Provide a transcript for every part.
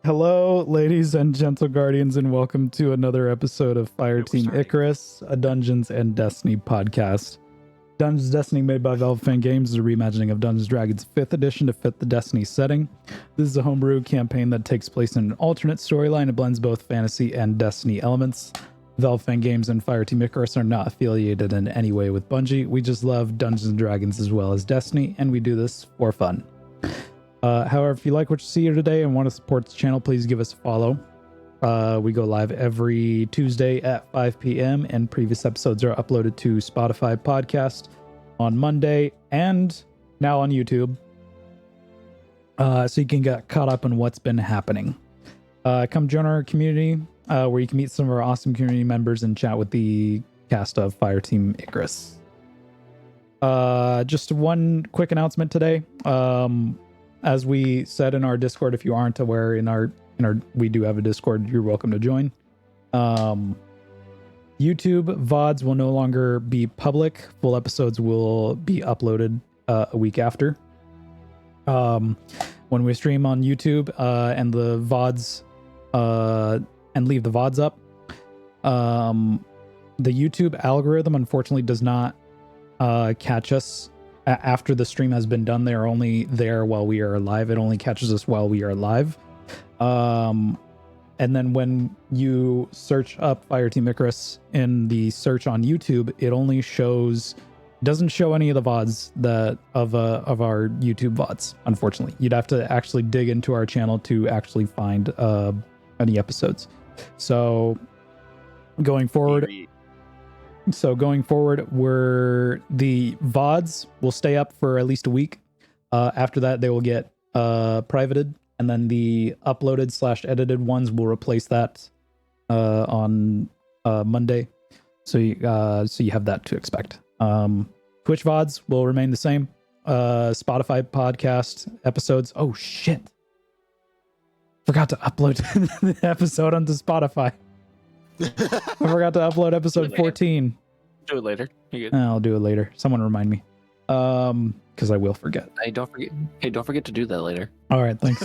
Hello, ladies and gentle guardians, and welcome to another episode of Fireteam Icarus, a Dungeons and Destiny podcast. Dungeons Destiny, made by Valve Fan Games, is a reimagining of Dungeons & Dragons 5th edition to fit the Destiny setting. This is a homebrew campaign that takes place in an alternate storyline. It blends both fantasy and Destiny elements. Valve Fan Games and Fireteam Icarus are not affiliated in any way with Bungie. We just love Dungeons & Dragons as well as Destiny, and we do this for fun. However, if you like what you see here today and want to support the channel, please give us a follow. We go live every Tuesday at 5 p.m. and previous episodes are uploaded to Spotify podcast on Monday and now on YouTube. So you can get caught up on what's been happening. Come join our community where you can meet some of our awesome community members and chat with the cast of Fireteam Icarus. Just one quick announcement today. As we said in our Discord, if you aren't aware, we do have a Discord. You're welcome to join. YouTube VODs will no longer be public. Full episodes will be uploaded a week after. When we stream on YouTube and the VODs and leave the VODs up, the YouTube algorithm unfortunately does not catch us after the stream has been done. They're only there while we are live. It only catches us while we are live. And then when you search up Fireteam Icarus in the search on YouTube, it only doesn't show any of the VODs of our YouTube VODs, unfortunately. You'd have to actually dig into our channel to actually find any episodes. So going forward, the VODs will stay up for at least a week. After that, they will get privated, and then the uploaded/edited ones will replace that on Monday. So you have that to expect. Twitch VODs will remain the same. Spotify podcast episodes. Oh shit! Forgot to upload the episode onto Spotify. I forgot to upload episode 14. Do it later. I'll do it later. Someone remind me. Because I will forget. Hey, don't forget to do that later. All right, thanks.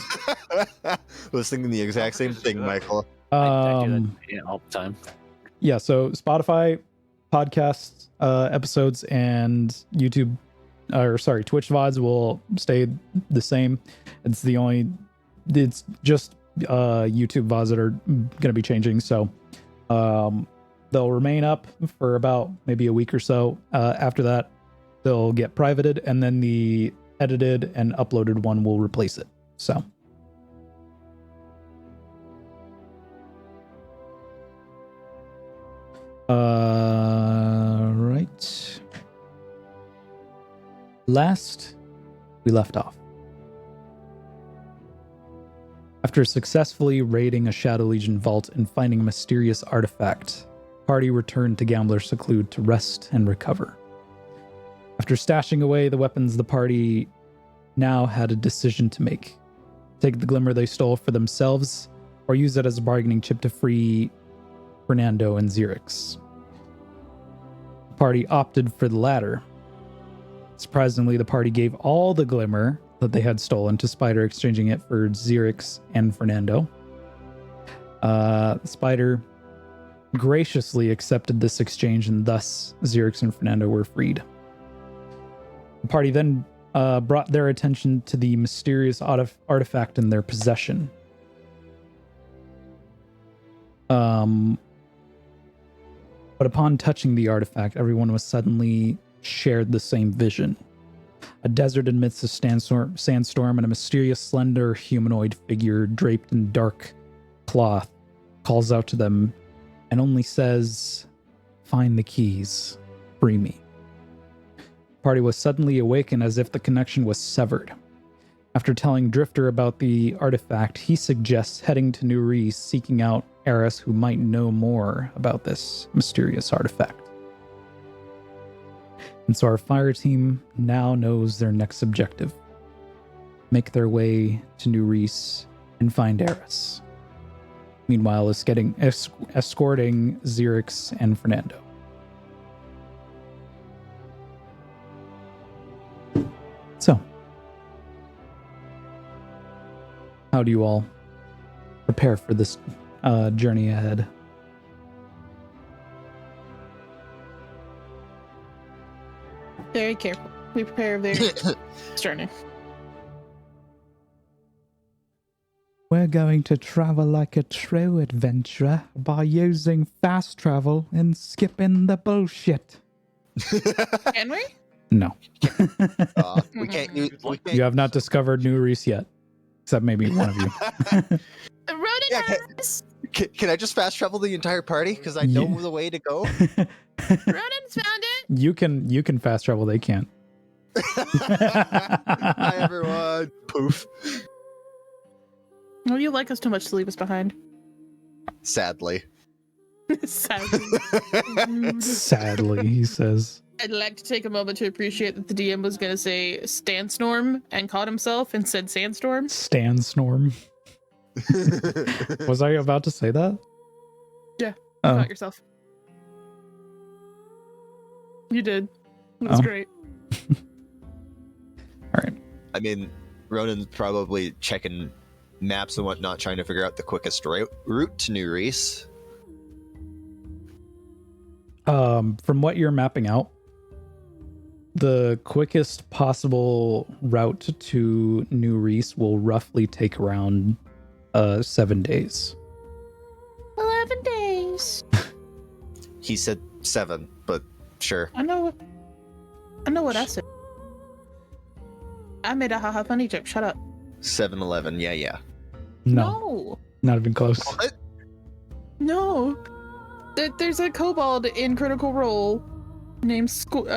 I was thinking the exact same thing, Michael. I do that all the time. Yeah, so Spotify podcasts, episodes, and Twitch VODs will stay the same. It's just YouTube VODs that are going to be changing. So they'll remain up for about maybe a week or so. After that, they'll get privated, and then the edited and uploaded one will replace it. So right. Last we left off, after successfully raiding a Shadow Legion vault and finding a mysterious artifact, the party returned to Gambler's Seclude to rest and recover. After stashing away the weapons, the party now had a decision to make. Take the glimmer they stole for themselves, or use it as a bargaining chip to free Fernando and Xerix. The party opted for the latter. Surprisingly, the party gave all the glimmer that they had stolen to Spider, exchanging it for Xerix and Fernando. Spider graciously accepted this exchange, and thus Xerix and Fernando were freed. The party then brought their attention to the mysterious artifact in their possession. But upon touching the artifact, everyone was suddenly shared the same vision. A desert amidst a sandstorm, and a mysterious, slender humanoid figure draped in dark cloth calls out to them and only says, "Find the keys. Free me." The party was suddenly awakened as if the connection was severed. After telling Drifter about the artifact, he suggests heading to New Reese, seeking out Eris, who might know more about this mysterious artifact. And so our fire team now knows their next objective: make their way to New Reese and find Eris. Meanwhile, escorting Xerix and Fernando. So, how do you all prepare for this journey ahead. Very careful. We prepare very journey. We're going to travel like a true adventurer by using fast travel and skipping the bullshit. Can we? No. We can't. We can't. You have not discovered New Reese yet. Except maybe one of you. Roden Yeah, has. Can I just fast travel the entire party? Because I know Yeah. the way to go. Roden's found it. You can fast travel, they can't. Hi, everyone. Poof. Oh, you like us too much to leave us behind. Sadly. Sadly. Rude. Sadly, he says. I'd like to take a moment to appreciate that the DM was going to say Stanstorm and caught himself and said Sandstorm. Stanstorm. Was I about to say that? Yeah, Oh. Caught yourself. You did. It was Oh. great. All right. I mean, Ronan's probably checking maps and whatnot, trying to figure out the quickest route to New Reese. From what you're mapping out, the quickest possible route to New Reese will roughly take around 7 days. 11 days. He said 7, but sure. I know what I said. I made a haha funny joke. Shut up. 7-11. Yeah. No, not even close. What? No. There's a kobold in Critical Role named Squirt?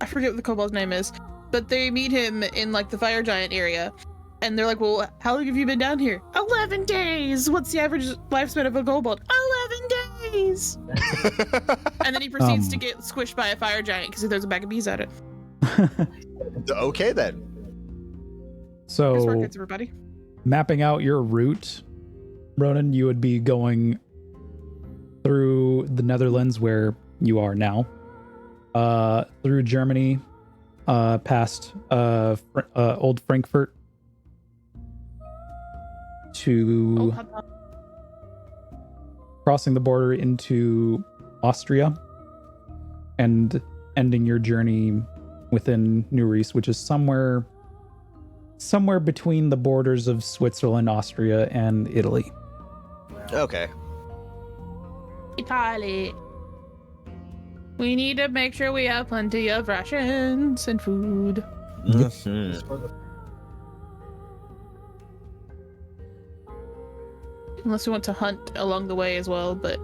I forget what the kobold's name is, but they meet him in like the fire giant area, and they're like, well, how long have you been down here? 11 days! What's the average lifespan of a kobold? 11 days! And then he proceeds to get squished by a fire giant because he throws a bag of bees at it. Okay, then. Nice work, So, everybody. mapping out your route, Ronan, you would be going through the Netherlands where you are now, through Germany, past Old Frankfurt, to crossing the border into Austria, and ending your journey within New Reese, which is somewhere between the borders of Switzerland, Austria, and Italy. Okay. Italy. We need to make sure we have plenty of rations and food. Mhm. Unless we want to hunt along the way as well, but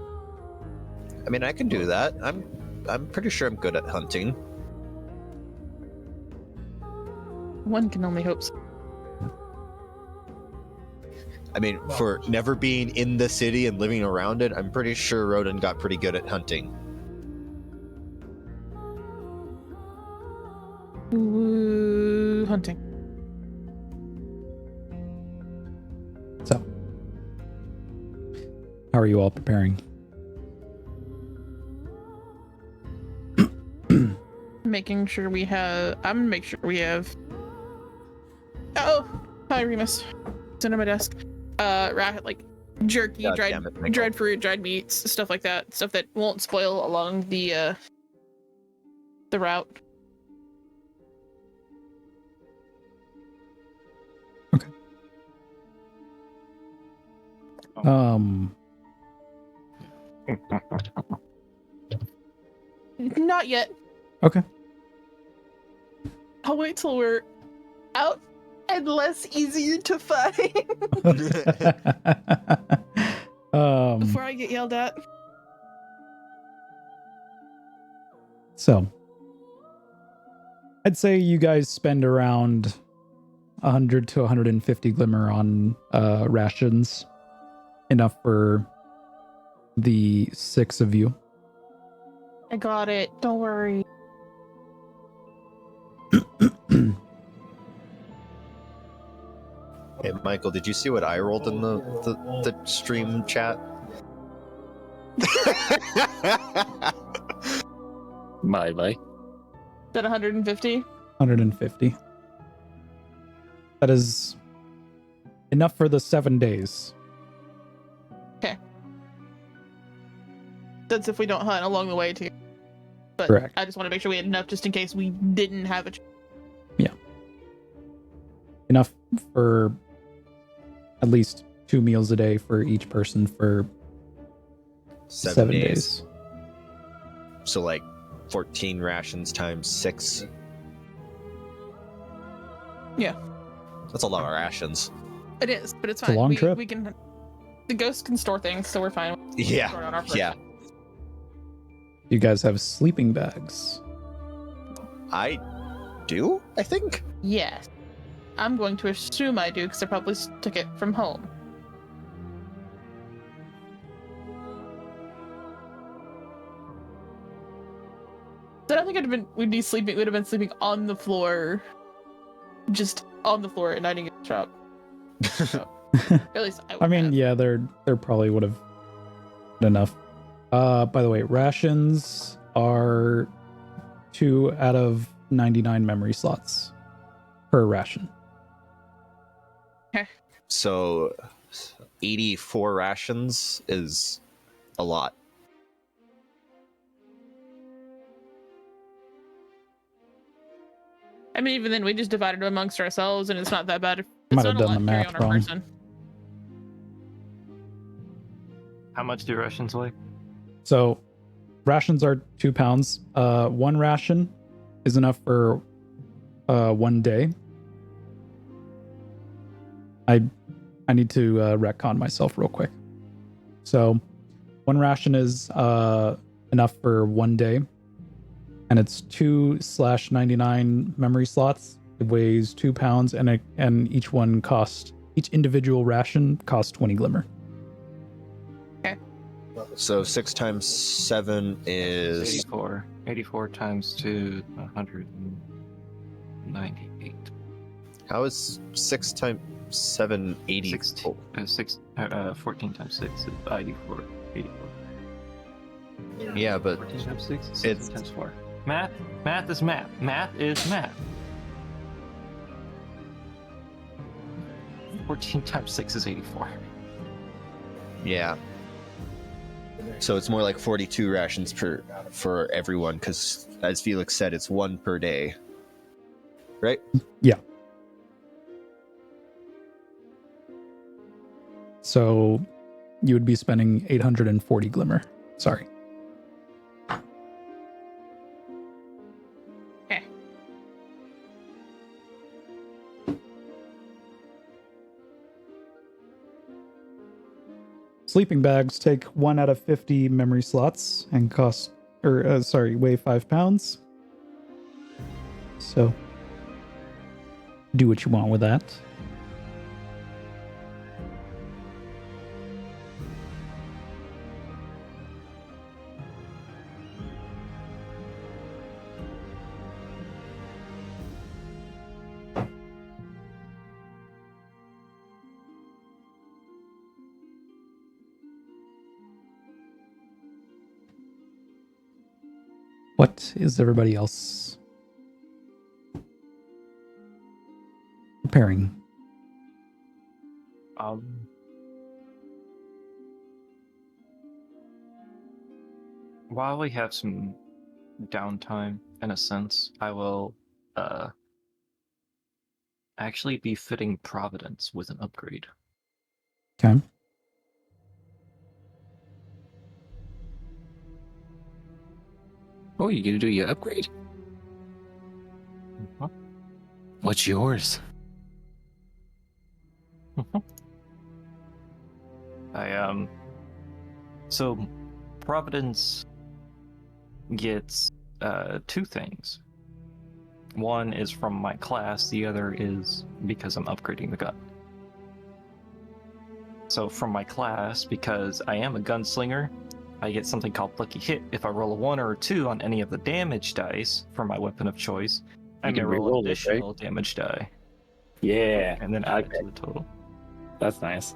I mean, I can do that. I'm pretty sure I'm good at hunting. one can only hope so. I mean, for never being in the city and living around it, I'm pretty sure Roden got pretty good at hunting. Ooh, hunting. So, how are you all preparing? Making sure we have. I'm gonna make sure we have. Oh, hi Remus. It's under my desk. Like jerky, God dried damn it, Michael. dried fruit, dried meats, stuff like that. Stuff that won't spoil along the route. Not yet. Okay. I'll wait till we're out and less easier to find before I get yelled at. So, I'd say you guys spend around 100 to 150 glimmer on rations, enough for the 6 of you. I got it. Don't worry. Hey, Michael, did you see what I rolled in the stream chat? Bye. Is that 150? 150. That is Enough for the 7 days. That's if we don't hunt along the way too. But Correct. I just want to make sure we had enough just in case we didn't have it. Enough for at least 2 meals a day for each person for 7 days. So like 14 rations times 6. Yeah. That's a lot of rations. It is, but it's It's a fine. long trip. We can. The ghosts can store things, so we're fine. Yeah. Store it on our person. Yeah. You guys have sleeping bags. I do, I think. Yes. I'm going to assume I do because I probably took it from home. I don't think we'd be sleeping. We'd have been sleeping on the floor, just on the floor at Nightingale shop. At least I would I mean, have. yeah, there probably would have been enough. By the way, rations are 2 out of 99 memory slots per ration. So 84 rations is a lot. I mean, even then, we just divided it amongst ourselves, and it's not that bad. It's Might not have a done lot the to carry math on our wrong. person. How much do rations weigh? So rations are 2 pounds. 1 ration is enough for 1 day. I need to retcon myself real quick. So 1 ration is enough for 1 day, and it's 2/99 memory slots. It weighs 2 pounds, and each individual ration costs 20 glimmer. So 6 times 7 is 84. 84 times 2, 198. how is 6 times 7 80? 14 times 6 is 84. 84. Yeah, but 14 times 6 is it's- 6 times 4. Math is math. Math is math. 14 times 6 is 84. yeah. So it's more like 42 rations for everyone, because as Felix said, it's 1 per day. Right? So you would be spending 840 glimmer. Sorry. Sleeping bags take 1 out of 50 memory slots and weigh 5 pounds. So do what you want with that. What is everybody else preparing? While we have some downtime, in a sense, I will actually be fitting Providence with an upgrade. Okay. Oh, you gonna do your upgrade? What's yours? So Providence gets 2 things. One is from my class, the other is because I'm upgrading the gun. So from my class, because I am a gunslinger, I get something called Lucky Hit. If I roll a 1 or a 2 on any of the damage dice for my weapon of choice, I You can can roll re-roll an it, additional damage die Yeah, and then add it to the total. that's nice.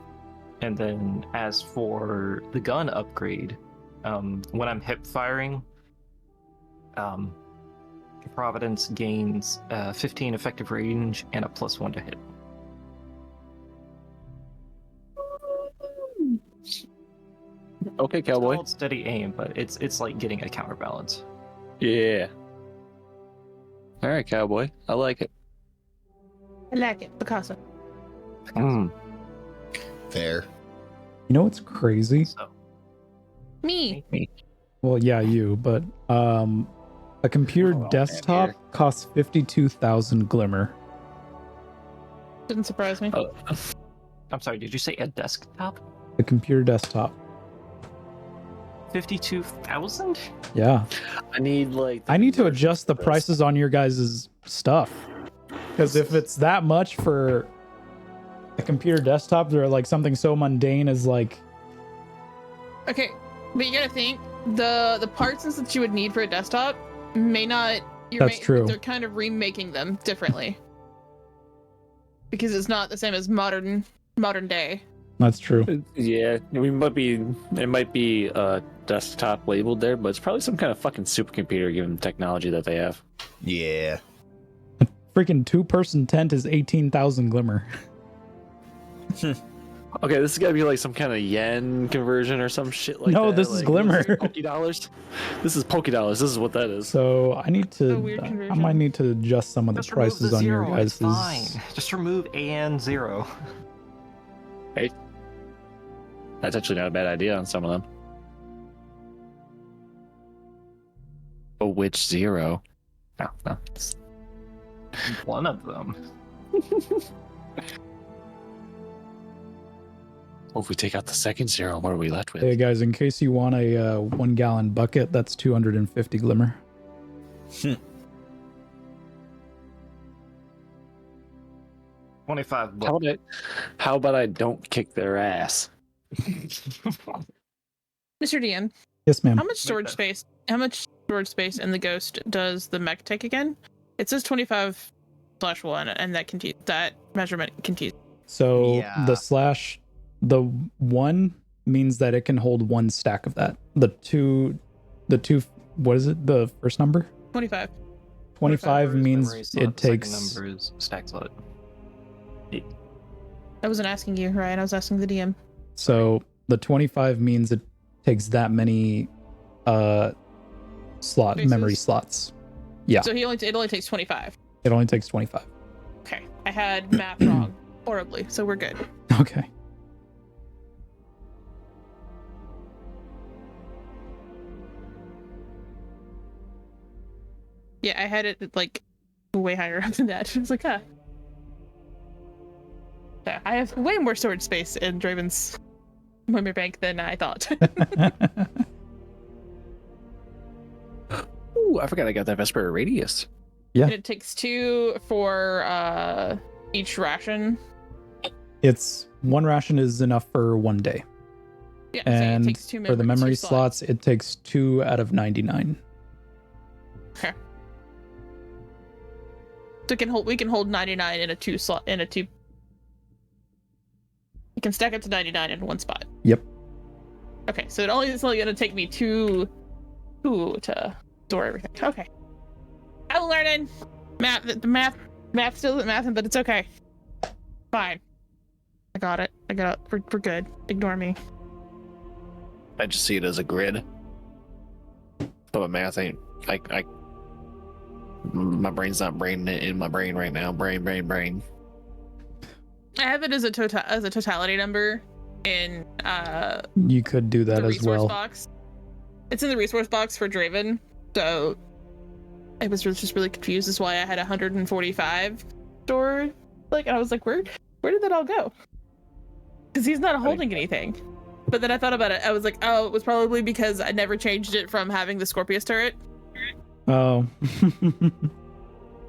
And then as for the gun upgrade, when I'm hip firing, Providence gains 15 effective range and a +1 to hit. Okay, It's cowboy. called steady aim, but it's like getting a counterbalance. Yeah. All right, cowboy. I like it. I like it. Picasso. Mm. Fair. You know what's crazy? So Me. Well, yeah, you, but a computer Oh, man, desktop here. costs 52,000 glimmer. Didn't surprise me. I'm sorry. Did you say a desktop? A computer desktop. 52,000? Yeah. I need like. I need to adjust the prices on your guys' stuff. Because if it's that much for a computer desktop, or like something so mundane as like, Okay, but you gotta think the parts and stuff that you would need for a desktop may not. That's true. They're kind of remaking them differently because it's not the same as modern day. that's true. Yeah, it might be desktop labeled there, but it's probably some kind of fucking supercomputer given the technology that they have. Yeah. Freaking 2-person tent is 18,000 glimmer. Okay, this is gotta be like some kind of yen conversion or some shit like that. No, this is glimmer. Poke dollars. This is Poke dollars. This is what that is. So I need A to, weird I conversion. might need to adjust some of the Just remove prices the on your zero. guys'. It's fine. Just remove and 0. That's actually not a bad idea on some of them. But which 0? No. One of them. Well, if we take out the second 0, what are we left with? Hey guys, in case you want a 1 gallon bucket, that's 250 glimmer. 25 How about I don't kick their ass? Mr. DM, Yes, ma'am. how much storage space? How much storage space in the Ghost does the mech take again? It says 25/1, and that measurement continues. So Yeah. the 1 means that it can hold 1 stack of that. The two, what is it? The first number? 25. 25 means Memory slot, it takes. Second number is stack slot. I wasn't asking you, Ryan. I was asking the DM. So the 25 means it takes that many memory Spaces? slots. Yeah. So it only takes 25. It only takes 25. Okay, I had math wrong horribly, so we're good. Okay. Yeah, I had it like way higher up than that. I was like, ah. Yeah, I have way more storage space in Draven's memory bank than I thought. Ooh, I forgot I got that Vesper Radius. And it takes 2 for each ration. It's 1 ration is enough for 1 day. Yeah, so And it takes 2 for the memory 2 slots, it takes 2 out of 99. Okay. So we can hold 99 in a 2 slot in a 2. You can stack up to 99 in 1 spot. Yep. Okay, so it's only gonna take me 2 to store everything. Okay. I'm learning. The math still isn't mathing, but it's okay. Fine. I got it. We're good. Ignore me. I just see it as a grid. But my math ain't. My brain's not braining it in my brain right now. Brain. I have it as a totality number in You could do that the as resource well. box. It's in the resource box for Draven, so I was just really confused as why I had 145 stored. And I was like, where did that all go? Because he's not holding anything. But then I thought about it. I was like, oh, it was probably because I never changed it from having the Scorpius turret. Oh.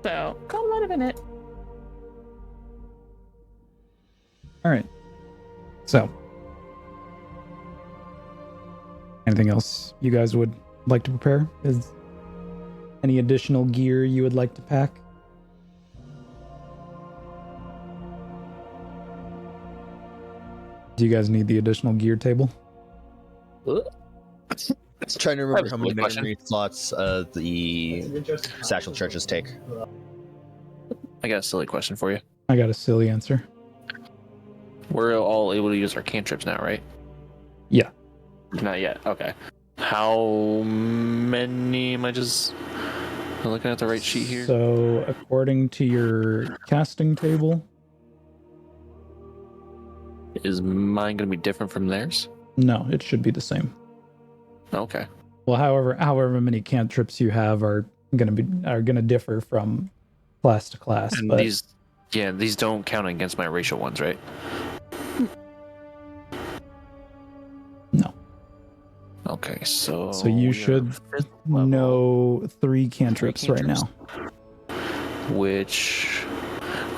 So that might have been it. All right. So, anything else you guys would like to prepare? Is any additional gear you would like to pack? Do you guys need the additional gear table? Trying to remember That's how a many good question. memory slots the satchel charges take. I got a silly question for you. I got a silly answer. We're all able to use our cantrips now, right? Yeah. Not yet. Okay. How many am I just looking at the right sheet here? So, according to your casting table, Is mine going to be different from theirs? no, it should be the same. Okay. Well, however many cantrips you have are gonna differ from class to class. And but these don't count against my racial ones, right? No. Okay, so you we are should 5th level, know 3 cantrips right now. which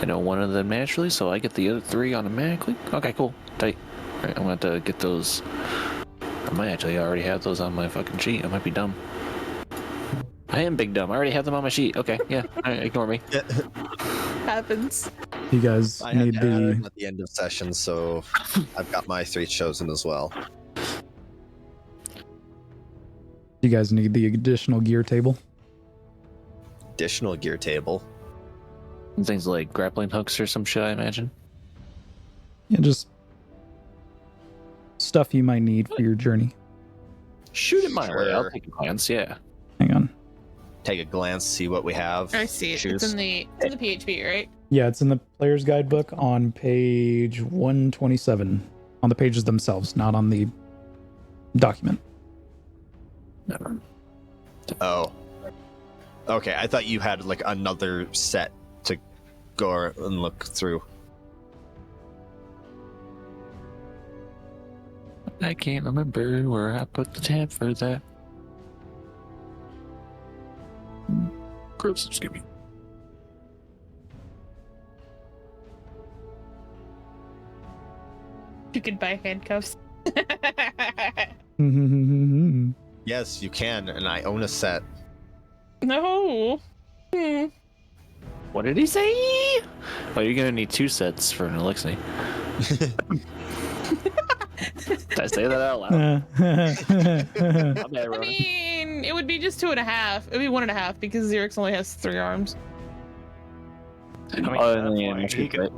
I know one of them naturally, so I get the other 3 automatically. Okay, cool. Tight. All right, I'm going to have to get those. I might actually already have those on my fucking sheet. I might be dumb. I am big dumb. I already have them on my sheet. Okay, yeah. All right, ignore me. Happens. You guys I had need to add them the at the end of session, so I've got my 3 chosen as well. additional gear table. Additional gear table. Things like grappling hooks or some shit, I imagine. Yeah, just stuff you might need for your journey. Shoot it my way. I'll Sure. take a glance, yeah. Hang on. Take a glance, see what we have. I see it. Choose. It's in the PHP, right? Yeah, it's in the player's guidebook on page 127. On the pages themselves, not on the document. Oh. Okay, I thought you had like another set to go and look through. I can't remember where I put the tab for that. Gross, excuse me. You could buy handcuffs. Yes, you can, and I own a set. No. What did he say? Oh, you're gonna need 2 sets for an elixir. Did I say that out loud? My bad, I Ronan. mean, it would be just 2.5. It would be 1.5 because Xerix only has 3 arms. I mean, Oh, yeah, that's that's why right.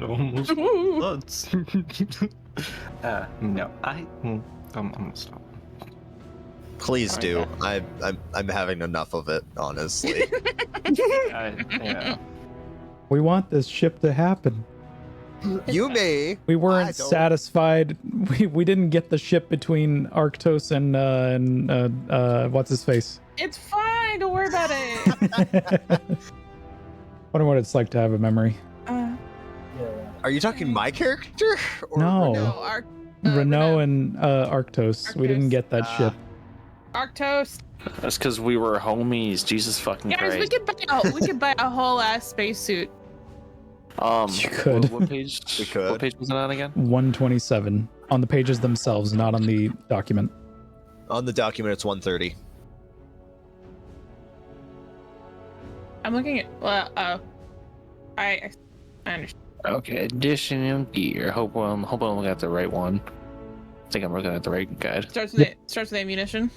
almost Ooh. bloods. No, I'm gonna stop. Please do. Okay. I'm having enough of it, honestly. Yeah. We want this ship to happen. You may. We I weren't don't. satisfied. We didn't get the ship between Arctos and what's his face. It's fine. Don't worry about it. Wonder what it's like to have a memory. Are you talking my character? Or No. No, Renault and Arctos. We didn't Arctos. get that ship. Arctos. That's because we were homies. Jesus fucking Guys, Christ. we could buy a whole ass spacesuit. You could. What page? We could. What page was it on again? 127 on the pages themselves, not on the document. On the document, it's 130. I'm looking at. Well, I understand. Okay, additional gear. Hope I'm looking at the right one. I think I'm looking at the right guide. Starts with ammunition.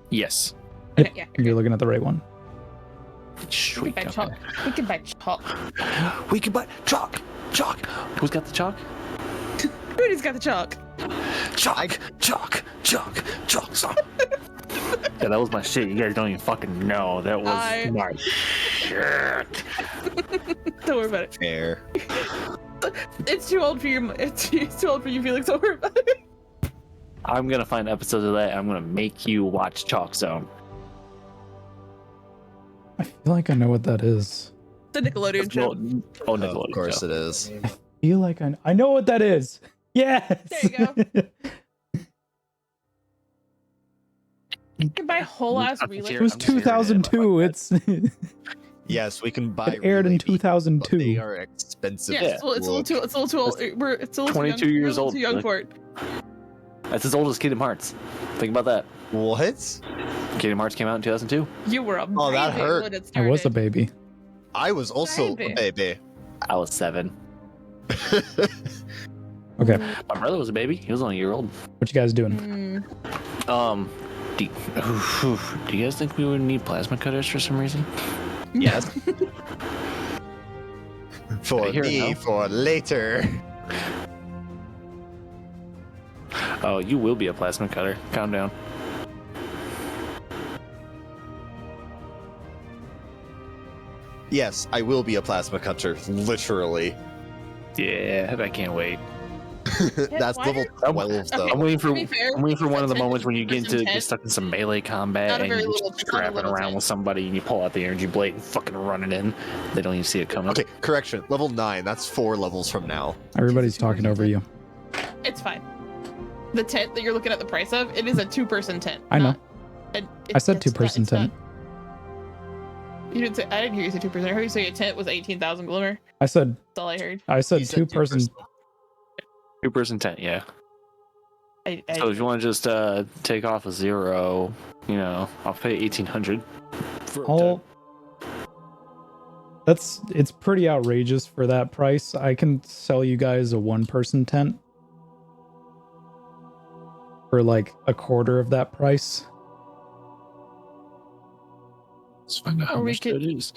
Yes. Okay, yeah. You're looking at the right one. We Sweet. could buy chalk. Okay. We could buy chalk. We can buy chalk. Chalk. Who's got the chalk? Rudy's got the chalk. Chalk. Chalk. Yeah, that was my shit. You guys don't even fucking know. That was my shit. Don't worry about it. Fair. It's too old for you. It's too old for you, Felix. Don't worry about it. I'm gonna find episodes of that. I'm gonna make you watch Chalk Zone. I feel like I know what that is. The Nickelodeon show. Oh, Nickelodeon. Of course show. it is. Feel like I know what that is. Yes. There you go. You can buy whole ass relay. It was I'm just here to 2002. It's Yes, we can buy. it aired in really cheap, but 2002. They are expensive. Yeah, it's a little too. It's a little too old. It's a little 22 too young, years old. Too young for it. That's as old as Kingdom Hearts. Think about that. What? Kingdom Hearts came out in 2002. You were a Oh, that baby hurt. when it I was a started. baby. I was also Baby. a baby. I was 7. Okay, My brother was a baby. He was only a year old. what you guys doing? Do you guys think we would need plasma cutters for some reason? Yes. For I hear it me, now. for later. Oh, you will be a plasma cutter. Calm down. Yes, I will be a plasma cutter, literally. Yeah, I can't wait. That's why level are- 12, though. I'm waiting for To be fair, I'm waiting for one of the 10 moments when you get person into 10. get stuck in some melee combat Not a and very you're little- just not a scrapping little around 10. with somebody and you pull out the energy blade and fucking run it in. They don't even see it coming. Okay, correction. Level 9, that's 4 levels from now. Everybody's talking over you. It's fine. The tent that you're looking at the price of, it is a 2-person tent. I know. not- and I said it's not- 2-person it's not- tent. You didn't say. I didn't hear you say 2%. I heard you say a tent was 18,000 glimmer. I said That's all I heard. He said 2-person. 2-person tent, yeah. I So if you want to just take off a 0, I'll pay 1,800 for a All it's pretty outrageous for that price. I can sell you guys a 1-person tent for like a quarter of that price. Let's find out how Or we much could- that is.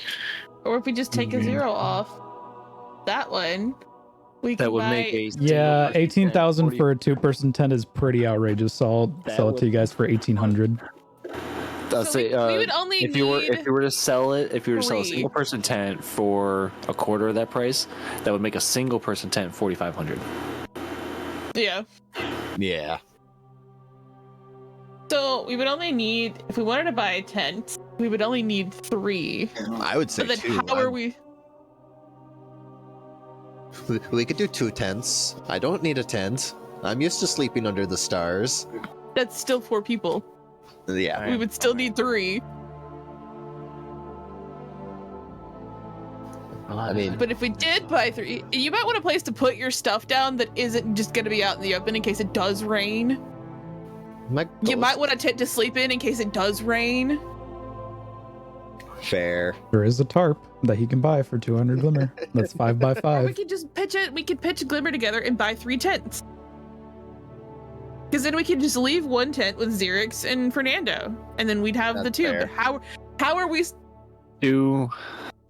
Or if we just take a 0 off that one, we That can would buy. make a Yeah, single person 18,000 tent for a 2-person tent is pretty outrageous. So I'll That sell it would- to you guys for 1,800. I'll So say, we would only if you were to sell it, if you were to sell a 3. single person tent for a quarter of that price, that would make a single person tent 4,500. Yeah. Yeah. So we would only need, if we wanted to buy a tent, we would only need 3. I would say But then 2. how are we? We could do 2 tents. I don't need a tent. I'm used to sleeping under the stars. That's still 4 people. Yeah. We would still need 3. I mean, But if we did buy 3, you might want a place to put your stuff down that isn't just going to be out in the open in case it does rain. You might want a tent to sleep in case it does rain. Fair. There is a tarp that he can buy for 200 glimmer. That's 5 by Or we 5. could just pitch it. We could pitch Glimmer together and buy 3 tents. Because then we could just leave 1 tent with Xerix and Fernando, and then we'd have the That's 2. fair. But how are we Two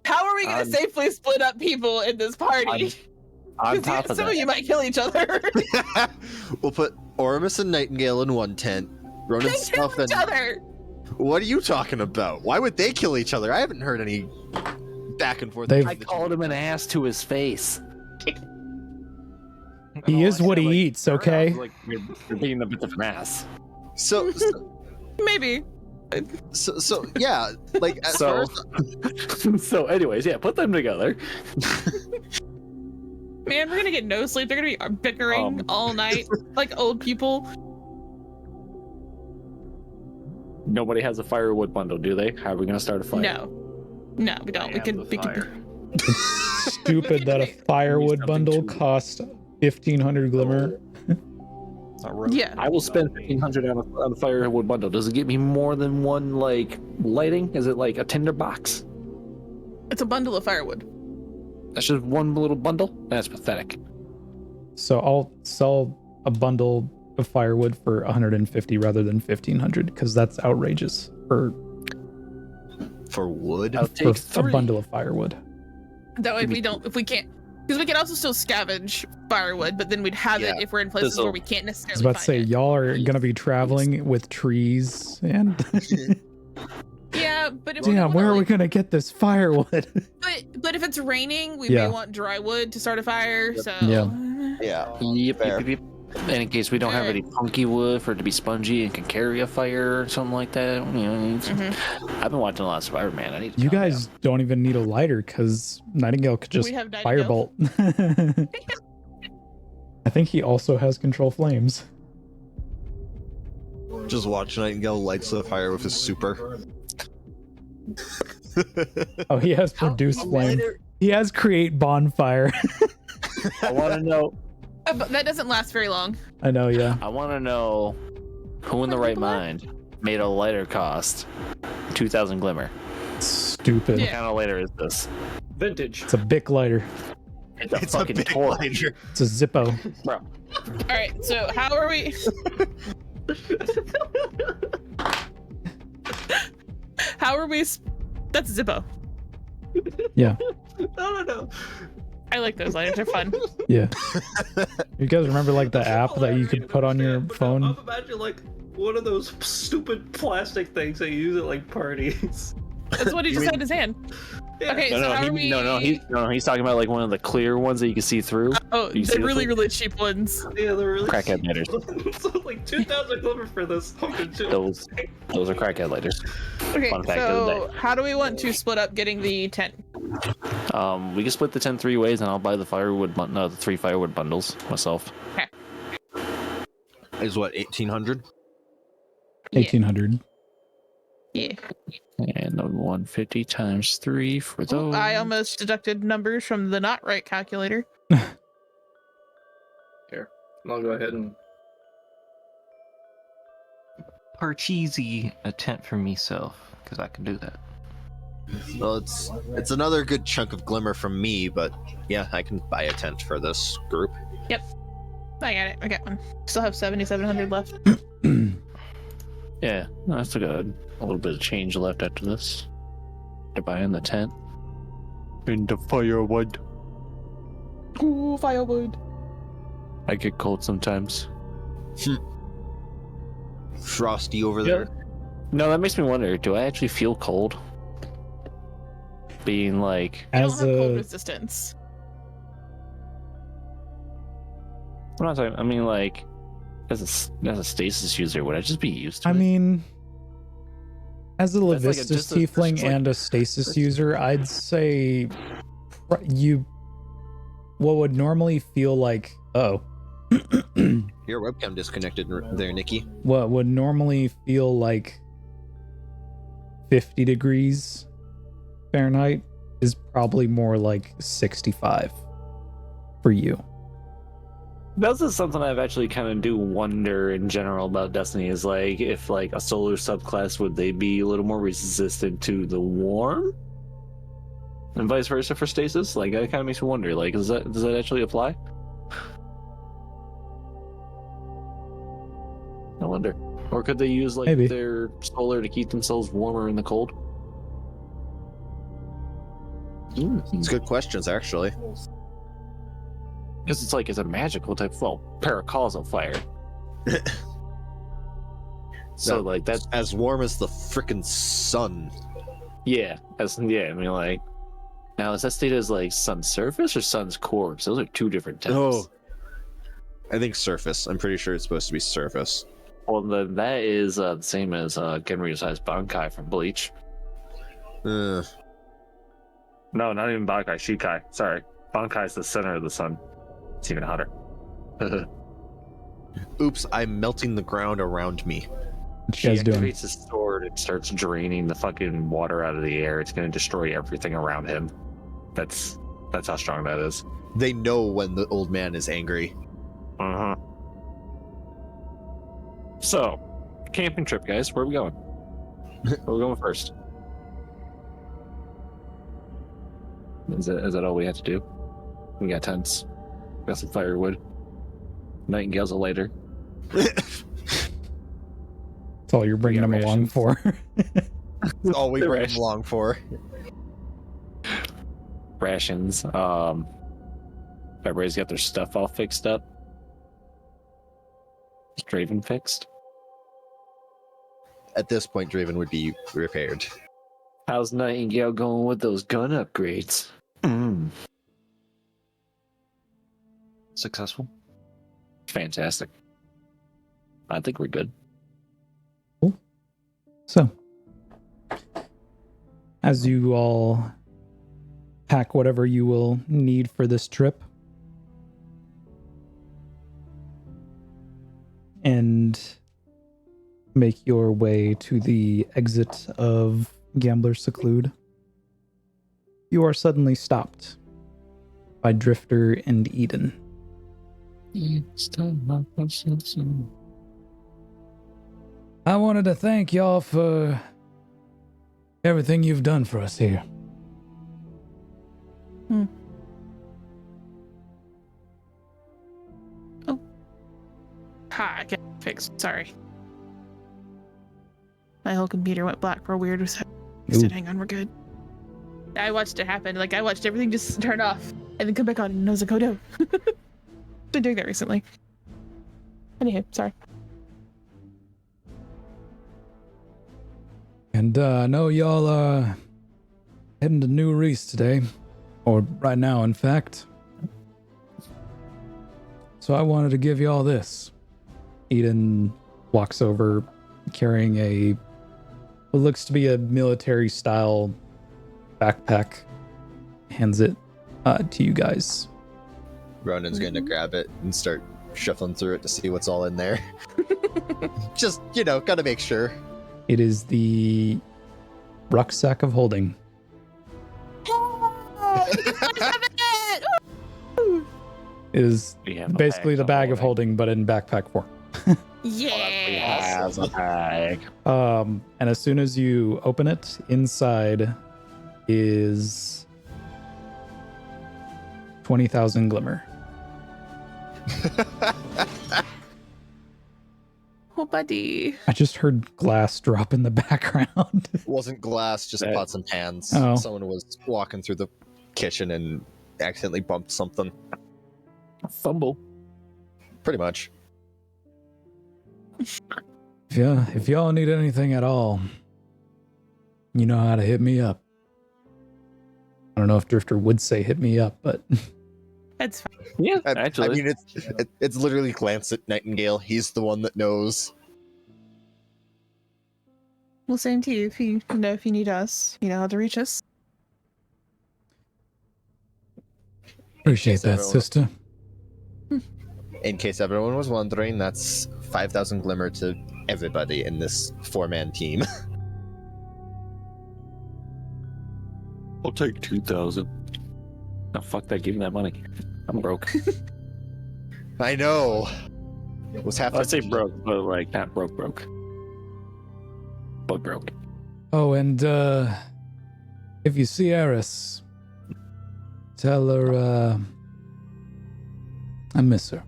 going to safely split up people in this party? on 'Cause top of some of that. you might kill each other. We'll put Ormus and Nightingale in 1 tent. Ronan They kill Stuff and... each other. What are you talking about? Why would they kill each other? I haven't heard any back and forth. They've- I called him an ass to his face. He is what he eats, okay? Like you're being a bit of an ass. So, Maybe. yeah, like as far So, as, so anyways, yeah, put them together. Man, we're gonna get no sleep. They're gonna be bickering all night like old people. Nobody has a firewood bundle, do they? How are we gonna start a fire? No, we don't. We could. Stupid that a firewood something bundle to- costs 1,500 glimmer. Yeah. I will spend 1,500 on a firewood bundle. Does it get me more than one like lighting? Is it like a tinder box? It's a bundle of firewood. That's just one little bundle? That's pathetic. So I'll sell a bundle of firewood for 150 rather than 1,500 because that's outrageous for for wood. I'll for take a 3. bundle of firewood. That way, if we can't, because we can also still scavenge firewood, but then we'd have it Yeah. if we're in places So- where we can't I necessarily was about to find say it. y'all are gonna be traveling with trees and Yeah, but if we damn, don't where are wanna, we gonna get this firewood? But if it's raining, we Yeah. may want dry wood to start a fire. So Yeah. Yeah. Yep, Fair. yep, yep. And in case we don't have any punky wood for it to be spongy and can carry a fire or something like that, I've been watching a lot of Spider-Man. I need to You calm down. guys don't even need a lighter because Nightingale could just we have Nightingale. firebolt. I think he also has control flames. Just watch Nightingale lights the fire with his super. Oh, he has produce flame. He has create bonfire. I want to know. But that doesn't last very long. I know, yeah. I want to know who in the right mind made a lighter cost 2,000 glimmer. Stupid. Yeah. What kind of lighter is this? Vintage. It's a Bic lighter. It's a fucking big torch. lighter. It's a Zippo. Bro. All right. So how are we? How are we? That's Zippo. Yeah. No. I like those lighters. They're fun. Yeah. You guys remember like the app that you could put on your phone? I'm imagining like one of those stupid plastic things that you use at like parties. That's what he just had in his hand. Okay, so how are we? He's talking about like one of the clear ones that you can see through. Oh, You see the this really, one? really cheap ones. Yeah, they're really Crackhead lighters. So like 2,000 glimmer for this fucking shit. Those are crackhead lighters. Okay, Fun fact of the so how do we want to split up getting the tent? We can split the 10 3 ways, and I'll buy the the 3 firewood bundles myself. Is what, 1,800? 1800. Yeah. And the 150 times 3 for those. I almost deducted numbers from the not right calculator. Here, I'll go ahead and purchase a tent for myself because I can do that. Well, it's another good chunk of glimmer from me, but yeah, I can buy a tent for this group. I got it. I got one. Still have 7,700 left. Yeah, no, that's a little bit of change left after this. To buy in the tent. And the firewood. Ooh, firewood. I get cold sometimes. Frosty over there. No, that makes me wonder, do I actually feel cold? Being like... I don't As have cold a resistance. I'm not talking, I mean, like, as a stasis user, would I just be used to it? I mean, as a That's like Levistus just tiefling like- and a stasis user, I'd say what would normally feel like Your webcam disconnected there, Nikki. what would normally feel like 50 degrees Fahrenheit is probably more like 65 for you. That's just something I've actually kind of do wonder in general about Destiny is like if like a solar subclass would they be a little more resistant to the warm, and vice versa for stasis. Like that kind of makes me wonder. Like, does that actually apply? I wonder. Or could they use like Maybe. their solar to keep themselves warmer in the cold? It's good questions, actually. Because it's a magical type, paracausal fire. So No, like that's as warm as the frickin' sun. yeah, I mean like now is that stated as like sun's surface or sun's core? 'Cause those are two different types. Oh, I think surface. I'm pretty sure it's supposed to be surface. Well, then that is the same as Genryu's Bankai from Bleach. Uh, No, not even Bankai, Shikai. Sorry, Bankai is the center of the sun. It's even hotter. oops, I'm melting the ground around me. What She you guys doing? activates his sword and starts draining the fucking water out of the air. It's going to destroy everything around him. That's how strong that is. They know when the old man is angry. Uh-huh. So, camping trip, guys. Where are we going? Where are we going first? Is that all we have to do? We got tents. We got some firewood. Nightingale's a lighter. That's all you're bringing got them along rations. for. That's all we The bring rest. him along for. Rations. Everybody's got their stuff all fixed up. Is Draven fixed? At this point, Draven would be repaired. How's Nightingale going with those gun upgrades? Successful. Fantastic. I think we're good. So, as you all pack whatever you will need for this trip, and make your way to the exit of Gambler's Seclude, you are suddenly stopped by Drifter and Eden. I wanted to thank y'all for everything you've done for us here. Ha, I got fixed. Sorry. My whole computer went black for a weird second. Ooh. Hang on, we're good. I watched it happen. Like, I watched everything just turn off. and then come back on. And I was like, oh no. Been doing that recently. Anywho, sorry. And I know y'all are heading to New Reese today, or right now, in fact. So I wanted to give y'all this. Eden walks over carrying what looks to be a military-style backpack, hands it to you guys. Ronan's going to grab it and start shuffling through it to see what's all in there. Just, gotta make sure. It is the rucksack of holding. It is We have a basically the bag of holding, but in backpack form. Yeah. Has a bag. And as soon as you open it, inside is 20,000 glimmer. Oh, buddy. I just heard glass drop in the background. Wasn't glass, just That- pots and pans. Oh. Someone was walking through the kitchen and accidentally bumped something. Fumble. Pretty much. If y'all need anything at all, you know how to hit me up. I don't know if Drifter would say hit me up, but That's fine. Yeah, I actually. mean, it's literally glance at Nightingale. He's the one that knows. Well, same to you. If you need us, you know how to reach us. appreciate that, everyone- sister. In case everyone was wondering, that's 5,000 glimmer to everybody in this 4-man team. I'll take 2,000. No, fuck that. Give me that money. I'm broke. I know. It was half. I say broke, but like not broke. But broke. Oh, and if you see Eris, tell her I miss her.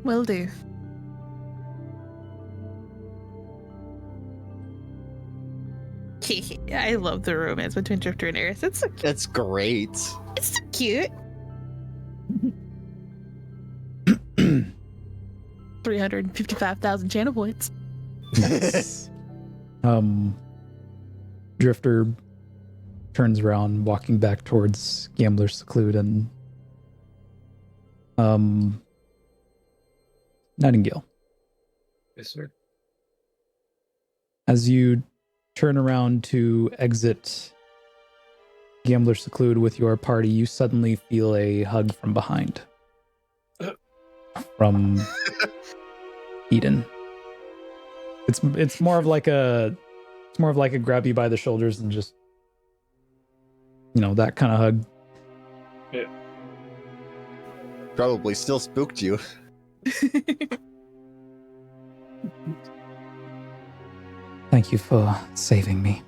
Will do. I love the romance between Drifter and Eris. It's That's great. so cute. 355,000 channel points. Drifter turns around, walking back towards Gambler's Seclude, and Nightingale. Yes, sir. As you turn around to exit Gambler's Seclude with your party, you suddenly feel a hug from behind. From Eden. It's more of like a grab you by the shoulders and just that kind of hug. Probably still spooked you. Thank you for saving me.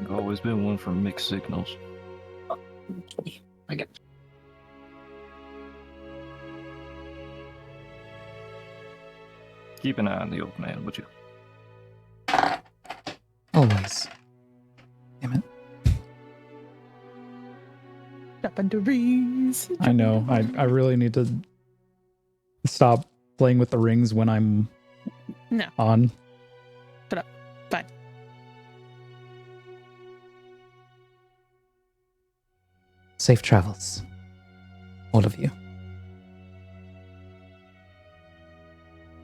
I've always been one for mixed signals. I get. Keep an eye on the old man, would you? Always. Damn it. Up under rings. I know. I really need to stop playing with the rings when I'm No. on. Shut up. Fine. Safe travels. All of you.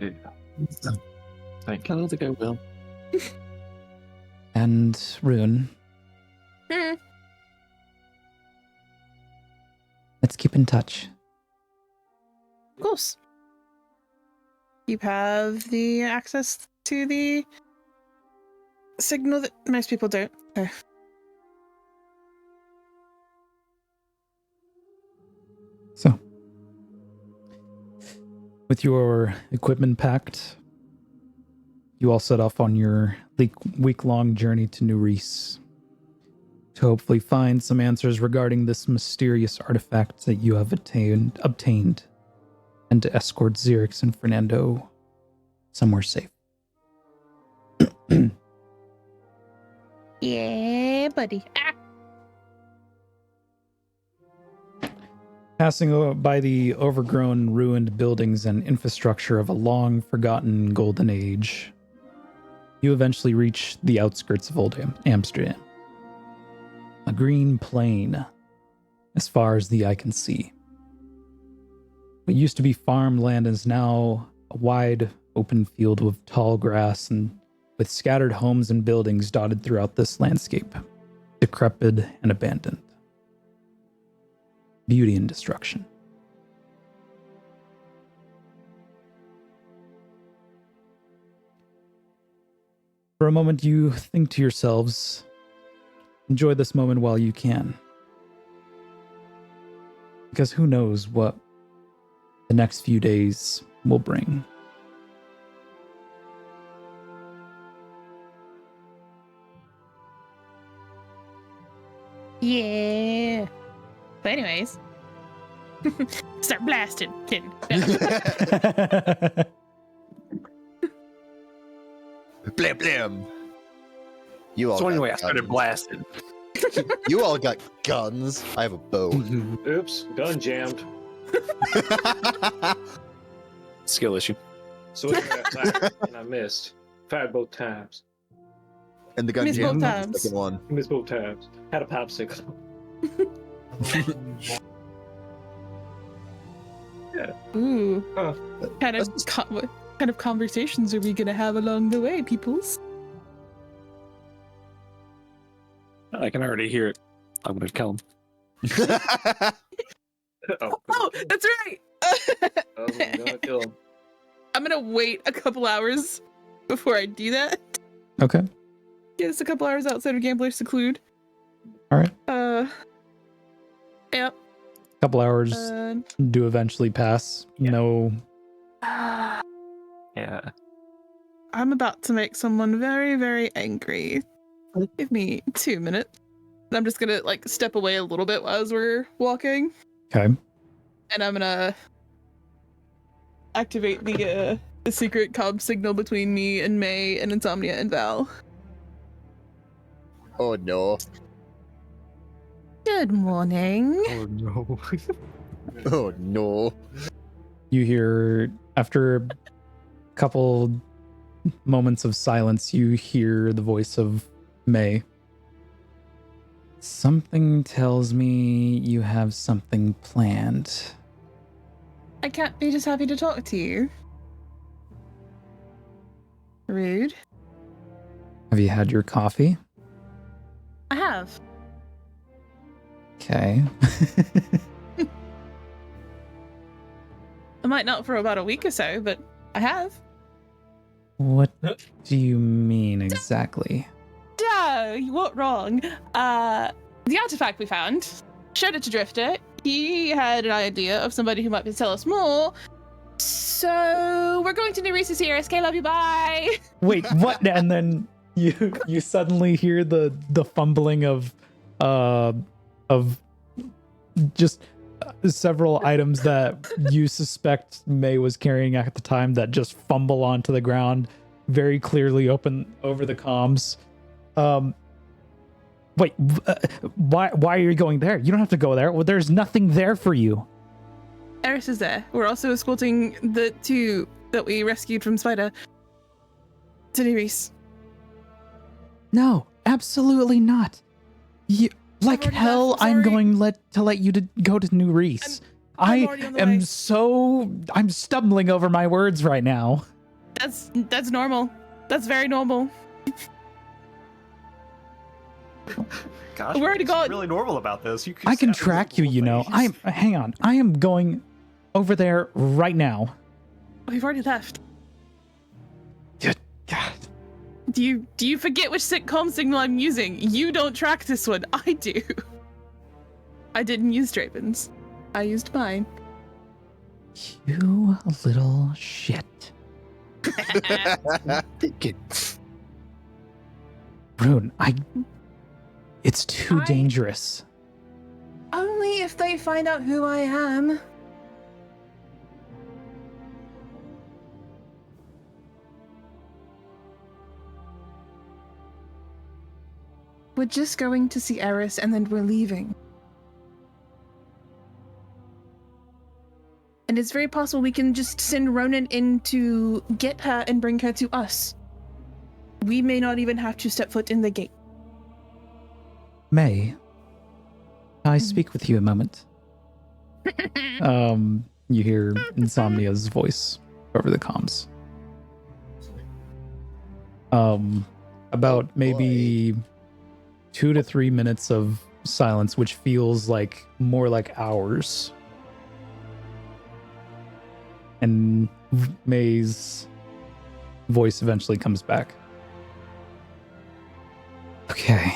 Yeah. Thank I you. don't think I will. And Rune, Hmm. let's keep in touch. Of course. You have the access to the signal that most people don't. So, with your equipment packed, you all set off on your week-long journey to New Reese to hopefully find some answers regarding this mysterious artifact that you have obtained, and to escort Xerix and Fernando somewhere safe. Yeah, buddy. Ah. Passing by the overgrown, ruined buildings and infrastructure of a long forgotten golden age, you eventually reach the outskirts of Old Amsterdam. A green plain, as far as the eye can see. What used to be farmland is now a wide, open field with tall grass and with scattered homes and buildings dotted throughout this landscape, decrepit and abandoned. Beauty and destruction. For a moment, you think to yourselves, enjoy this moment while you can. Because who knows what the next few days will bring. Yeah. But anyways, start blasting. Kidding. Blam blam. You all. So got anyway, I started guns. blasting. You all got guns. I have a bow. Oops, gun jammed. Skill issue. So I got fired, and I missed. Fired both times. And the gun Miss jammed both on the times. second one. Missed both times. Had a popsicle. Ooh. Huh. Kind of what kind of conversations are we gonna have along the way, peoples? I can already hear it. I'm gonna kill him. Oh, that's right. Oh, I'm gonna kill him. I'm gonna wait a couple hours before I do that. Okay. Get us a couple hours outside of Gambler's Seclude. All right. Yep. Couple hours do eventually pass. Yeah. No. Yeah. I'm about to make someone very, very angry. Give me 2 minutes. I'm just gonna like step away a little bit as we're walking, Okay. and I'm gonna activate the secret comm signal between me and May and Insomnia and Val. Oh no. Good morning. Oh no. Oh no. You hear, after a couple moments of silence, you hear the voice of May. Something tells me you have something planned. I can't be just happy to talk to you. Rude. Have you had your coffee? I have. Okay. I might not for about a week or so, but I have. What do you mean exactly? Duh, you weren't wrong. The artifact we found, showed it to Drifter. He had an idea of somebody who might be able to tell us more. So we're going to New Reese's here. SK, love you, bye. Wait, what? And then you suddenly hear the fumbling of just several items that you suspect May was carrying at the time that just fumble onto the ground, very clearly open over the comms. Wait, why are you going there? You don't have to go there. Well, there's nothing there for you. Eris is there. We're also escorting the two that we rescued from Spider to New Reese. No, absolutely not. You, like already hell, left, I'm I'm sorry. going to let you to go to New Reese. I'm already on the am way. I'm stumbling over my words right now. That's normal. That's very normal. Gosh, We're already what's gone. really normal about this? You could I can just have track you, you know. ways. Hang on. I am going over there right now. We've already left. God. Do you forget which sitcom signal I'm using? You don't track this one. I do. I didn't use Draven's. I used mine. You little shit. Rune, it's too I- dangerous. Only if they find out who I am. We're just going to see Eris and then we're leaving. And it's very possible we can just send Ronan in to get her and bring her to us. We may not even have to step foot in the gate. May I speak with you a moment? You hear Insomnia's voice over the comms. About maybe 2 to 3 minutes of silence, which feels like more like hours. And May's voice eventually comes back. Okay.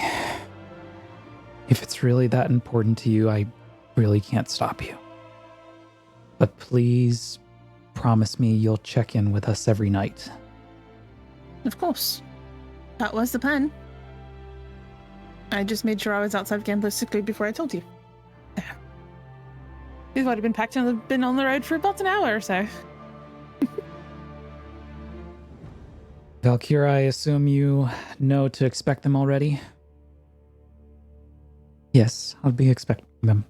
If it's really that important to you, I really can't stop you. But please promise me you'll check in with us every night. Of course. That was the plan. I just made sure I was outside Gambler's sick leave before I told you. We've already been packed and been on the road for about an hour or so. Valkyra, I assume you know to expect them already? Yes, I'll be expecting them.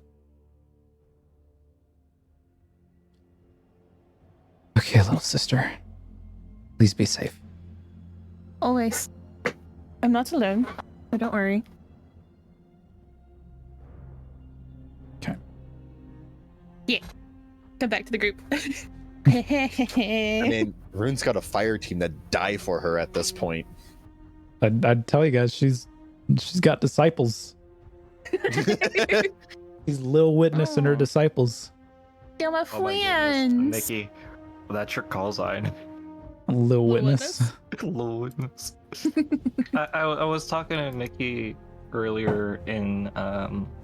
Okay, little sister. Please be safe. Always. I'm not alone, so don't worry. Okay. Yeah. Come back to the group. I mean, Rune's got a fire team that die for her at this point. I'd tell you guys, she's got disciples. She's Lil Witness and her disciples. They're my Oh my goodness, friends. Nikki, that's your call sign. Lil Witness. Lil Witness. I was talking to Nikki earlier in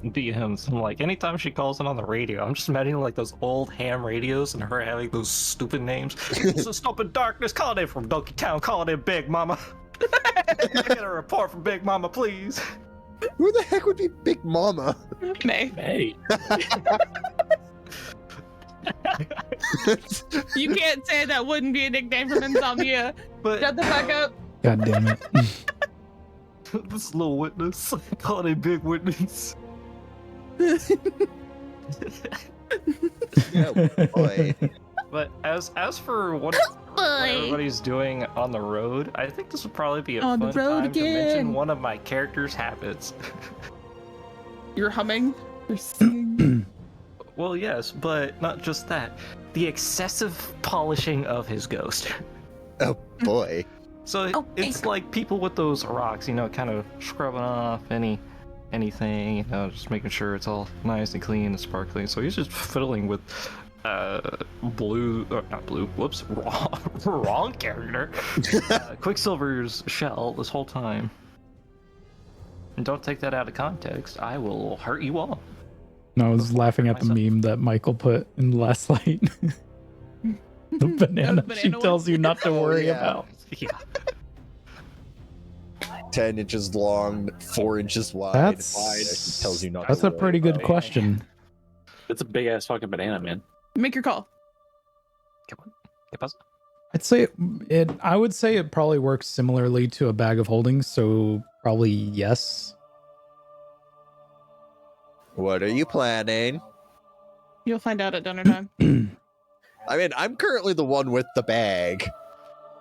DMs. I'm like, anytime she calls in on the radio, I'm just imagining like those old ham radios and her having those stupid names. It's a stupid darkness. Call it in from Donkey Town. Call it in Big Mama. I get a report from Big Mama, please. Who the heck would be Big Mama? May. Hey, You can't say that wouldn't be a nickname from Insomnia. But Shut the fuck up. God damn it. this little witness. Call it a big witness. Yeah, boy. But as for what everybody's doing on the road, I think this would probably be a On the fun road time to mention again. one of my character's habits. You're humming. You're singing. Well, yes, but not just that. The excessive polishing of his ghost. Oh boy. So Oh, it's like people with those rocks, you know, kind of scrubbing off anything, you know, just making sure it's all nice and clean and sparkling. So he's just fiddling with wrong character. Quicksilver's shell this whole time. And don't take that out of context. I will hurt you all. No, I was laughing at the meme that Michael put in Last Light. The banana banana she one? tells you not to worry yeah. about. Yeah. 10 inches long, 4 inches wide. That's wide. She tells you not That's to a worry pretty good about. question. it's a big ass fucking banana, man. Make your call. Come on. ¿Qué pasa? I'd say it. I would say it probably works similarly to a bag of holding, so probably yes. What are you planning? You'll find out at dinner time. I mean, I'm currently the one with the bag.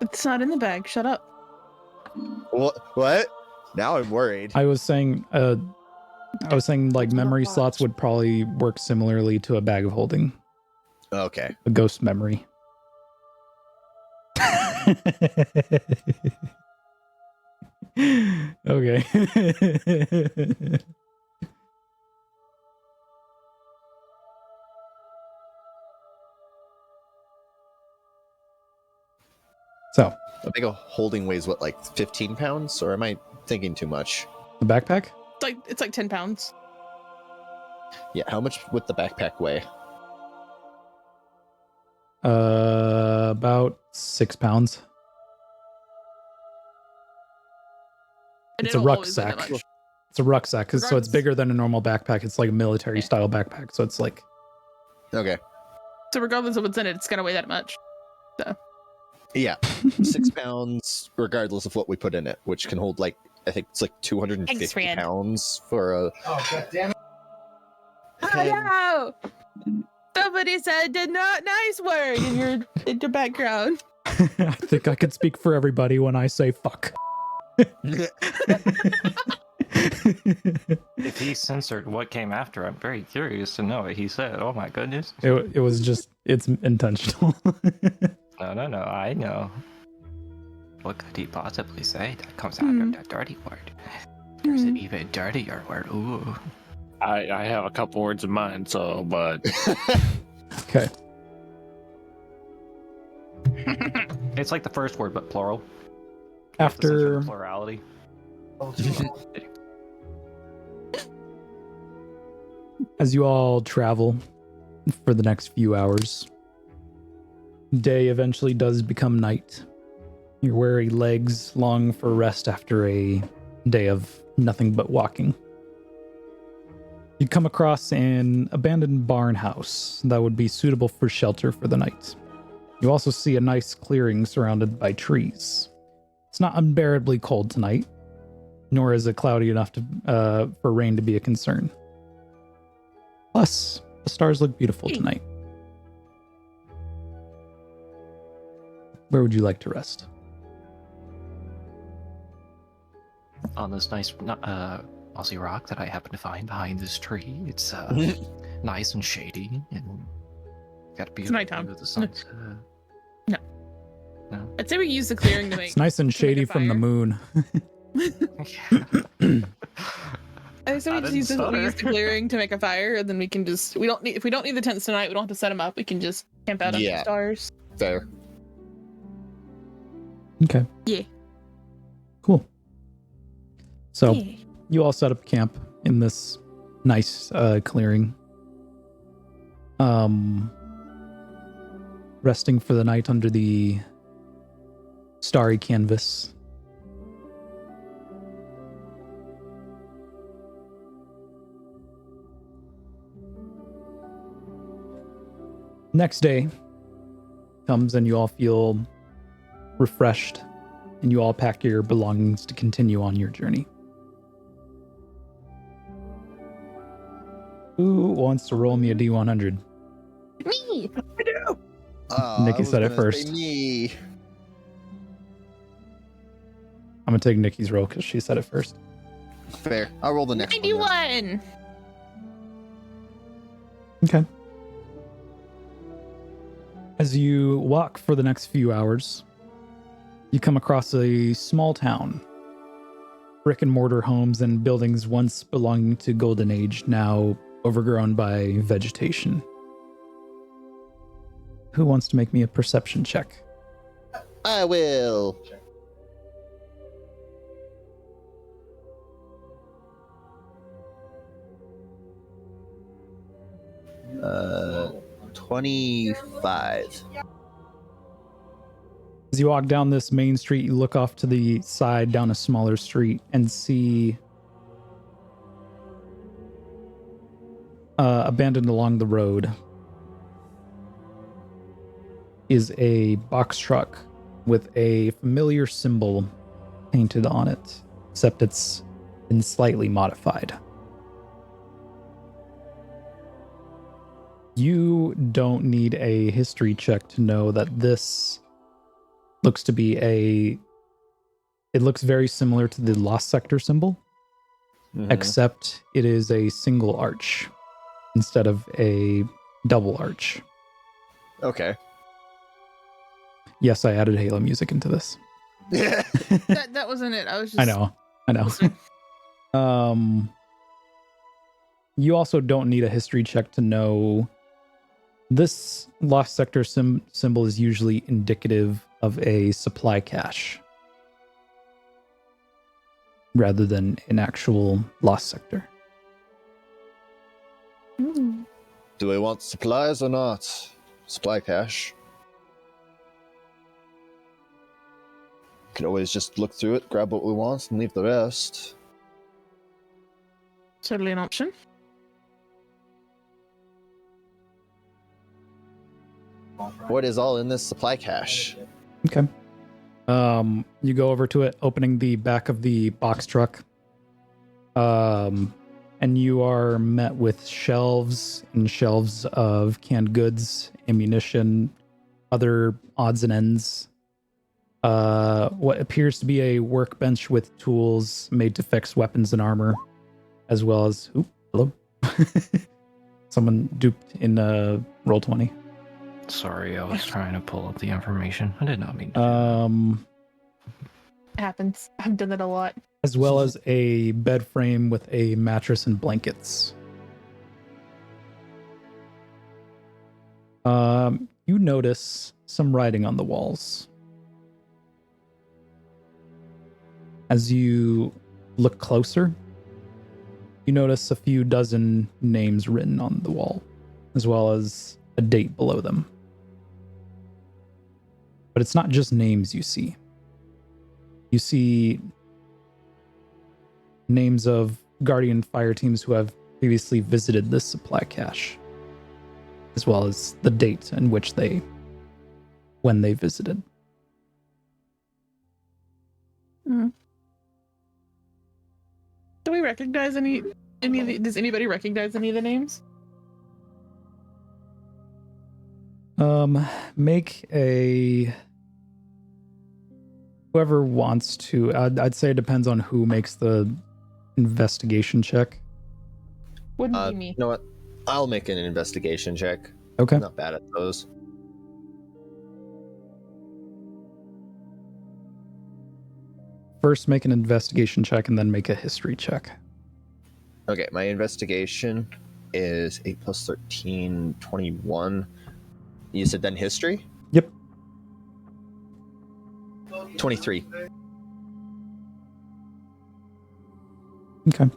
It's not in the bag. Shut up. What? Now I'm worried. I was saying like memory slots would probably work similarly to a bag of holding, Okay. a ghost memory. Okay. So, I think a holding weighs what, like 15 pounds? Or am I thinking too much? the backpack? It's like 10 pounds. Yeah, how much would the backpack weigh? About 6 pounds. And It's a it'll always weigh that rucksack. much. It's a rucksack, so it's Regardless. bigger than a normal backpack. It's like a military style backpack, so it's like Okay. So regardless of what's in it, it's gonna weigh that much. Yeah. 6 pounds, regardless of what we put in it, which can hold like I think it's like 250 Thanks, friend. pounds for a. Oh, god damn it. Oh no! Somebody said a not nice word in your background. I think I could speak for everybody when I say fuck. If he censored what came after, I'm very curious to know what he said. Oh my goodness. It was just, it's intentional. No, I know. What could he possibly say that comes after that dirty word? There's an even dirtier word. Ooh. I have a couple words in mind, so, but Okay. It's like the first word, but plural. After Plurality. as you all travel for the next few hours, day eventually does become night. Your weary legs long for rest after a day of nothing but walking. You come across an abandoned barn house that would be suitable for shelter for the night. You also see a nice clearing surrounded by trees. It's not unbearably cold tonight, nor is it cloudy enough for rain to be a concern. Plus, the stars look beautiful tonight. Where would you like to rest? On this nice mossy rock that I happen to find behind this tree. It's nice and shady and got a beautiful nighttime. view of the sunset. No. I'd say we use the clearing to make. It's nice and to make a shady from the fire. moon. I say we I just didn't use the stutter. clearing to make a fire, and then we can just if we don't need the tents tonight, we don't have to set them up. We can just camp out under the Yeah. stars. Fair. Okay. Yeah. Cool. So Yeah. you all set up camp in this nice clearing. Resting for the night under the starry canvas. Next day comes and you all feel refreshed, and you all pack your belongings to continue on your journey. Who wants to roll me a D100? Me. Oh, Nikki I was said it gonna first. say me. I'm gonna take Nikki's roll because she said it first. Fair. I'll roll the next one. then. 91. Okay. As you walk for the next few hours, you come across a small town. Brick and mortar homes and buildings once belonging to Golden Age, now overgrown by vegetation. Who wants to make me a perception check? I will. Uh, 25. As you walk down this main street, you look off to the side down a smaller street and see abandoned along the road is a box truck with a familiar symbol painted on it, except it's been slightly modified. You don't need a history check to know that this looks to be it looks very similar to the Lost Sector symbol, except it is a single arch instead of a double arch. Okay. Yes, I added Halo music into this. That wasn't it. I was just. I know. You also don't need a history check to know this Lost Sector symbol is usually indicative of a supply cache rather than an actual Lost Sector. Ooh. Do we want supplies or not? Supply cache. Could always just look through it, grab what we want, and leave the rest. Totally an option. What is all in this supply cache? Okay. You go over to it, opening the back of the box truck. And you are met with shelves and shelves of canned goods, ammunition, other odds and ends. What appears to be a workbench with tools made to fix weapons and armor, as well as hello. Someone duped in roll 20. Sorry, I was trying to pull up the information. I did not mean to. It happens. I've done that a lot. As well as a bed frame with a mattress and blankets. You notice some writing on the walls. As you look closer, you notice a few dozen names written on the wall, as well as a date below them. But it's not just names you see. You see names of Guardian fire teams who have previously visited this supply cache, as well as the date in which when they visited. Do we recognize any of the, does anybody recognize any of the names? Make a... Whoever wants to. I'd say it depends on who makes the investigation check. Wouldn't be me. You know what? I'll make an investigation check. Okay. I'm not bad at those. First, make an investigation check and then make a history check. Okay, my investigation is 8 plus 13, 21. You said then history? Yep. 23. Okay.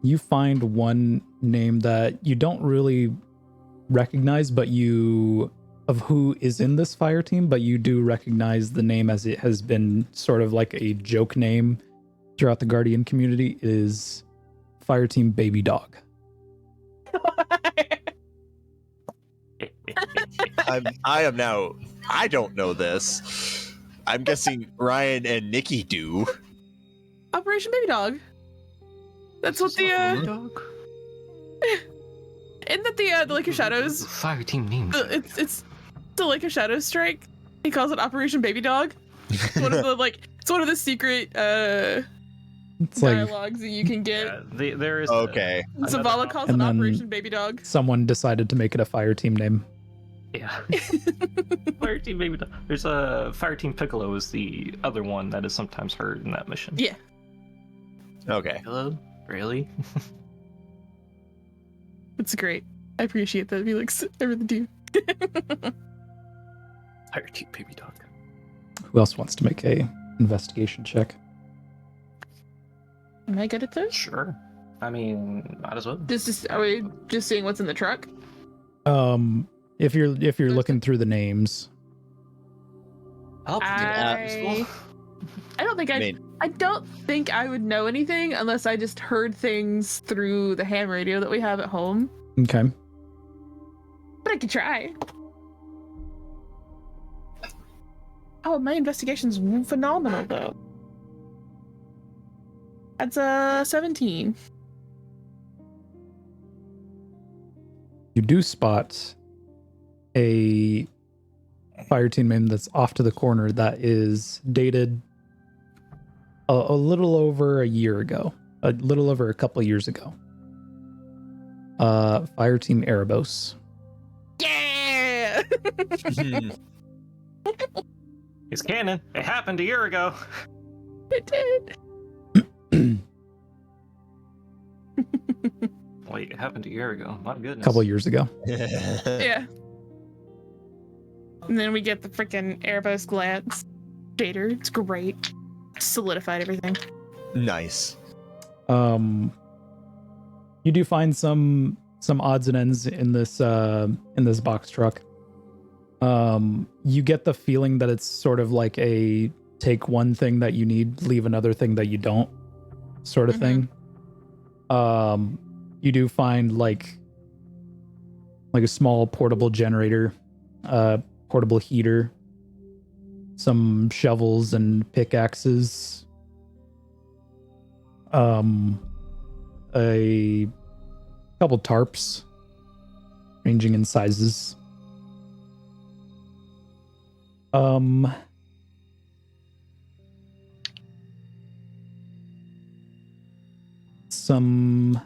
You find one name that you don't really recognize, but of who is in this fire team, but you do recognize the name as it has been sort of like a joke name throughout the Guardian community, is Fire Team Baby Dog. I don't know this. I'm guessing Ryan and Nikki do. Operation Baby Dog. That's what the dog. Isn't that the Lake of Shadows? Fire team name. It's the Lake of Shadows strike. He calls it Operation Baby Dog. It's one of the it's one of the secret It's like dialogues that you can get. Yeah, there is. Okay. Zavala calls it And then- Operation Baby Dog. someone decided to make it a fire team name. Yeah. Fire team baby dog. There's a Fire Team Piccolo is the other one that is sometimes heard in that mission. Yeah. Okay. Hello? Really? It's great. I appreciate that, Felix. I really do. Fire Team Baby Dog. Who else wants to make a investigation check? Am I good at this? Sure. I mean, might as well. Are we just seeing what's in the truck? If you're looking through the names, I'll do that as well. I don't think I don't think I would know anything unless I just heard things through the ham radio that we have at home. okay. But I could try. Oh, my investigation's phenomenal though. That's 17. You do spot a fire team name that's off to the corner that is dated a little over a year ago, a little over a couple years ago. Fire Team Erebos. Yeah. It's canon. It happened a year ago. It did. Wait, it happened a year ago. My goodness. A couple years ago. Yeah. And then we get the freaking Erebos glance. Jader, it's great. Solidified everything. Nice. You do find some odds and ends in this box truck. You get the feeling that it's sort of like a take one thing that you need, leave another thing that you don't sort of thing. You do find like a small portable generator, portable heater, some shovels and pickaxes, a couple tarps ranging in sizes, some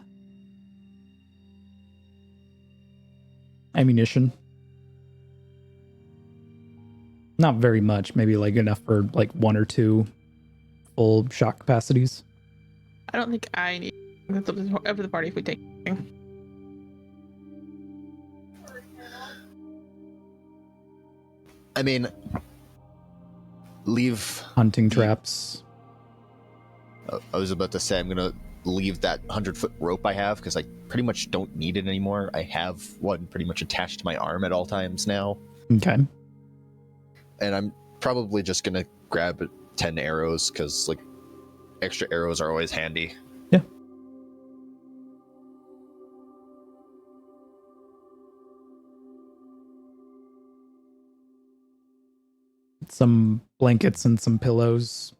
ammunition. Not very much, maybe like enough for like 1 or 2 full shot capacities. I don't think I need up to the party if we take. I mean, leave. Hunting traps. I was about to say I'm gonna leave that 100-foot rope I have because I pretty much don't need it anymore. I have one pretty much attached to my arm at all times now. Okay. And I'm probably just gonna grab 10 arrows because like extra arrows are always handy. Yeah. Some blankets and some pillows.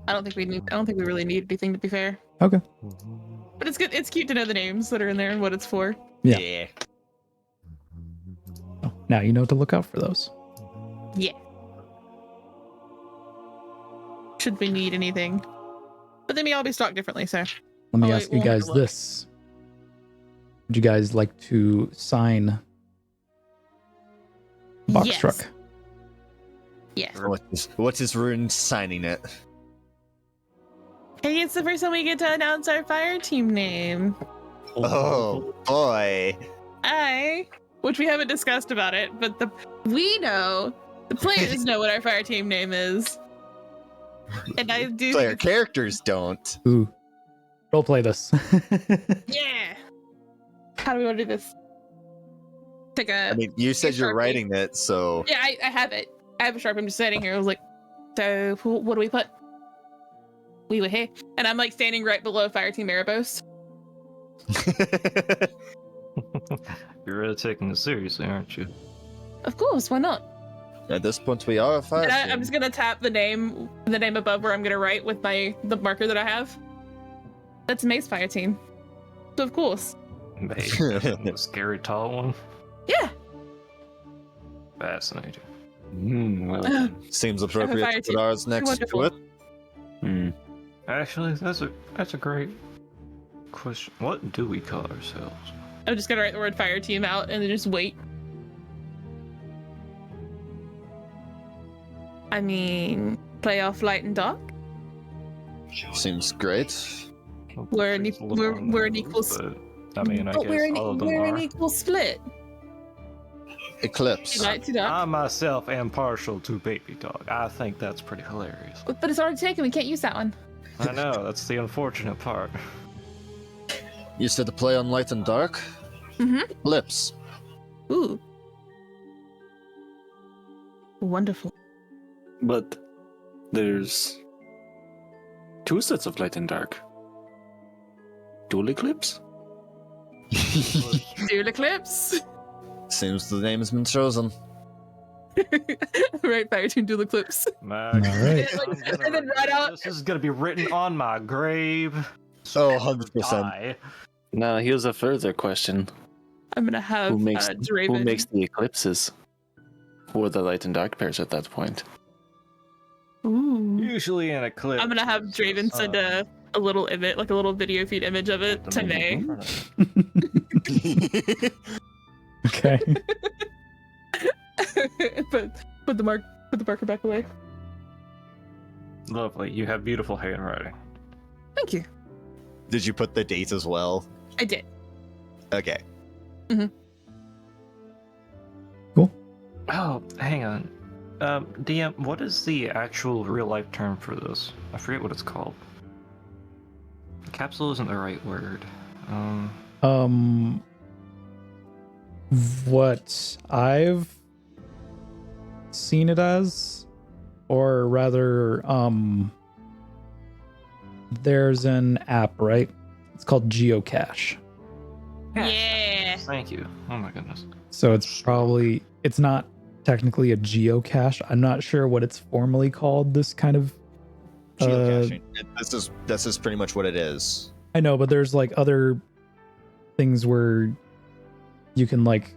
I don't think we really need anything, to be fair. Okay. But it's good. It's cute to know the names that are in there and what it's for. Yeah. Oh, now you know to look out for those. Yeah. Should we need anything? But they may all be stocked differently, so. Let me Oh, ask wait, you we'll have guys to look. this. Would you guys like to sign box Yes. truck? Yes. What's his rune signing it? Hey, it's the first time we get to announce our fire team name. Oh boy. Which we haven't discussed about it, but we know, the players know what our fire team name is. And I do. Player characters don't. Ooh. Roleplay this. Yeah. How do we want to do this? Take a. I mean, you said a you're Sharpie. writing it, so Yeah, I have it. I have a Sharpie. I'm just sitting here. I was like, so what do we put? We were here. And I'm like standing right below Fire Team Erebos. You're really taking this seriously, aren't you? Of course, why not? at this point we are a fire And I'm team. just gonna tap the name above where I'm gonna write with the marker that I have. That's May's fire team. So of course. May, the scary tall one. Yeah. Fascinating. Well done. Seems fire appropriate to team. put ours next Wonderful. to it. Actually, that's a great question. What do we call ourselves? I'm just gonna write the word fire team out and then just wait. I mean, playoff light and dark. Seems great. We're an It's a equal- little we're on an the equal nose, but, I mean, I But guess we're all of them an are. equal split. Eclipse. Light to dark. I myself am partial to Baby Dog. I think that's pretty hilarious. But it's already taken. We can't use that one. I know, that's the unfortunate part. You said to play on light and dark? Mhm. Eclipse. Ooh. Wonderful. But there's two sets of light and dark. Dual eclipse? Dual eclipse. Seems the name has been chosen. Right, fire team dual eclipse. My All right. And then right out. This is gonna be written on my grave. Oh, 100%. Die. Now here's a further question: I'm gonna have Who makes Draven. the eclipses? Who are the light and dark pairs at that point? Ooh. Usually in a clip. I'm gonna have Draven send a little image, like a little video feed image of it to May. Okay. but put the marker back away. Lovely. You have beautiful handwriting. Thank you. Did you put the date as well? I did. Okay. Oh, hang on. DM, what is the actual real life term for this? I forget what it's called. Capsule isn't the right word. What I've seen it as, or rather, there's an app, right? It's called Geocache. Yeah. Thank you. Oh my goodness. So it's not technically a geocache. I'm not sure what it's formally called. This kind of Geocaching. This is pretty much what it is. I know, but there's like other things where you can like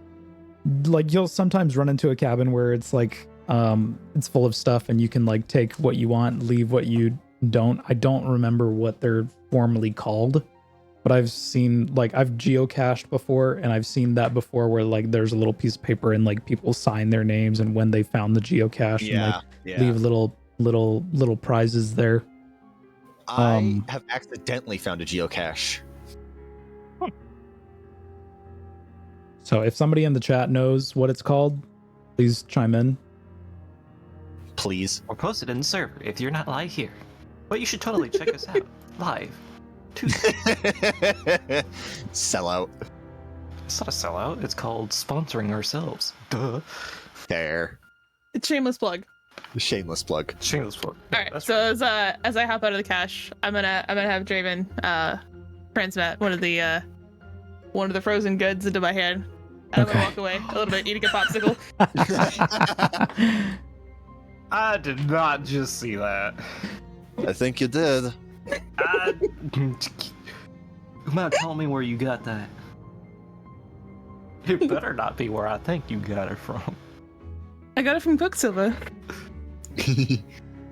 you'll sometimes run into a cabin where it's like it's full of stuff and you can like take what you want, leave what you don't. I don't remember what they're formally called, but I've seen I've geocached before, and I've seen that before where like there's a little piece of paper and like people sign their names and when they found the geocache and like leave little prizes there. I have accidentally found a geocache. So if somebody in the chat knows what it's called, please chime in. Please. Or post it in the server if you're not live here. But you should totally check us out live. Tuesday. Sellout. It's not a sellout. It's called sponsoring ourselves. Duh. There. It's shameless plug. Shameless plug. Shameless plug. All right. That's So as I hop out of the cache, I'm gonna have Draven transmit one of the frozen goods into my hand. And I'm gonna walk away a little bit, eating a popsicle. I did not just see that. I think you did. Come on, tell me where you got that. It better not be where I think you got it from. I got it from Quicksilver.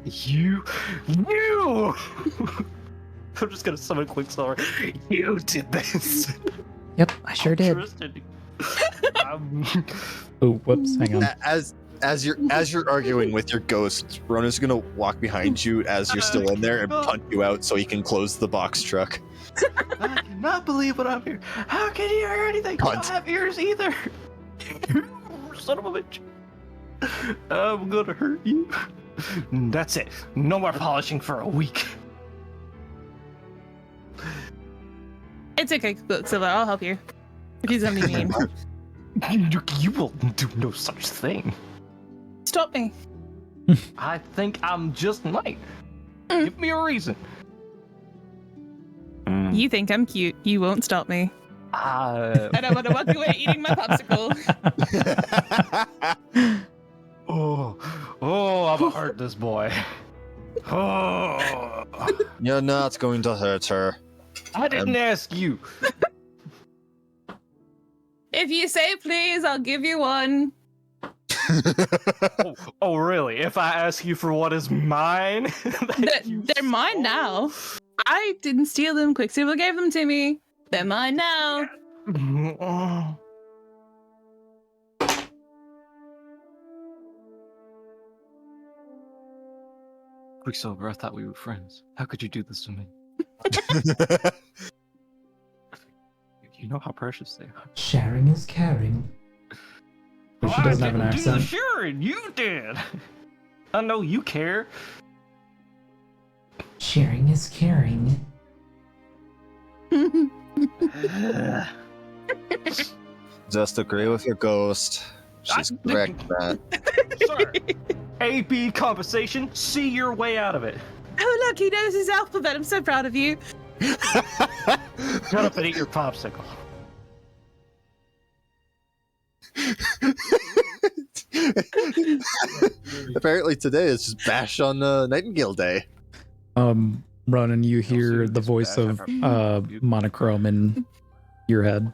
You! I'm just gonna summon Quicksilver. You did this. Yep, I sure did. Oh, whoops, hang on. As you're arguing with your ghost, Rona's gonna walk behind you as you're still in there and punt you out so he can close the box truck. I cannot believe what I'm hearing. How can you hear anything? I don't have ears either. Son of a bitch. I'm gonna hurt you. That's it. No more polishing for a week. It's okay, Quicksilver. I'll help you. If he's something mean. You will do no such thing. Stop me. I think I'm just might. Give me a reason. You think I'm cute. You won't stop me. And I'm gonna walk away eating my popsicle. I'm gonna hurt this boy. Oh, You're not going to hurt her. I didn't ask you. If you say please, I'll give you one. Oh, really? If I ask you for what is mine? They're mine now. I didn't steal them. Quicksilver gave them to me. They're mine now. Quicksilver, I thought we were friends. How could you do this to me? You know how precious they are. Sharing is caring. But she doesn't have an accent. I didn't do the sharing. You did. I know you care. Sharing is caring. Just agree with your ghost. She's correct, Matt. Sir, AP compensation. See your way out of it. Oh, look, he knows his alphabet. I'm so proud of you. Shut up and eat your popsicle. Apparently today is just bash on Nightingale Day. Ronan, you hear the voice of Monochrome in your head.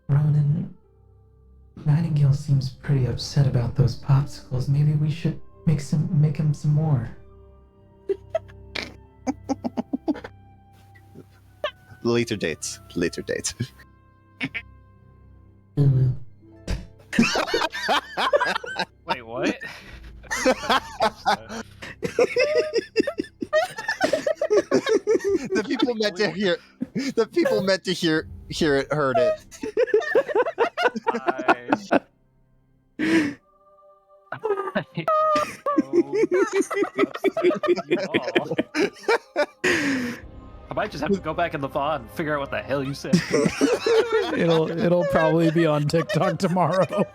Ronan, Nightingale seems pretty upset about those popsicles. Maybe we should make him some more. Later dates. Ooh. Wait, what? The people meant to hear. The people meant to hear it. Heard it. I might just have to go back in the VOD and figure out what the hell you said. It'll probably be on TikTok tomorrow.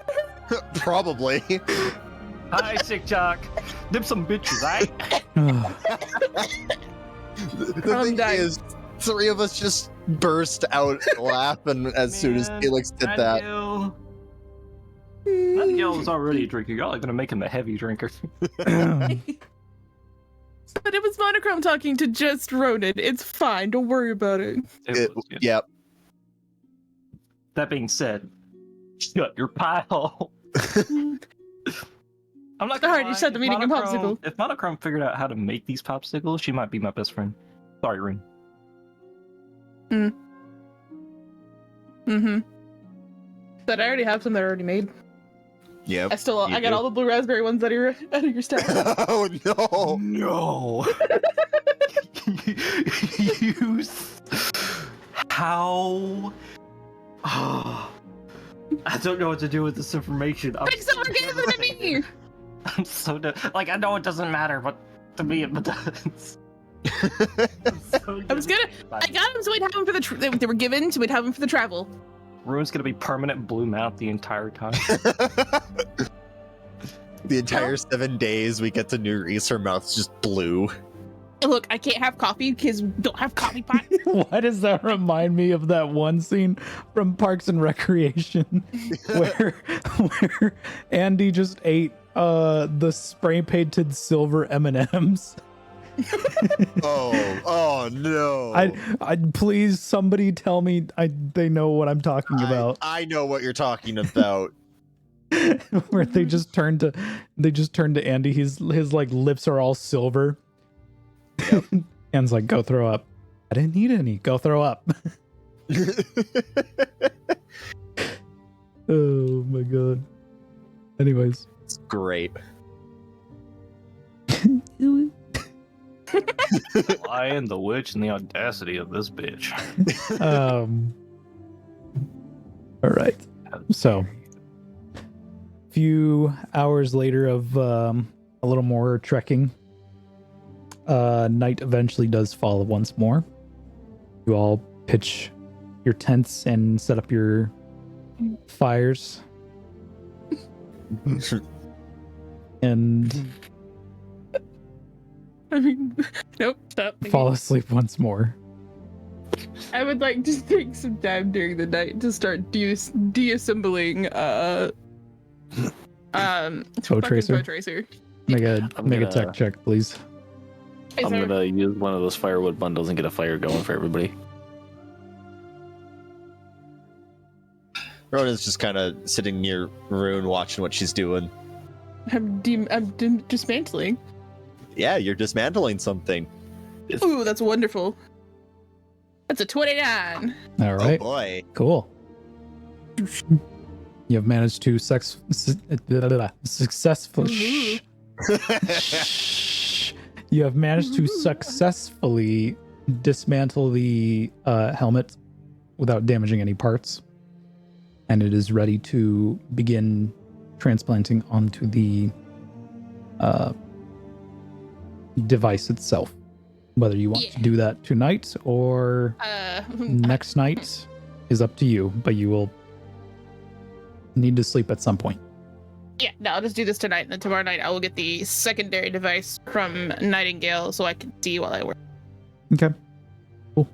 Probably. Hi, TikTok. Them some bitches, right? The I'm thing dying. is, three of us just burst out laughing as soon as Felix did that. Nightingale was already a drinker. Y'all are gonna make him a heavy drinker. But it was Monochrome talking to just Ronan. It's fine. Don't worry about it. Yep. That being said, shut your pie hole. I'm not gonna Sorry, lie, you shut the if meeting in Monochrome- popsicle. If Monochrome figured out how to make these popsicles, she might be my best friend. Sorry, Rune. Mm-hmm. But I already have some that are already made. Yep. I got all the blue raspberry ones out of your stack. Oh no! No. You. How? I don't know what to do with this information. Thanks so much for giving it to me! I'm so done. Like, I know it doesn't matter, but to me it does. I was gonna. I got them so we'd have them for the. They were given so we'd have them for the travel. Rune's gonna be permanent blue mouth the entire time. The entire 7 days we get to New Reese, her mouth's just blue. Look, I can't have coffee because we don't have coffee pot. Why does that remind me of that one scene from Parks and Recreation where Andy just ate the spray painted silver M&Ms? Oh no! I please somebody tell me they know what I'm talking about. I know what you're talking about. Where they just turn to Andy. His like lips are all silver. Yep. Anne's like, go throw up. I didn't eat any. Go throw up. Oh my god. Anyways. It's great. Lion, the witch, and the audacity of this bitch. All right. So, a few hours later of a little more trekking, night eventually does fall once more. You all pitch your tents and set up your fires. And I mean, nope, stop. fall asleep once more. I would like to take some time during the night to start deassembling Toe tracer. Toe tracer. Make a gonna- tech check, please. Hey, I'm sir. gonna use one of those firewood bundles and get a fire going for everybody. Ronan's just kind of sitting near Rune, watching what she's doing. I'm dismantling. Yeah, you're dismantling something. Ooh, that's wonderful. That's a 29. All Oh right. boy. Cool. You have managed to successfully. You have managed to successfully dismantle the helmet without damaging any parts, and it is ready to begin transplanting onto the device itself. Whether you want to do that tonight or next night is up to you, but you will need to sleep at some point. Yeah, no, I'll just do this tonight, and then tomorrow night I will get the secondary device from Nightingale so I can see while I work. Okay. Cool.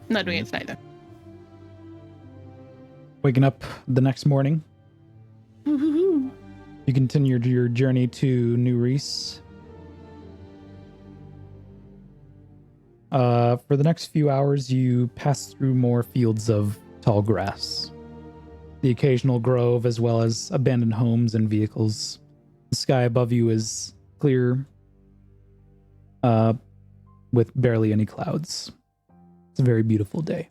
Not doing it tonight, though. Waking up the next morning, Woo-hoo-hoo. you continue your journey to New Reese. For the next few hours, you pass through more fields of tall grass, the occasional grove, as well as abandoned homes and vehicles. The sky above you is clear, with barely any clouds. It's a very beautiful day.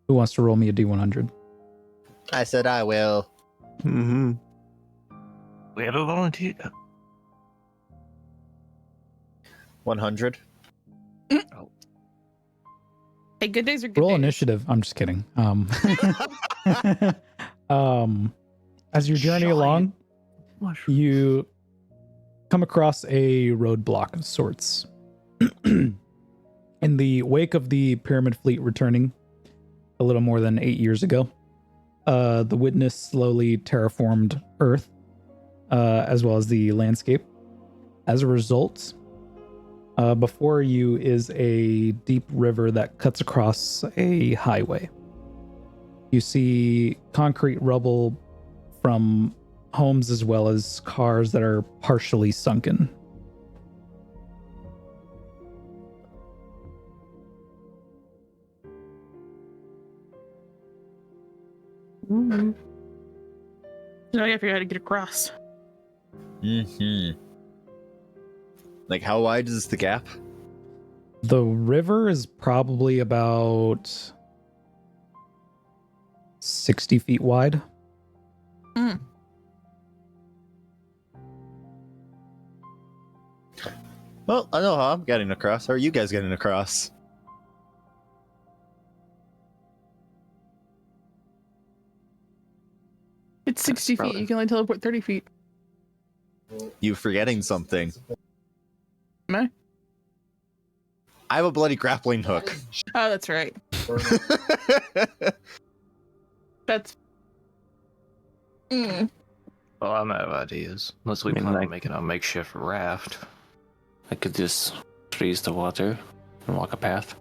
Who wants to roll me a D100? I said I will. Mm-hmm. We have a volunteer. 100. Hey, good days are good Roll days. initiative. I'm just kidding. As you journey along, you come across a roadblock of sorts. In the wake of the pyramid fleet returning a little more than 8 years ago, the witness slowly terraformed Earth, as well as the landscape. As a result, before you is a deep river that cuts across a highway. You see concrete rubble from homes as well as cars that are partially sunken. Mm-hmm. Now I gotta figure out how to get across. Mm-hmm. Like, how wide is the gap? The river is probably about 60 feet wide. Mm. Well, I know how I'm getting across. How are you guys getting across? It's 60 feet. You can only teleport 30 feet. You forgetting something. Am I? I have a bloody grappling hook. Oh, that's right. That's. Mm. Well, I'm out of ideas. Unless we I mean, plan on like- making a makeshift raft. I could just freeze the water and walk a path.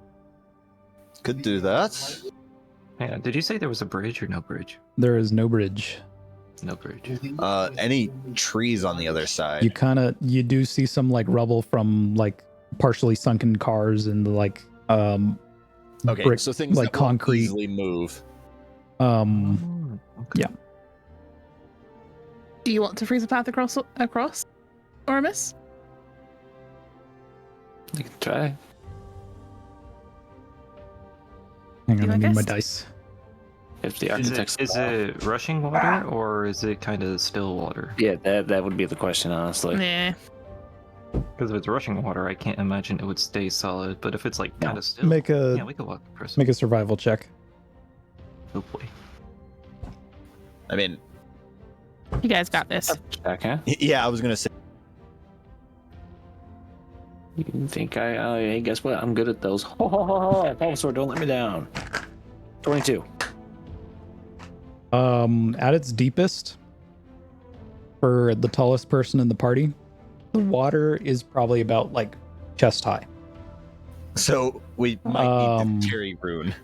Could do that. Hang on, did you say there was a bridge or no bridge? There is no bridge. No bridge. Any trees on the other side? You do see some like rubble from like partially sunken cars and like Okay, brick, so things like that won't concrete. easily move. Okay. Yeah. Do you want to freeze a path across, or miss? You can try. Hang You on, I like need my us? dice. If the Is architects. it rushing water or is it kind of still water? Yeah, that would be the question, honestly. Nah. Because if it's rushing water, I can't imagine it would stay solid. But if it's like No. kind of still, Make yeah, a we could walk across. make a survival check. Hopefully. I mean, You guys got this. Check, huh? yeah, I was gonna say. You think hey, guess what? I'm good at those. Ho ho ho ho! Bulbasaur, don't let me down. 22. At its deepest, for the tallest person in the party, the water is probably about like chest high. So we might need the Terry rune.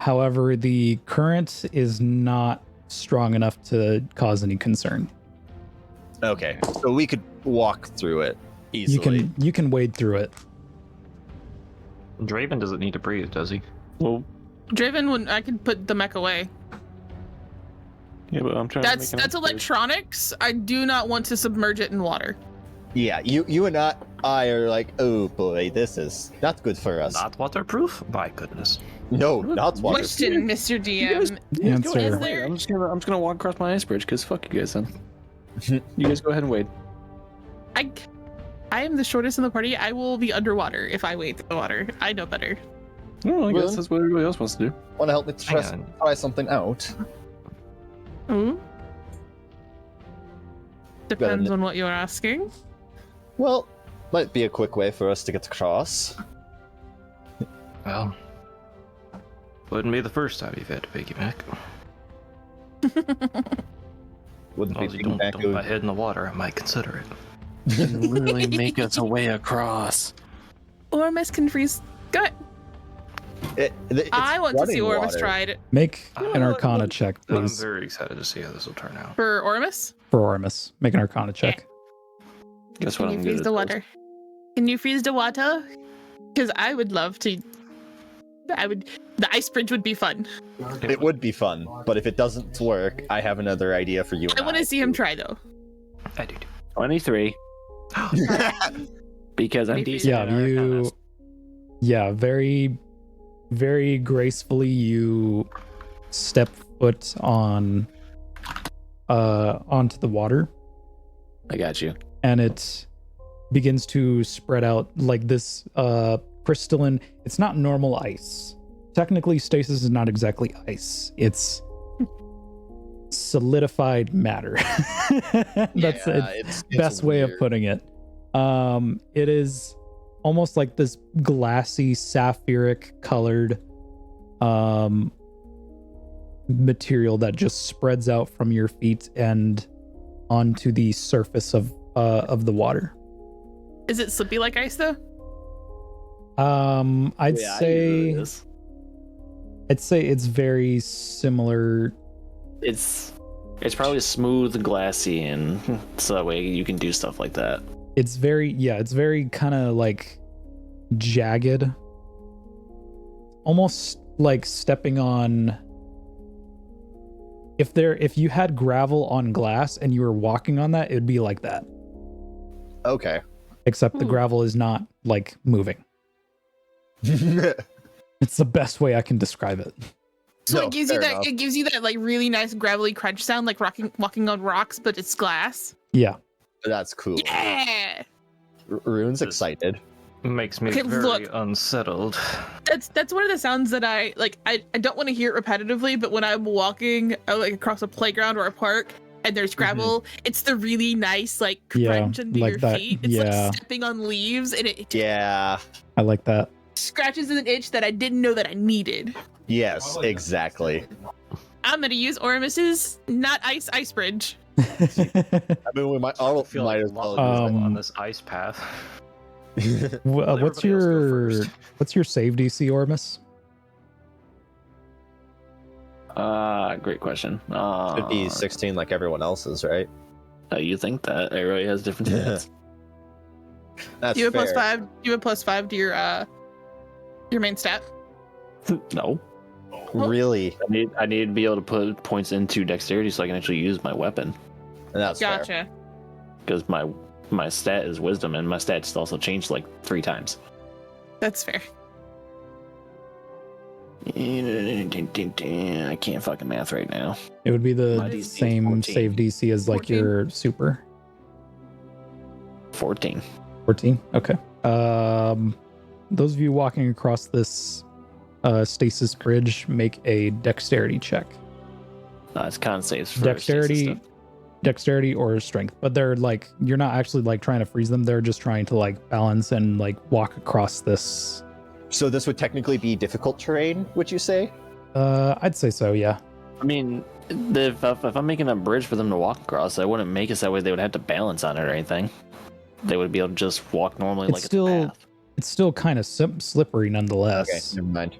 However, the current is not strong enough to cause any concern. Okay, so we could walk through it easily. You can wade through it. Draven doesn't need to breathe, does he? Well, Driven, when I could put the mech away. yeah, but I'm trying That's to make electronics. I do not want to submerge it in water. Yeah, you and I are like, oh boy, this is not good for us. Not waterproof? My goodness. No, not water. Question, Mr. DM. Answer. Is there- I'm just gonna walk across my ice bridge because fuck you guys then. You guys go ahead and wade. I am the shortest in the party. I will be underwater if I wade through the water. I know better. Well, I Well- guess that's what everybody else wants to do. Want to help me Hang on. try something out? Ooh. Depends Good. on what you're asking. Well, might be a quick way for us to get across. Well, wouldn't be the first time you've had to piggyback. Wouldn't As long as be you don't back dump my head in the water, I might consider it. Literally make us a way across. Ormus can freeze. Go ahead. I want to see Ormus try it. Make You an know what? Arcana Look, check, I'm please, very excited to see how this will turn out. For Ormus? for Ormus. Make an Arcana check. Guess what Can you I'm freeze good the at. water? Can you freeze the water? Because I would love to. The ice bridge would be fun. It would be fun, but if it doesn't work, I have another idea for you. I want to see him try though. I do. 23. Because I'm Maybe- decent. Yeah, at Arcana. Yeah, very, very gracefully you step foot on onto the water, I got you. and it begins to spread out like this crystalline. It's not normal ice. Technically, stasis is not exactly ice. It's solidified matter. That's it's best way of weird. putting it. It is almost like this glassy sapphiric colored material that just spreads out from your feet and onto the surface of the water. Is it slippy like ice though? I'd say it's very similar. It's probably smooth, glassy, and so that way you can do stuff like that. It's very kind of like jagged, almost like stepping on. If you had gravel on glass and you were walking on that, it'd be like that. Okay. Except the gravel is not like moving. It's the best way I can describe it. So No, it gives you fair that. enough. It gives you that like really nice gravelly crunch sound, like walking on rocks, but it's glass. Yeah. That's cool. Yeah, Rune's excited. Makes me Okay, very look. unsettled. that's one of the sounds that I like. I don't want to hear it repetitively, but when I'm walking like across a playground or a park and there's gravel, it's the really nice like Yeah, crunch under like your that, feet. It's yeah. like stepping on leaves, and it Yeah. I like that. scratches an itch that I didn't know that I needed. Yes, exactly. I'm gonna use Ormus's not ice bridge. I mean, we might all I feel might like as well on this ice path. use it. Let What's everybody else go your first. save DC, Ormus? Great question. Should be 16 like everyone else's, right? You think that everybody has different stats? That's Do you have fair. +5? Do you have +5 to your main stat? No. Really? I need to be able to put points into dexterity so I can actually use my weapon. That's fair. Gotcha. Because my stat is wisdom, and my stats also changed like 3 times. That's fair. I can't fucking math right now. It would be My the DC is same 14. save DC as like 14? your super. 14. 14. Okay. Those of you walking across this stasis bridge, make a dexterity check. It's con saves for stasis stuff. Dexterity or strength, but they're like, you're not actually like trying to freeze them. They're just trying to like balance and like walk across this. So this would technically be difficult terrain, would you say? I'd say so. Yeah. I mean, if I'm making a bridge for them to walk across, I wouldn't make it that way they would have to balance on it or anything. They would be able to just walk normally It's like still- it's a path. It's still kind of slippery nonetheless. Okay, never mind.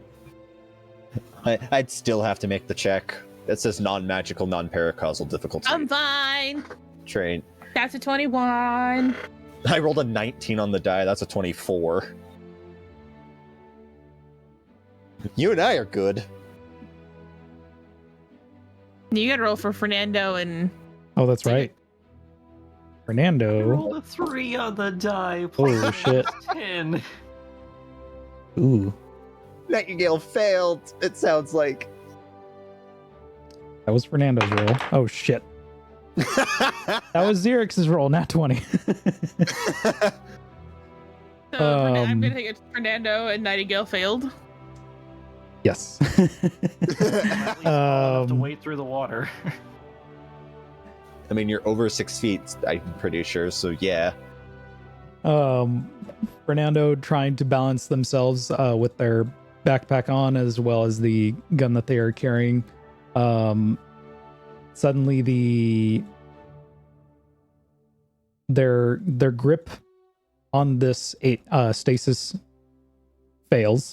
I'd still have to make the check. It says non-magical, non-paracausal difficulty I'm fine. terrain. That's a 21. I rolled a 19 on the die. That's a 24. You and I are good. You gotta roll for Fernando and Oh, that's right. Fernando. Roll a 3 on the die. Oh, plus shit. 10. Ooh, Nightingale failed. It sounds like. that was Fernando's roll. Oh shit. That was Xerx's roll, not 20. so I'm Um, gonna take it. Fernando and Nightingale failed. Yes. At least I'll have to Um, wade through the water. I mean, you're over 6 feet, I'm pretty sure, so yeah. Fernando trying to balance themselves with their backpack on as well as the gun that they are carrying. Suddenly their grip on this stasis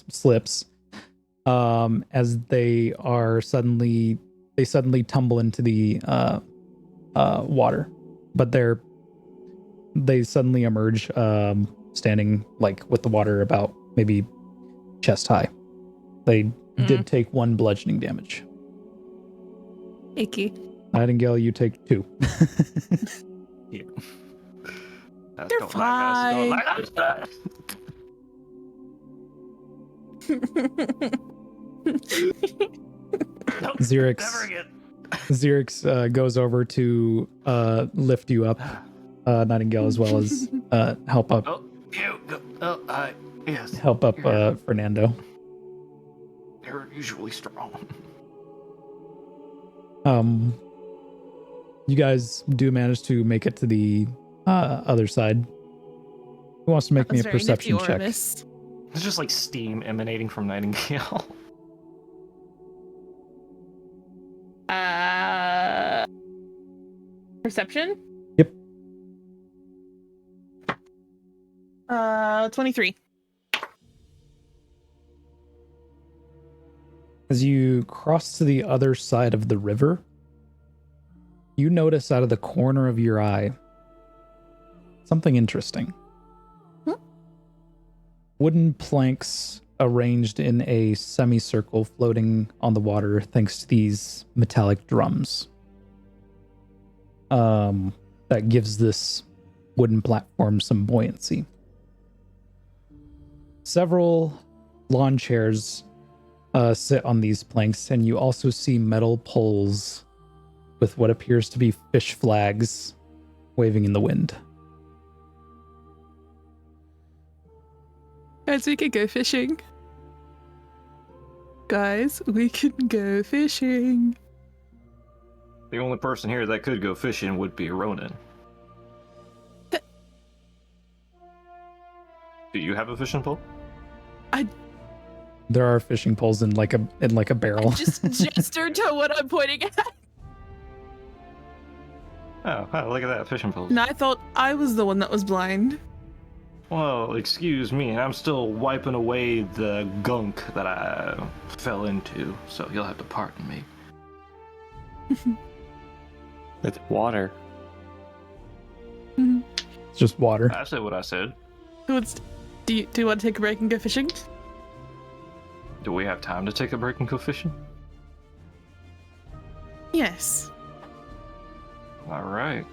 slips as they suddenly tumble into the water, but they suddenly emerge standing like with the water about maybe chest high. They did take 1 bludgeoning damage. Icky. Nightingale, you take 2. They're fine. Nope, Xerx. never again. Xerx goes over to lift you up, Nightingale, as well as help up Oh, you go. Oh, yes. Fernando. They're usually strong. You guys do manage to make it to the other side. Who wants to make me a perception check? It's just like steam emanating from Nightingale. Perception? Yep. 23. As you cross to the other side of the river, you notice out of the corner of your eye something interesting. Wooden planks arranged in a semicircle floating on the water thanks to these metallic drums. That gives this wooden platform some buoyancy. Several lawn chairs sit on these planks, and you also see metal poles with what appears to be fish flags waving in the wind. Guys, we could go fishing. Guys, we can go fishing. The only person here that could go fishing would be Ronan. Do you have a fishing pole? There are fishing poles in like a barrel. Just gestured to what I'm pointing at. Oh, look at that fishing pole. And I thought I was the one that was blind. Well, excuse me, I'm still wiping away the gunk that I fell into, so you'll have to pardon me. It's water. It's just water. I said what I said. Do you want to take a break and go fishing? Do we have time to take a break and go fishing? Yes. All right.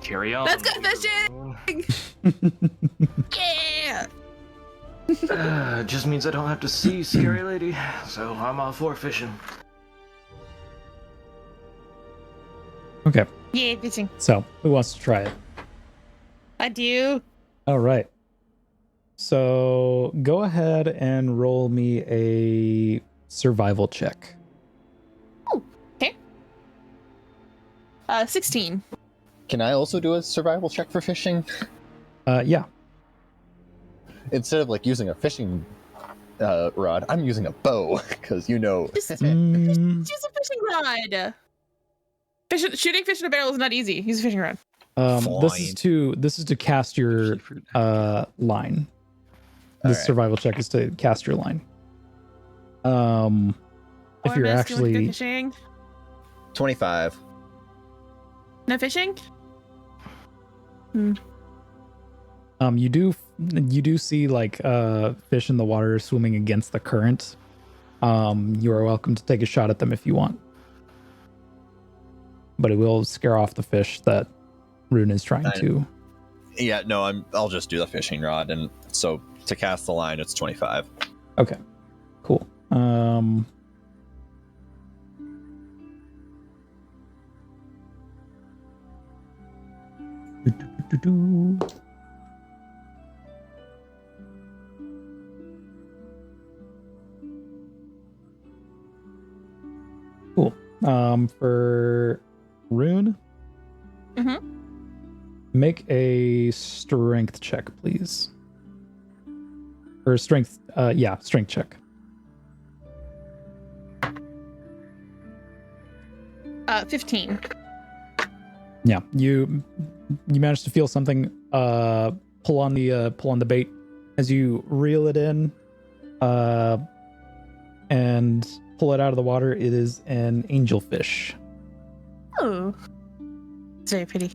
Carry on. Let's go fishing! Yeah! Just means I don't have to see Scary Lady, so I'm all for fishing. Okay, Yeah, fishing. so who wants to try it? I do. All right. So go ahead and roll me a survival check. 16. Can I also do a survival check for fishing? Yeah. Instead of like using a fishing rod, I'm using a bow because Just use a fishing rod. Shooting fish in a barrel is not easy. Use a fishing rod. This is to cast your line. This Alright. survival check is to cast your line. If you're Ormus, do you want to go actually fishing? 25. No fishing? you do see like fish in the water swimming against the current. You are welcome to take a shot at them if you want, but it will scare off the fish that Rune is trying to. Yeah, no, I'll just do the fishing rod, and so to cast the line, it's 25. Okay, cool. Cool. For Rune, make a strength check, please. Or strength, strength check. 15. Yeah, you managed to feel something pull on the bait as you reel it in, and pull it out of the water. It is an angelfish. Oh. It's very pretty.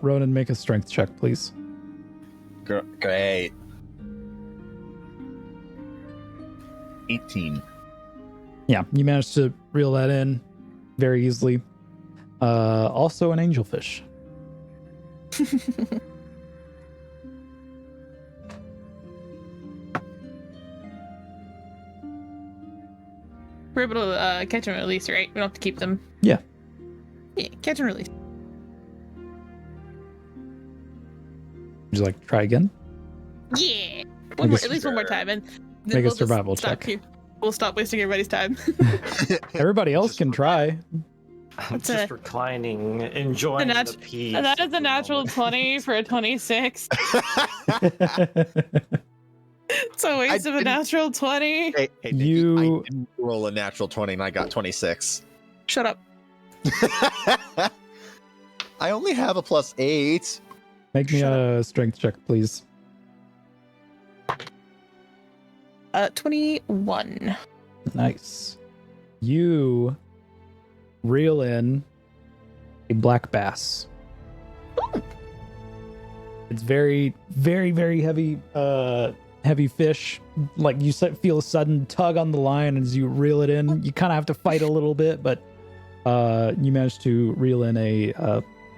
Ronan, make a strength check, please. Great. 18. Yeah, you managed to reel that in very easily. Also an angelfish. We're able to catch and release, right? We don't have to keep them. Yeah. Yeah, catch and release. Would you like to try again? Yeah. At least one more time, and then Make a we'll just survival stop check. here. We'll stop wasting everybody's time. Everybody else can try. I'm just reclining, enjoying the peace. And that is of a the natural moment. 20 for a 26. It's a waste of a didn't- natural 20. Hey, Nikki, You- I didn't roll a natural 20 and I got 26. Shut up. I only have a +8. Make me Shut a strength check, please. 21. Nice. You reel in a black bass. It's very, very, very heavy, heavy fish. Like you feel a sudden tug on the line as you reel it in. You kind of have to fight a little bit, but you manage to reel in a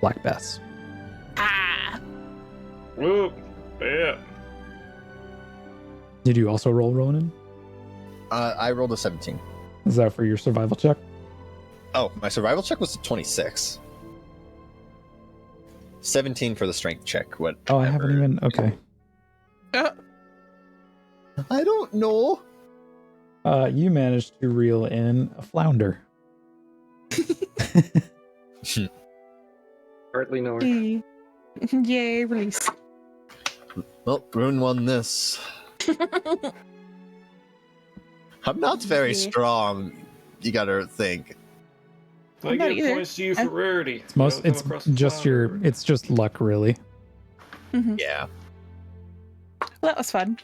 black bass. Ah. Whoop. Yeah. Did you also roll, Ronan? I rolled a 17. Is that for your survival check? Oh, my survival check was a 26. 17 for the strength check. What? Oh, I haven't even. Okay. I don't know. You managed to reel in a flounder. Hardly know her. Yay, release. Well, Brune won this. I'm not very Yeah. strong. You gotta think. I not give either. points to you for rarity. It's most. It's just your. It's just luck, really. Mhm. Yeah. Well, that was fun.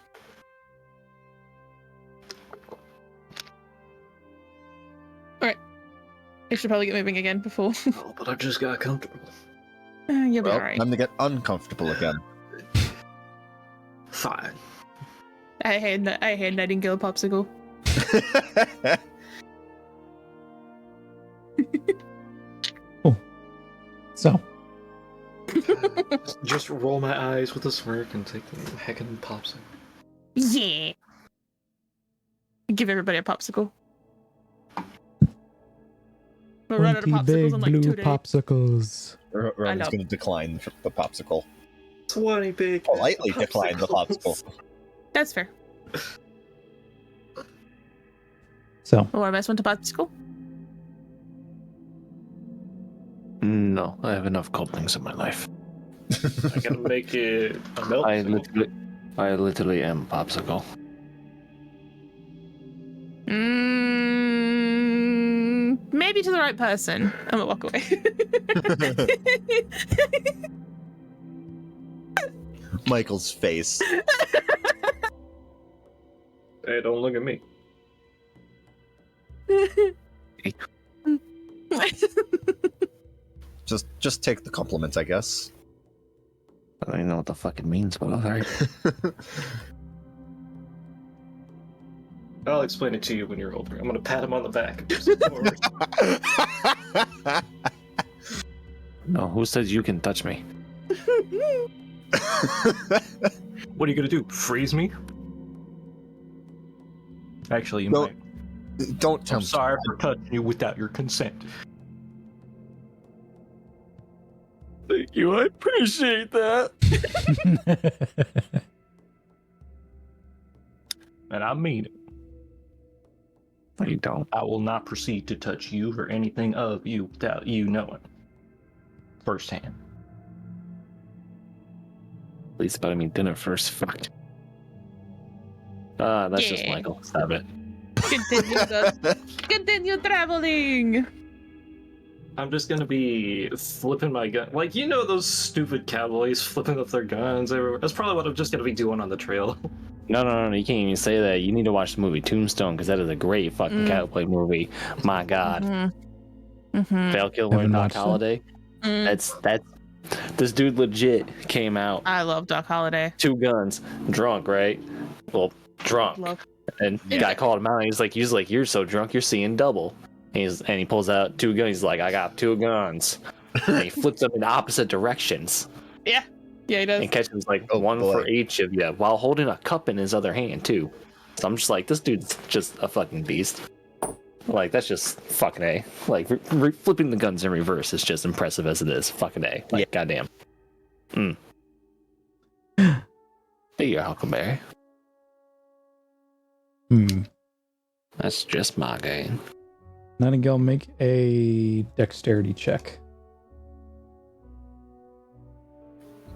Alright. I should probably get moving again before. Oh, but I just got comfortable. You'll be Well, alright. time to get uncomfortable again. Fine. I had Nightingale popsicle. So, Just roll my eyes with a smirk and take the heckin' popsicle. Yeah. Give everybody a popsicle. We'll run out of 20 popsicles big in like blue 2 days. popsicles. Ron's know. going to decline the popsicle. 20 big. Politely decline the popsicle. That's fair. So, Oh, I must want a popsicle? No, I have enough cold things in my life. I gotta make it a milk. I literally am popsicle. Maybe to the right person. I'm gonna walk away. Michael's face. Hey, don't look at me. Just take the compliments, I guess. I don't even know what the fuck it means, but alright. I'll explain it to you when you're older. I'm gonna pat him on the back. and just forward. No, who says you can touch me? What are you gonna do? Freeze me? Actually, you No, might. Don't I'm tempt. sorry for touching you without your consent. Thank you, I appreciate that. And I mean it. No, you don't. I will not proceed to touch you or anything of you without you knowing. Firsthand. At least about me dinner first. Fuck. Ah, that's just Yeah. Michael. Stop it. Continue traveling. I'm just gonna be flipping my gun. Like, you know those stupid cowboys flipping up their guns everywhere? That's probably what I'm just gonna be doing on the trail. No, you can't even say that. You need to watch the movie Tombstone because that is a great fucking cowboy movie. My God. Val Kilmer and Doc watched it. Holliday. That's this dude legit came out, I love Doc Holliday. 2 guns, drunk, right? Well, drunk. Love. And the guy called him out. And he's like, you're so drunk, you're seeing double. And he pulls out 2 guns. He's like, I got 2 guns. And he flips them in opposite directions. Yeah, he does. And catches like Oh, one boy. for each of you while holding a cup in his other hand too. So I'm just like, this dude's just a fucking beast. Like, that's just fucking A. Like, flipping the guns in reverse is just impressive as it is. Fucking A. Like, goddamn. Hey, you're Huckleberry. That's just my game. Nightingale, make a dexterity check.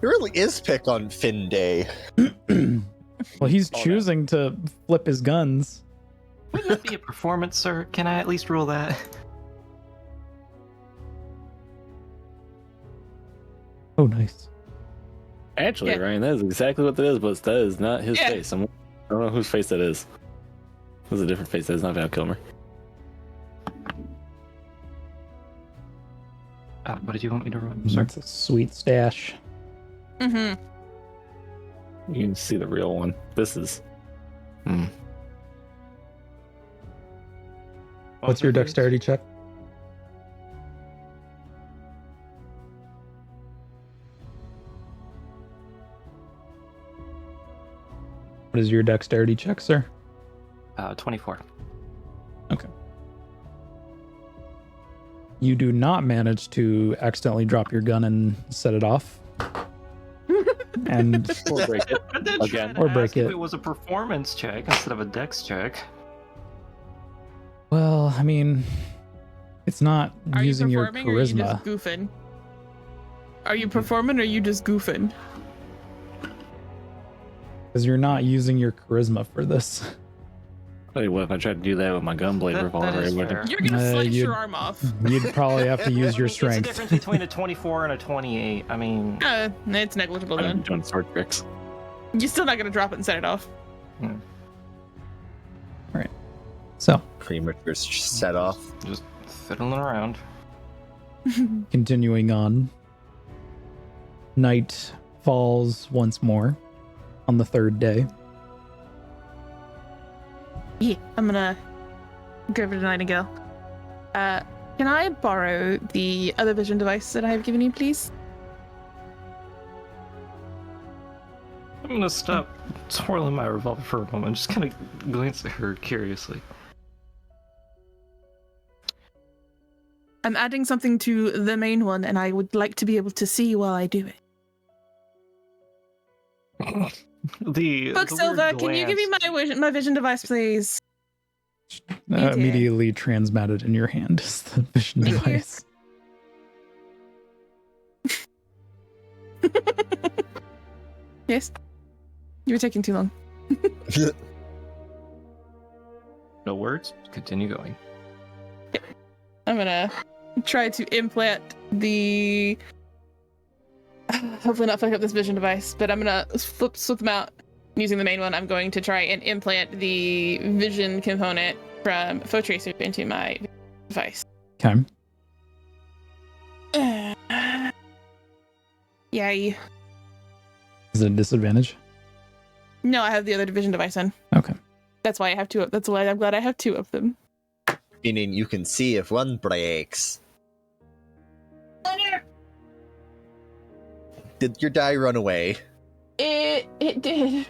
It really is pick on Finn Day. Well, he's Oh, no. choosing to flip his guns. Wouldn't that be a performance, sir? Can I at least rule that? Oh, nice. Actually, Yeah. Ryan, that is exactly what that is, but that is not his Yeah. face. I don't know whose face that is. That's a different face. That is not Val Kilmer. What did you want me to run, sir? That's a sweet stash. Mm-hmm. You can see the real one. This is. Hmm. What's your dexterity check? What is your dexterity check, sir? 24. You do not manage to accidentally drop your gun and set it off. And Or break it. I did Again. try Or to break ask if it. it was a performance check instead of a dex check. well, I mean, it's not Are using you your performing or are you charisma. just goofing? Are you performing or are you just goofing? Because you're not using your charisma for this. Hey, what if I tried to do that with my gunblade That revolver? is It wouldn't- fair. You're gonna Uh, slice you'd- your arm off. You'd probably have to use your It's the strength. difference between a 24 and a 28. I mean, It's negligible I'm then. doing sword tricks. You're still not gonna drop it and set it off. So, Pretty much just set off. just fiddling around. continuing on. Night falls once more on the third day. Yeah, I'm gonna go over to Nightingale. Can I borrow the other vision device that I have given you, please? I'm gonna stop twirling my revolver for a moment. Just kind of glance at her curiously. I'm adding something to the main one, and I would like to be able to see while I do it. Booksilver, can you give me my vision device, please? Thank you. Immediately transmatted in your hand is the vision Thank you. device. Yes? You were taking too long. No words. Continue going. I'm gonna try to implant the. Hopefully, not fuck up this vision device, but I'm gonna flip them out using the main one. I'm going to try and implant the vision component from Foe Tracer into my device. Okay. Yay. Is it a disadvantage? No, I have the other vision device in. Okay. That's why I have two. That's why I'm glad I have two of them. Meaning you can see if one breaks. Did your die run away? It did.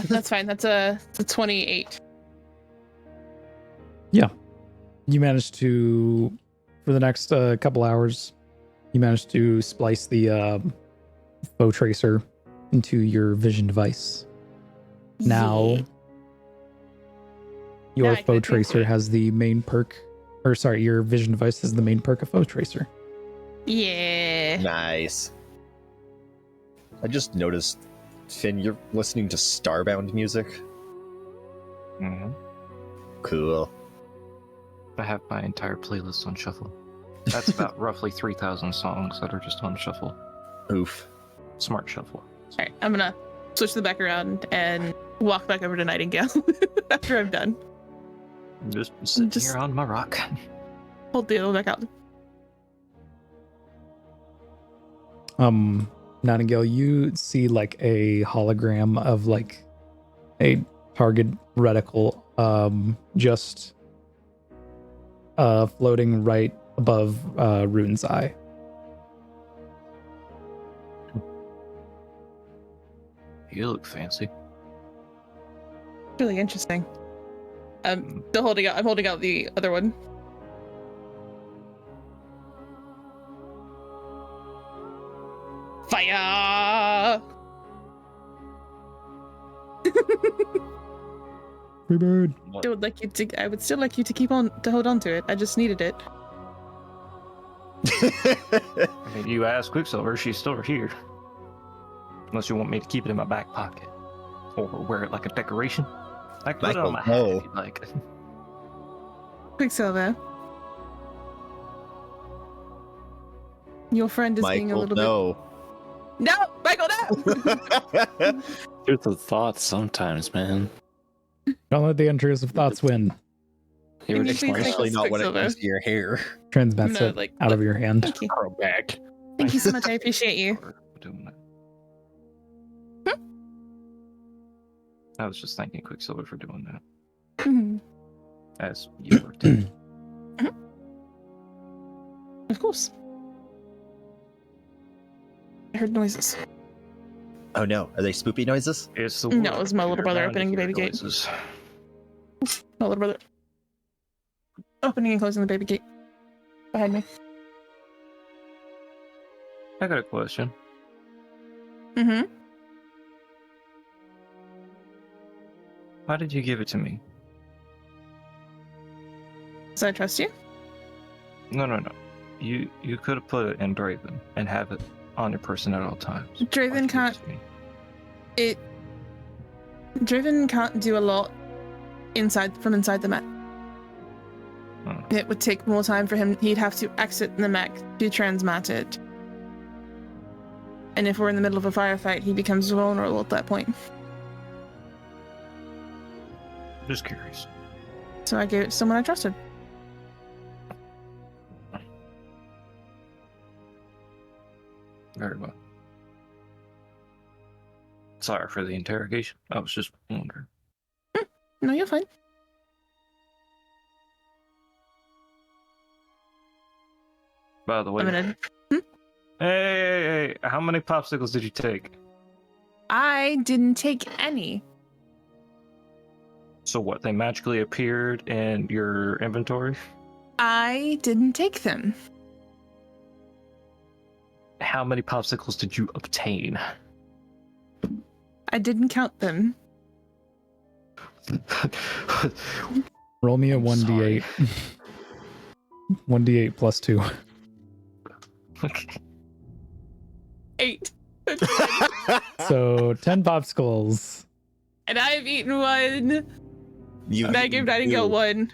That's fine. That's a 28. You managed to, for the next couple hours, you managed to splice the Foe Tracer into your vision device. Now, your Now I can Foe think Tracer it. has the main perk, or sorry, your vision device has the main perk of Foe Tracer. Yeah. Nice. I just noticed, Finn, you're listening to Starbound music? Mm-hmm. Cool. I have my entire playlist on shuffle. That's about roughly 3,000 songs that are just on shuffle. Oof. Smart shuffle. All right, I'm gonna switch the back around and walk back over to Nightingale after I'm done. I'm just sitting Just- here on my rock. Hold the other back out. Nightingale, you see like a hologram of like a target reticle just floating right above Rune's eye. You look fancy. Really interesting. I'm still holding out. I'm holding out the other one. Fire! Free bird. I would like you to. I would still like you to keep on to hold on to it. I just needed it. I mean, you asked Quicksilver, she's still here. Unless you want me to keep it in my back pocket. or wear it like a decoration. I can put it on my Michael, hat no. if you'd like. Quicksilver. Your friend is being a Michael, little no. bit. No, Michael, no. Truth of thoughts sometimes, man. Don't let the intrusive thoughts win. You were Can you just please like, take Especially this, not when it Quicksilver? comes to your hair. Transmits No, it like, out of your hand. Thank you. "Grow back." Thank you so much. I appreciate you. For doing that. I was just thanking Quicksilver for doing that, Mhm. as you were too. Of course. I heard noises. Oh no, are they spoopy noises? It's the No, wood. it was my little You're brother bound to opening the hear baby gate. noises. My little brother. Opening and closing the baby gate. Behind me. I got a question. Mm-hmm. Why did you give it to me? Does I trust you? No. You could have put it in Draven and have it on your person at all times. Why'd you Draven give can't. it to me? Draven can't do a lot from inside the mech. Oh. It would take more time for him. He'd have to exit the mech to transmat it. And if we're in the middle of a firefight, he becomes vulnerable at that point. Just curious. So I gave it to someone I trusted. Very well. Sorry for the interrogation. I was just wondering. No, you're fine. By the way, Limited. hey, how many popsicles did you take? I didn't take any. So what? They magically appeared in your inventory? I didn't take them. How many popsicles did you obtain? I didn't count them. Roll me a I'm 1d8. 1d8 plus 2. Okay. 8. So 10 popsicles. And I've eaten one. You And I gave Nightingale one.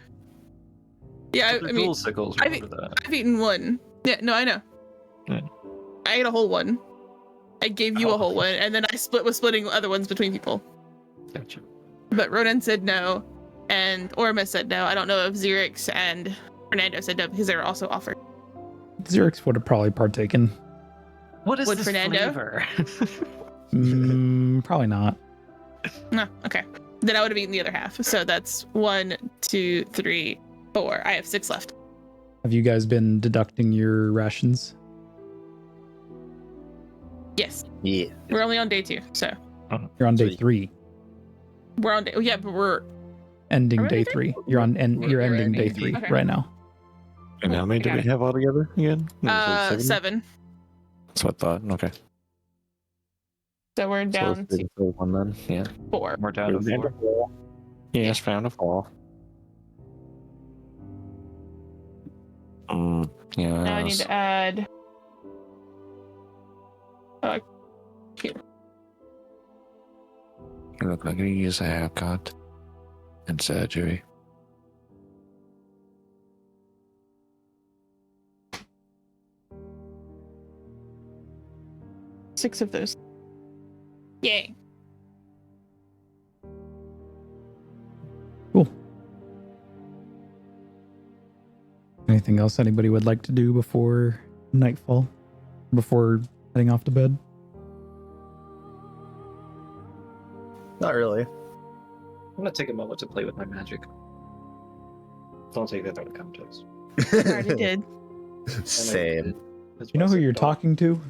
Yeah, I mean, Sickles, I remember that. I've eaten one. Yeah, no, I know. Yeah. I ate a whole one. I gave you Oh. a whole one, and then I was splitting other ones between people. Gotcha. But Ronan said no, and Orma said no. I don't know if Xerix and Fernando said no because they were also offered. Xerix would have probably partaken. What is Would this Fernando? flavor? Probably not. No, okay. Then I would have eaten the other half. So that's 1, 2, 3, 4. I have 6 left. Have you guys been deducting your rations? Yes, Yeah. we're only on day 2, so You're on day Sweet. 3. we're on day. Oh, yeah, but we're Ending Are we day on day 3. You're You're ending day ending. 3 Okay. right now. And how many I did got we it. have altogether again? It was like 7. That's what I thought. Okay. So we're So down let's do to the third one then. Yeah. 4. We're down to 4. 4. Yes, found a 4. Yeah. Now I need to add. You look like you use a haircut and surgery. Six of those. Yay. Cool. Anything else anybody would like to do before nightfall? Before heading off to bed? Not really. I'm gonna take a moment to play with my magic. Don't take that out of context. I already did. Same. That's You know why I who said you're don't. talking to?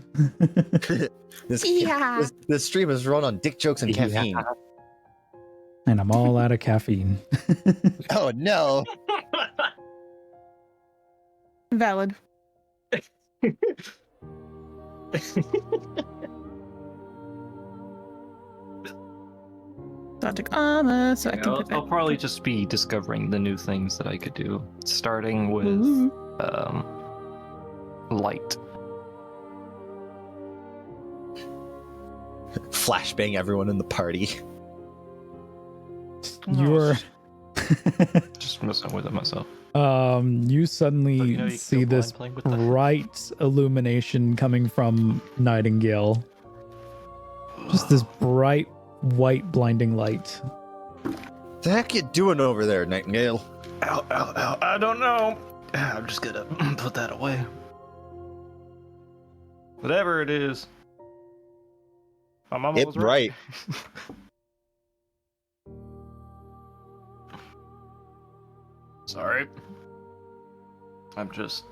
Yeah. This stream is run on dick jokes and Yeah. caffeine. And I'm all out of caffeine. Oh no. Valid. Dr. Armor, so I Yeah, can I'll prepare. probably just be discovering the new things that I could do, starting with Ooh. light. Flashbang everyone in the party. You're just messing with it myself. you suddenly But you know, you can see go this blind playing with that. bright illumination coming from Nightingale. Just this bright white blinding light. The heck you doing over there, Nightingale? Ow, ow, ow. I don't know. I'm just gonna put that away. Whatever it is. My mama It's was right. Sorry. I'm just...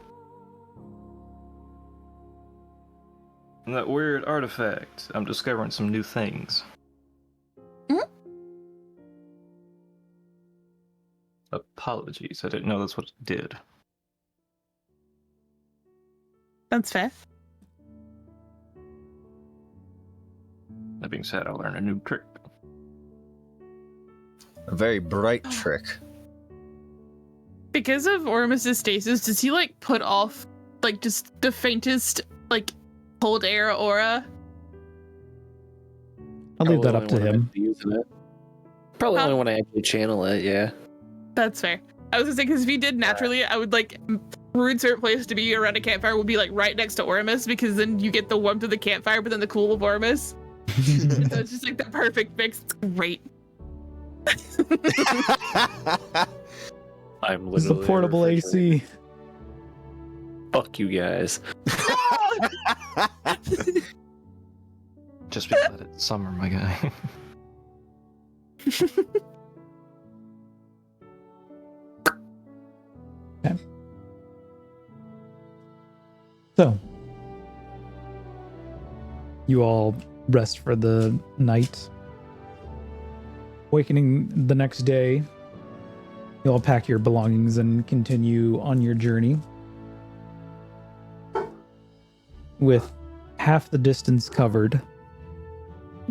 That weird artifact. I'm discovering some new things. Apologies, I didn't know that's what it did. That's fair. That being said, I'll learn a new trick. A very bright trick. Because of Ormus's stasis, does he like put off like just the faintest like cold air aura? I'll leave that Probably up to when I'm him. using it. Probably Huh? only when I actually channel it, yeah. That's fair. I was gonna say because if he did naturally, I would like rude certain place to be around a campfire would be like right next to Ormus because then you get the warmth of the campfire, but then the cool of Ormus. So it's just like the perfect mix. It's great. I'm This is a literally portable refrigerator. AC. Fuck you guys. Just because it's summer, my guy. So, you all rest for the night. Awakening the next day, you all pack your belongings and continue on your journey. With half the distance covered,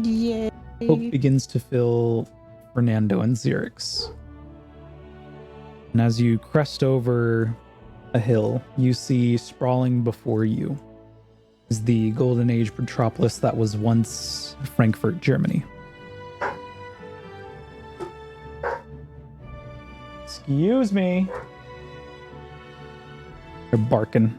Yay. hope begins to fill Fernando and Xerix. And as you crest over a hill, you see sprawling before you is the Golden Age metropolis that was once Frankfurt, Germany. Excuse me. They're barking.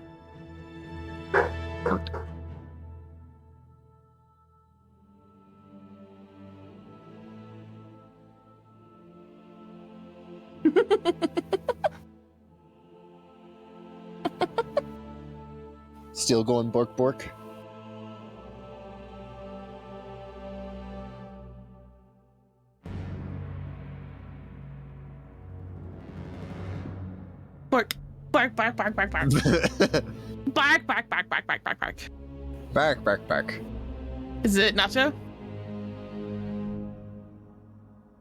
Still going bork bork? Bark. Bark, bark, bark, bark, bark. Bark, bark, bark, bark, bark, bark, bark. Bark, bark, bark. Is it Nacho?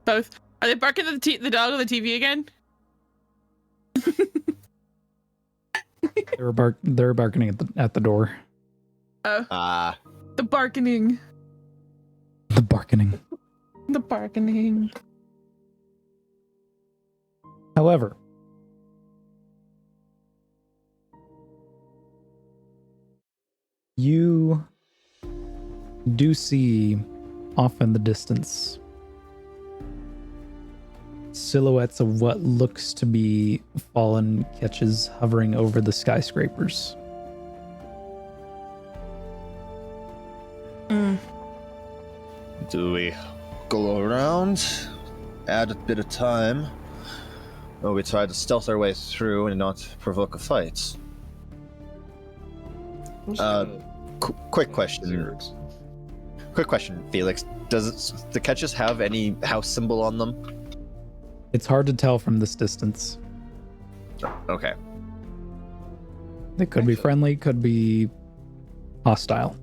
Both. Are they barking at the dog on the TV again? They were barking at the door. Oh, Ah, the barking. The barking. The barking. However, you do see off in the distance silhouettes of what looks to be fallen ketches hovering over the skyscrapers. do we go around, add a bit of time, or we try to stealth our way through and not provoke a fight? Quick question. Quick question, Felix. Does the catches have any house symbol on them? It's hard to tell from this distance. Okay. They could be friendly, could be hostile.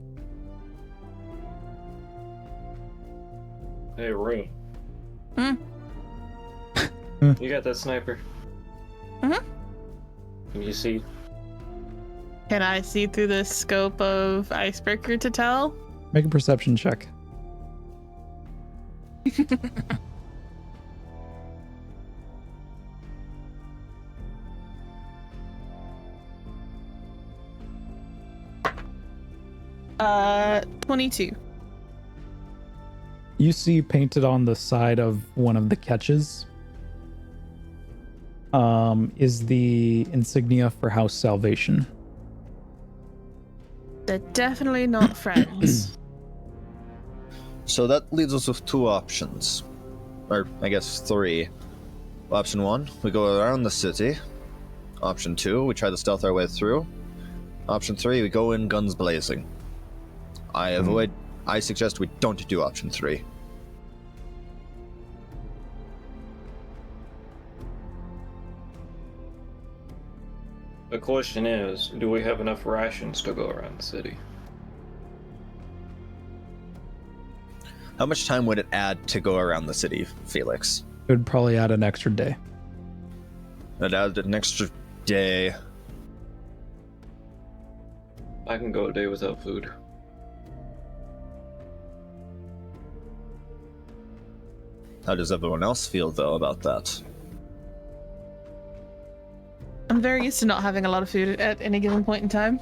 Hey, Room. Hmm? You got that sniper? Mhm. Can you see? Can I see through the scope of Icebreaker to tell? Make a perception check. Uh, 22. You see painted on the side of one of the catches is the insignia for House Salvation. They're definitely not friends. So that leaves us with two options. Or, I guess, three. Option 1, we go around the city. Option 2, we try to stealth our way through. Option 3, we go in guns blazing. I suggest we don't do option 3. The question is, do we have enough rations to go around the city? How much time would it add to go around the city, Felix? It would probably add an extra day. It added an extra day. I can go a day without food. How does everyone else feel, though, about that? I'm very used to not having a lot of food at any given point in time.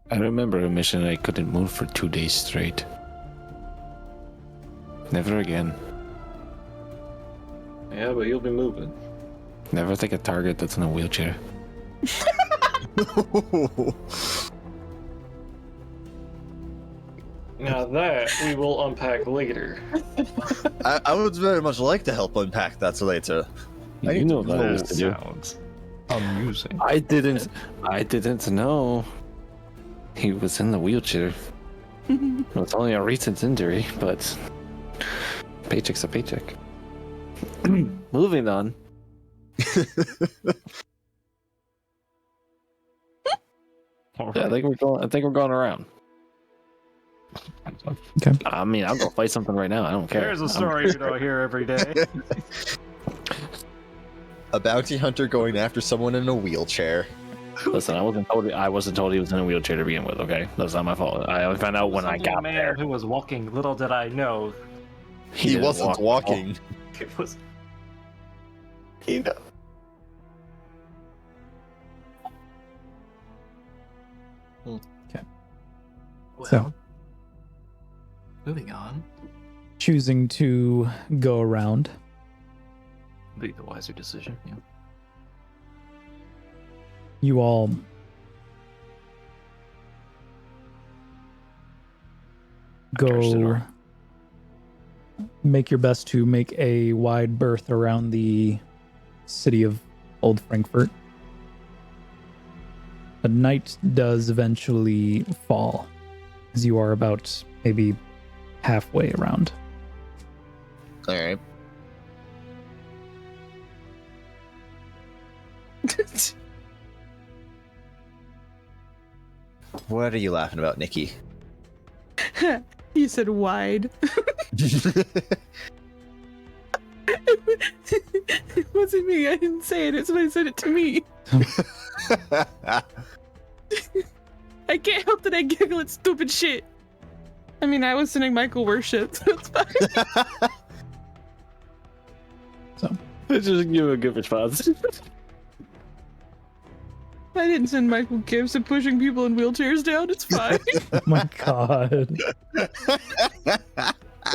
I remember a mission I couldn't move for 2 days straight. Never again. Yeah, but you'll be moving. Never take a target that's in a wheelchair. Now that we will unpack later. I would very much like to help unpack that later. I You need know to that know- is to do. Sounds amusing. I didn't know he was in the wheelchair. It's only a recent injury, but paycheck's a paycheck. Moving on. Yeah, I think we're going around. Okay. I mean, I'll go fight something right now. I don't care. There's a story you don't hear every day. A bounty hunter going after someone in a wheelchair. Listen, I wasn't told he was in a wheelchair to begin with. Okay, that's not my fault. I only found out when I got man there. who was walking. Little did I know, He didn't wasn't walk. walking. it was. So, Moving on. choosing to go around. Be the wiser decision. Yeah. You all Approach the go door. make your best to make a wide berth around the city of Old Frankfurt. But night does eventually fall, as you are about maybe halfway around. Alright. What are you laughing about, Nikki? You said wide. It wasn't me. I didn't say it. Somebody said it to me. I can't help that I giggle at stupid shit. I mean, I was sending Michael worship, so it's fine. Just give a good response. I didn't send Michael gifts and pushing people in wheelchairs down. It's fine. Oh my god.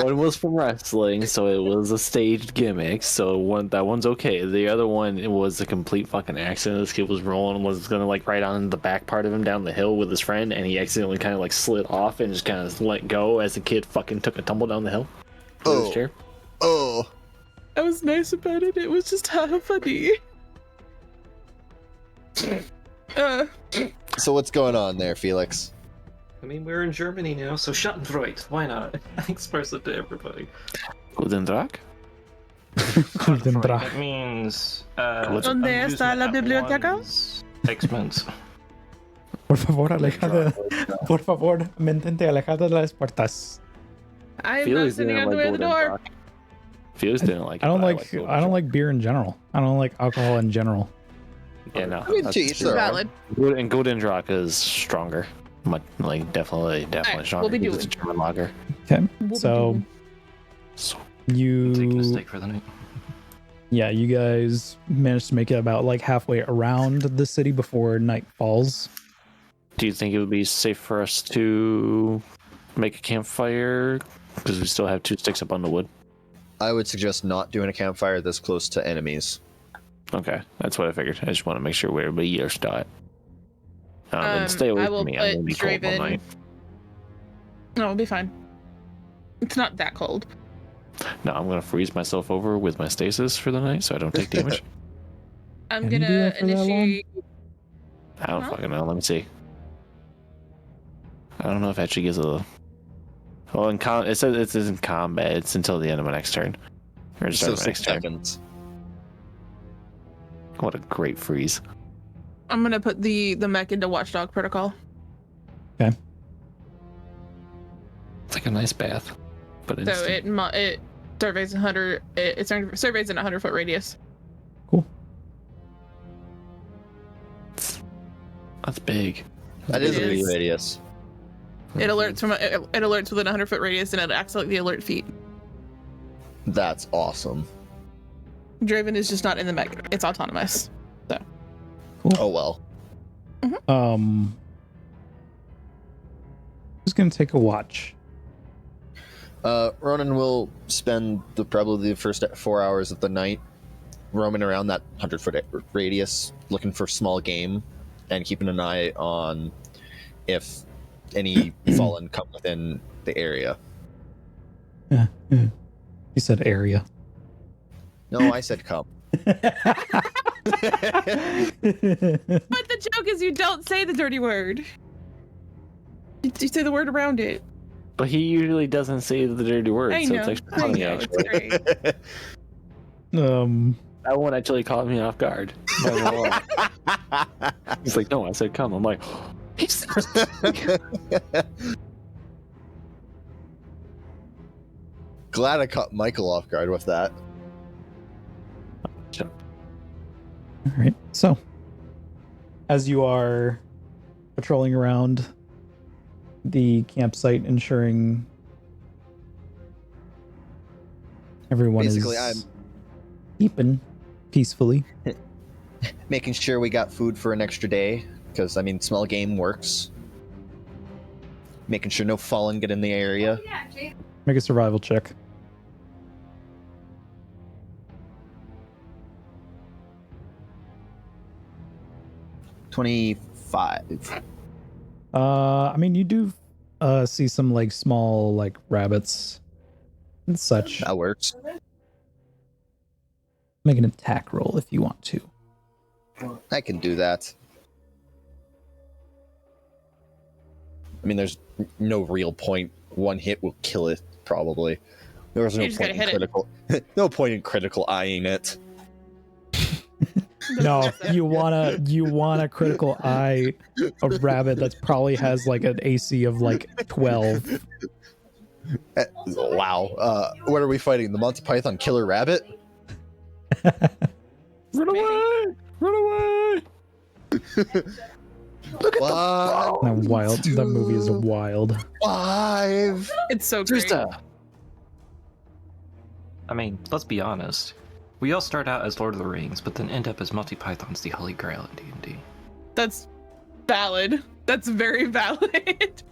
One was from wrestling, so it was a staged gimmick. So that one's okay. The other one, it was a complete fucking accident. This kid was rolling, was gonna like ride on the back part of him down the hill with his friend, and he accidentally kind of like slid off and just kind of let go as the kid fucking took a tumble down the hill. With his chair. Oh. I was nice about it. It was just how funny. So what's going on there, Felix? I mean, we're in Germany now, so Schadenfreude. Why not? Express it to everybody. Guten Tag. Guten Tag. It means. ¿Dónde está la biblioteca? Expense. Por favor, alejada. Por favor, mantente alejada de las puertas. I am not Felix sitting didn't on the like way of the Golden door. Rock. Felix didn't like. I don't it, like Golden I don't Rock. like beer in general. I don't like alcohol in general. Yeah, no. I mean, to each their own. Valid. And Golden Rock is stronger. Much, like definitely Alright, stronger. we'll be because it's a German lager. Okay. We'll So be So Taking a you steak for the night. yeah, you guys managed to make it about like halfway around the city before night falls. do you think it would be safe for us to make a campfire? Because we still have 2 sticks up on the wood. I would suggest not doing a campfire this close to enemies. Okay, that's what I figured. I just want to make sure we're each dot. And stay away I from will me. I'm gonna be put cold all night. No, it'll be fine. It's not that cold. No, I'm gonna freeze myself over with my stasis for the night, so I don't take damage. I'm Can you do gonna that for that long? initiate. I don't Huh? fucking know. Let me see. I don't know if it actually gives a. Well, it says it's in combat. It's until the end of my next turn. Or just So start of my 6 next turn. seconds. What a great freeze! I'm gonna put the mech into Watchdog Protocol. It's like a nice bath, but So instant. it surveys 100. It surveys in a 100-foot radius. That's big. That is a It big is. radius. It alerts within 100-foot radius, and it acts like the alert feat. That's awesome. Draven is just not in the mech. It's autonomous. Oh well. Who's gonna take a watch? Ronan will spend probably the first 4 hours of the night roaming around that 100-foot radius, looking for small game, and keeping an eye on if any fallen come within the area. Yeah. You said area. No, I said come. But the joke is you don't say the dirty word. You say the word around it. But he usually doesn't say the dirty word, I so know. it's actually I funny. know. Actually, It's great. that one actually caught me off guard. Not gonna lie. He's like, "No, I said come." I'm like, "He's." Glad I caught Michael off guard with that. All right. So, as you are patrolling around the campsite, ensuring everyone Basically, is I'm keeping peacefully. making sure we got food for an extra day, because, I mean, small game works. Making sure no fallen get in the area. Make a survival check. $25. I mean, you do see some like small like rabbits and such. That works. Make an attack roll if you want to. I can do that. I mean, there's no real point. One hit will kill it, probably. There was no You just gotta point in hit it. critical. No point in critical eyeing it. No, you wanna critical eye a rabbit that probably has like an AC of like 12. Wow. What are we fighting? The Monty Python Killer Rabbit? Run away! Run away! What? That wild. That movie is wild. 5. It's so great. Trista! I mean, let's be honest. We all start out as Lord of the Rings, but then end up as Monty Python's The Holy Grail in D&D. That's valid. That's very valid.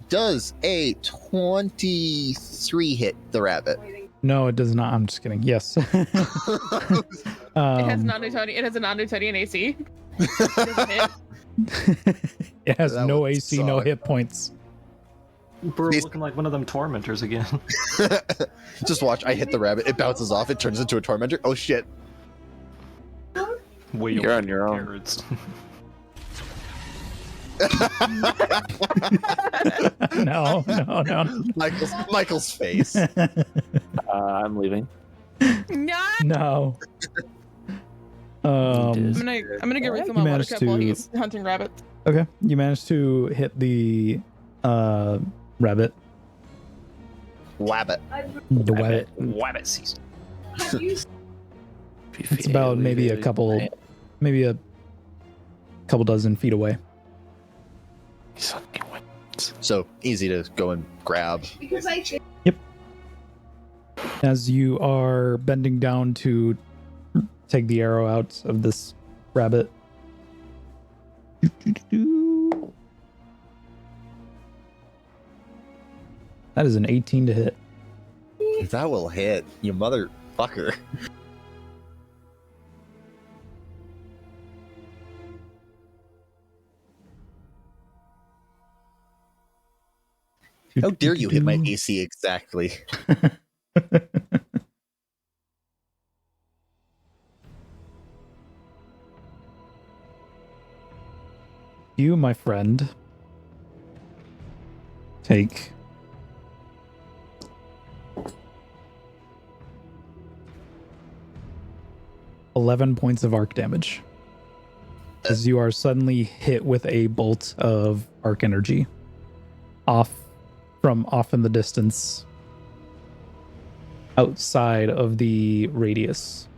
Does a 23 hit the rabbit? No, it does not. I'm just kidding. Yes. It has Um, non-Newtonian. It has a non-Newtonian AC. It doesn't hit. it has That no would AC, no suck. hit points. We're These- looking like one of them tormentors again. Just watch. I hit the rabbit. It bounces off. It turns into a tormentor. Oh shit. Wheel You're on your own. carrots. No. Michael's face. I'm leaving. No. No. It is. I'm gonna get Ruth You my water managed cup while to- he's hunting rabbits. Okay. You managed to hit the rabbit. Wabbit. The rabbit. Wabbit season. It's about maybe a couple dozen feet away. So easy to go and grab. As you are bending down to take the arrow out of this rabbit. That is an 18 to hit. That will hit, you motherfucker. How dare you hit my AC exactly? You, my friend, take 11 points of arc damage as you are suddenly hit with a bolt of arc energy off in the distance outside of the radius.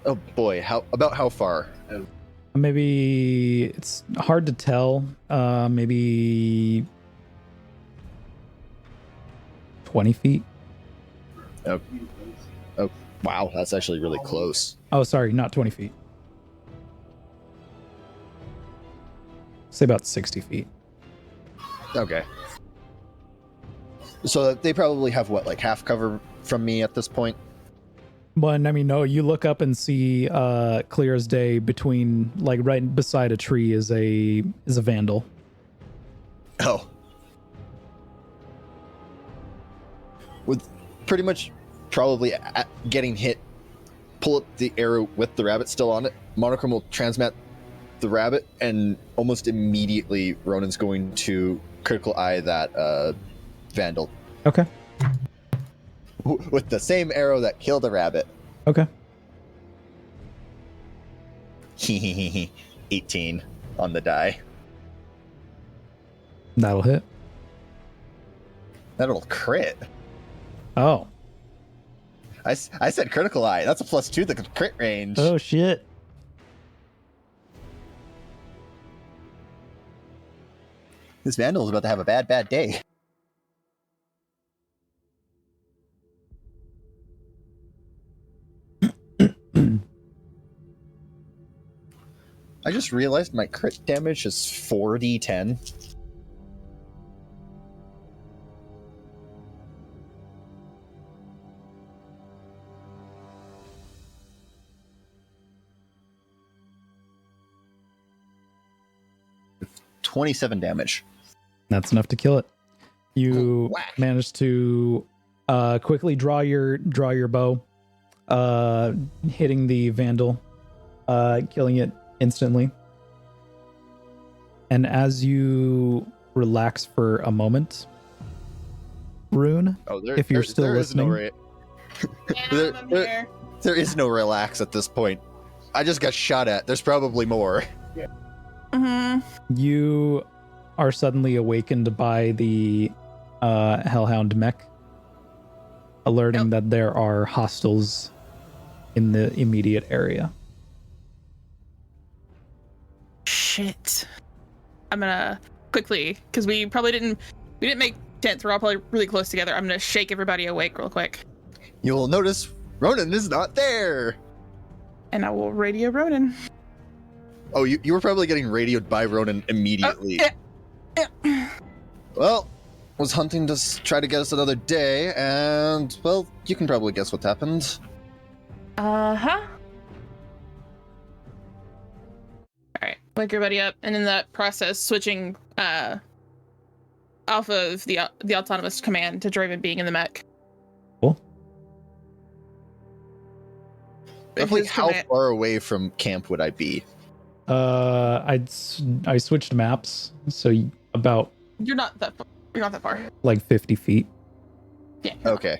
Oh boy, how far? Maybe it's hard to tell. Maybe 20 feet. Oh, wow, that's actually really close. Oh, sorry, not 20 feet. Say about 60 feet. Okay. So they probably have what, like half cover from me at this point? But I mean, no, you look up and see clear as day between, like, right beside a tree is a vandal. Oh. With pretty much probably getting hit, pull up the arrow with the rabbit still on it. Monochrome will transmat the rabbit, and almost immediately Ronan's going to critical eye that vandal. Okay. With the same arrow that killed the rabbit. Okay. 18 on the die. That'll hit. That'll crit. Oh. I said critical eye. That's a +2 to the crit range. Oh, shit. This vandal is about to have a bad day. I just realized my crit damage is 4d10. $27 damage. That's enough to kill it. You Whack. manage to quickly draw your bow, hitting the vandal, killing it instantly. And as you relax for a moment, Rune, if you're still listening, I'm here. there is no relax at this point. I just got shot at. There's probably more. Mm-hmm. you are suddenly awakened by the Hellhound mech, alerting that there are hostiles in the immediate area. Shit. I'm gonna quickly, because we didn't make tents. We're all probably really close together. I'm gonna shake everybody awake real quick, You will notice Ronan is not there. and I will radio Ronan. Oh, you were probably getting radioed by Ronan immediately. Yeah. Well, was hunting to try to get us another day, and, well, you can probably guess what happened. Uh-huh. Alright, wake everybody up, and in that process, switching off of the autonomous command to Draven being in the mech. Cool. Roughly His how command- far away from camp would I be? I switched maps, so about You're not that far. like 50 feet. Yeah. Okay.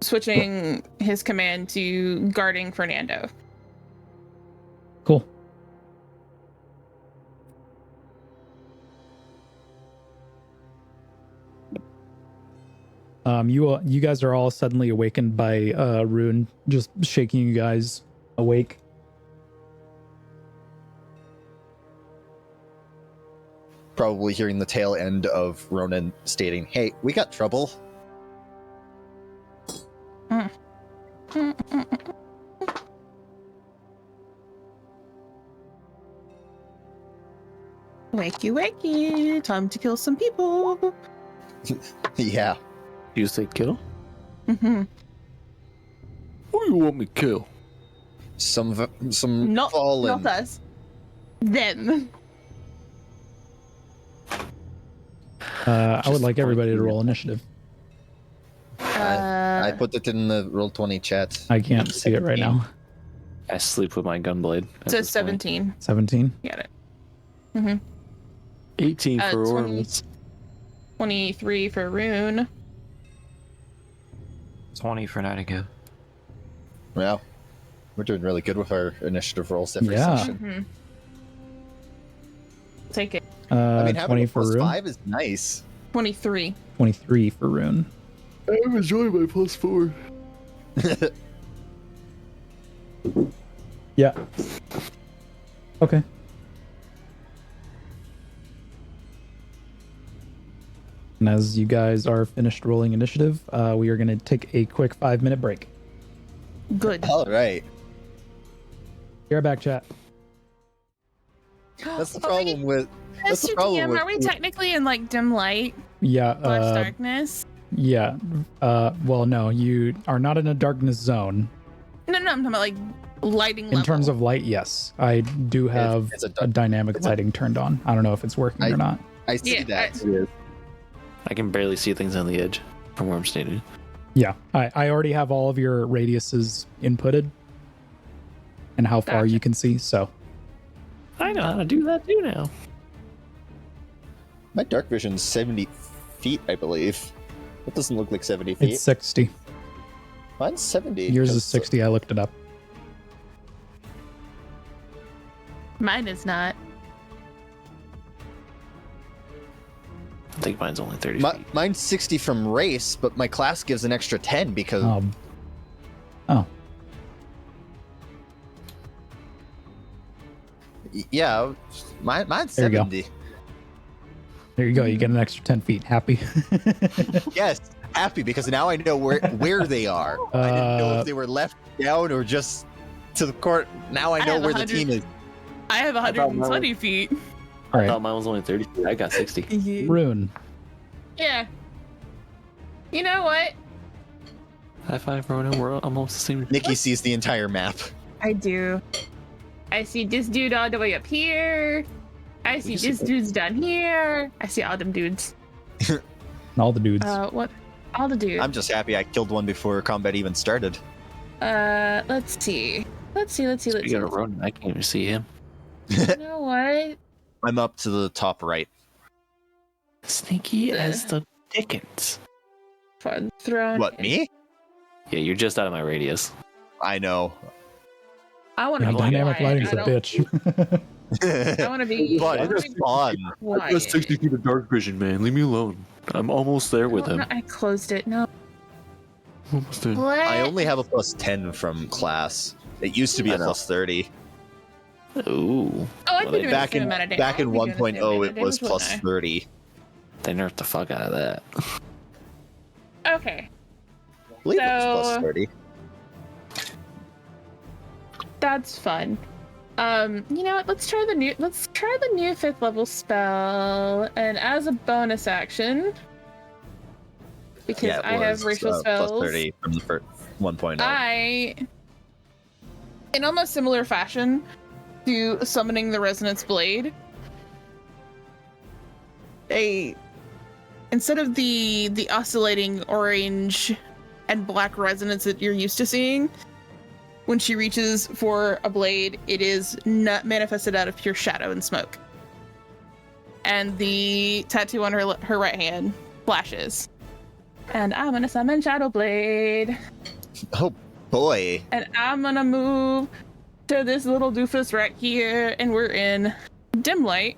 Switching his command to guarding Fernando. Cool. You guys are all suddenly awakened by Rune just shaking you guys awake. Probably hearing the tail end of Ronan stating, "Hey, we got trouble." Mm. Wakey, wakey. Time to kill some people. Yeah. You say kill? Mm-hmm. Who you want me to kill? Some Not fallen. not us. Them. I would like everybody to roll initiative. I put it in the Roll20 chat. I can't see it right now. I sleep with my gunblade. at So this point. 17. 17. Got it. Mm-hmm. 18 for 20. Ormus. 23 for Rune. 20 for Nightingale. Well, we're doing really good with our initiative rolls every Yeah. session. Mm-hmm. Take it. I mean, having 20 a for plus Rune. 5 is nice. 23. 23 for Rune. I'm enjoying my +4. Yeah. Okay. And as you guys are finished rolling initiative, we are going to take a quick 5-minute break. Good. All right. Be right back, chat. That's the problem with. That's the Mr. problem DM, with. are we technically in like dim light Yeah. / darkness? Yeah. Well, no, you are not in a darkness zone. No, I'm talking about like lighting level. In terms of light, yes. I do have It's a a dynamic lighting turned on. I don't know if it's working or not. I see Yeah, that. I can barely see things on the edge from where I'm standing. Yeah. I already have all of your radiuses inputted and how far Gotcha. you can see, so. I know how to do that too now. My dark vision's 70 feet, I believe. It doesn't look like 70 feet. It's 60. Mine's 70. Yours is 'cause 60. I looked it up. Mine is not. I think mine's only 30 My, feet. mine's 60 from race, but my class gives an extra 10 because Oh. yeah, mine's There you go. 70. There you go. You get an extra 10 feet. Happy. Yes, happy because now I know where they are. I didn't know if they were left down or just to the court. Now I I know have where the 100 team is. I have thought mine 120 feet. All I thought right. mine was only 30 feet. I got 60. Rune. Yeah. You know what? High five, Ronan. We're almost the same. Nikki sees the entire map. I do. I see this dude all the way up here. I see You this see- dude's down here. I see all them dudes. All the dudes. What? All the dudes. I'm just happy I killed one before combat even started. Let's see. Let's see. Speaking of Ronan, I can't even see him. You know what? I'm up to the top right. Sneaky as the Dickens. Fun throne. What, me? Yeah, you're just out of my radius. I know. I want to Yeah, be dynamic quiet. lighting's a I don't- bitch. I want to be. But I wanna it's be fun. quiet. feet of dark vision, man. Leave me alone. I'm almost there with No, him. no, I closed it. No. Almost there. What? I only have a plus 10 from class. It used to be I a know. plus 30. Ooh. Oh, I've Well, been doing Back the same in amount of damage. back in I've been doing the same 1.0, amount it of was damage, plus wouldn't 30. They nerfed the fuck out of that. I? Okay, I believe it was So- plus 30. that's fun. You know what? Let's try the new 5th level spell, and as a bonus action, because Yeah, it I have was, racial spells, plus 30 from the first 1.0. I, in almost similar fashion to summoning the Resonance Blade, instead of the oscillating orange and black resonance that you're used to seeing, when she reaches for a blade, it is not manifested out of pure shadow and smoke. And the tattoo on her right hand flashes. And I'm gonna summon Shadow Blade. Oh boy. And I'm gonna move to this little doofus right here, and we're in dim light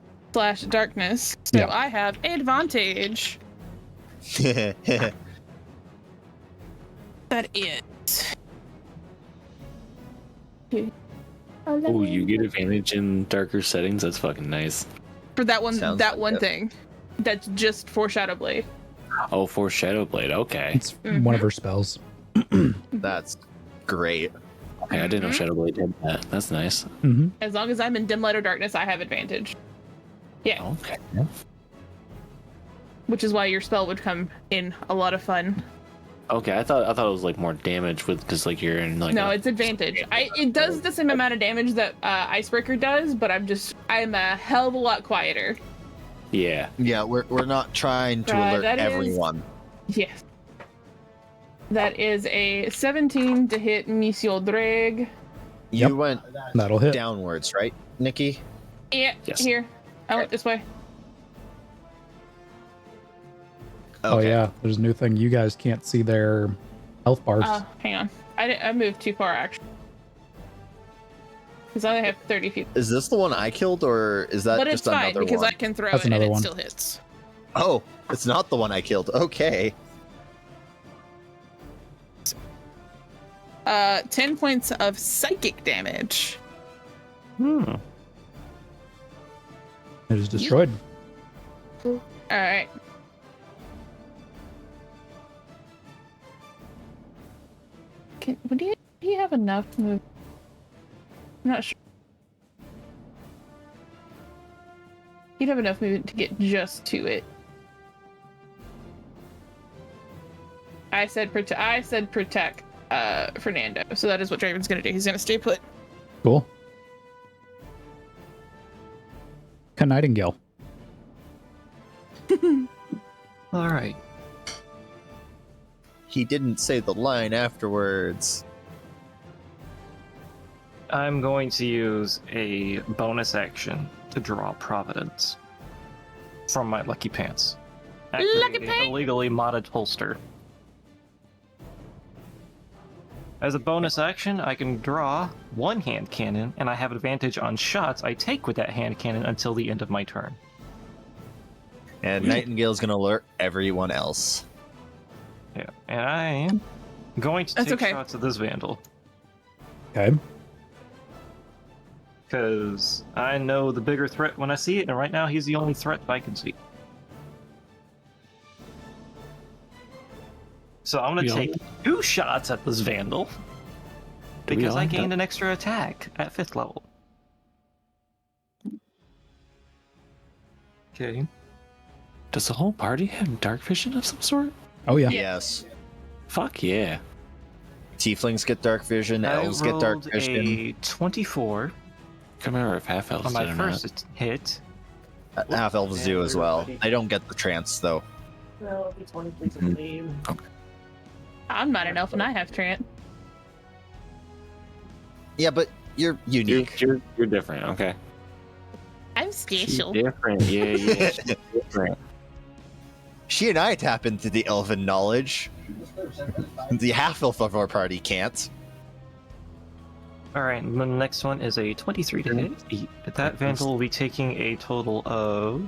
/ darkness. So Yeah. I have advantage. That is. Oh, you get advantage in darker settings? That's fucking nice. For that one, Sounds that like one it. thing. That's just for Shadow Blade. Oh, for Shadow Blade. Okay. It's one of her spells. That's great. Okay, I didn't know Mhm. Shadow Blade did that. That's nice. Mm-hmm. As long as I'm in dim light or darkness, I have advantage. Yeah, Okay. which is why your spell would come in a lot of fun. Okay, I thought it was like more damage with because like you're in like. No, it's advantage. It does the same amount of damage that Icebreaker does, but I'm a hell of a lot quieter. Yeah. Yeah, we're not trying to alert that is- everyone. Yes. That is a 17 to hit Monsieur Drag. Yep. You went That'll hit. downwards, right, Nikki? Yeah, Yes. here. I went this way. Oh yeah, there's a new thing. You guys can't see their health bars. Hang on. I moved too far, actually. Because I only have 30 feet. Is this the one I killed, or is that But just it's fine, another because one? I can throw That's it and another it one. still hits. Oh, it's not the one I killed. Okay. 10 points of psychic damage. Hmm. It is destroyed. Alright. Do you have enough move? I'm not sure. You'd have enough movement to get just to it. I said protect Fernando. So that is what Draven's gonna do. He's gonna stay put. Cool. Nightingale. All right. He didn't say the line afterwards. I'm going to use a bonus action to draw Providence from my Lucky Pants. Activating Pants! illegally modded holster. As a bonus action, I can draw one hand cannon, and I have advantage on shots I take with that hand cannon until the end of my turn. And Nightingale's gonna alert everyone else. Yeah, and I am going to That's take okay. shots at this Vandal. Okay. Because I know the bigger threat when I see it, and right now he's the only threat I can see. So I'm going to take 2 shots at this Vandal. Because I gained an extra attack at 5th level. Okay. Does the whole party have dark vision of some sort? Oh yeah. Yes. Fuck yeah. Tieflings get dark vision, elves get dark rolled vision. a 24 Can't remember if half elves on my did or not. first hit. Half elves do as well. They don't get the trance though. No, it's one place of name. I'm not an elf and I have Trant. Yeah, but you're unique. You're different. Okay. I'm special. Different. Yeah. She's different. She and I tap into the elven knowledge. The half elf of our party can't. Alright, the next one is a 23 to hit. That Vandal will be taking a total of...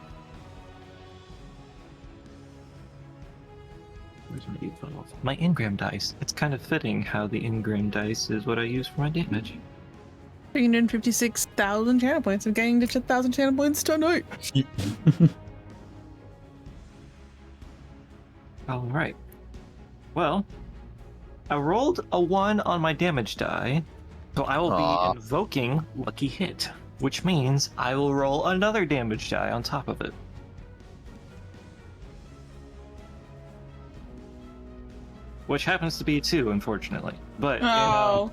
Where's my D12? My Ingram dice. It's kind of fitting how the Ingram dice is what I use for my damage. 356,000 channel points. I'm getting to 10,000 channel points tonight. Alright. Well, I rolled a 1 on my damage die, so I will be invoking Lucky Hit, which means I will roll another damage die on top of it. Which happens to be 2, unfortunately. But,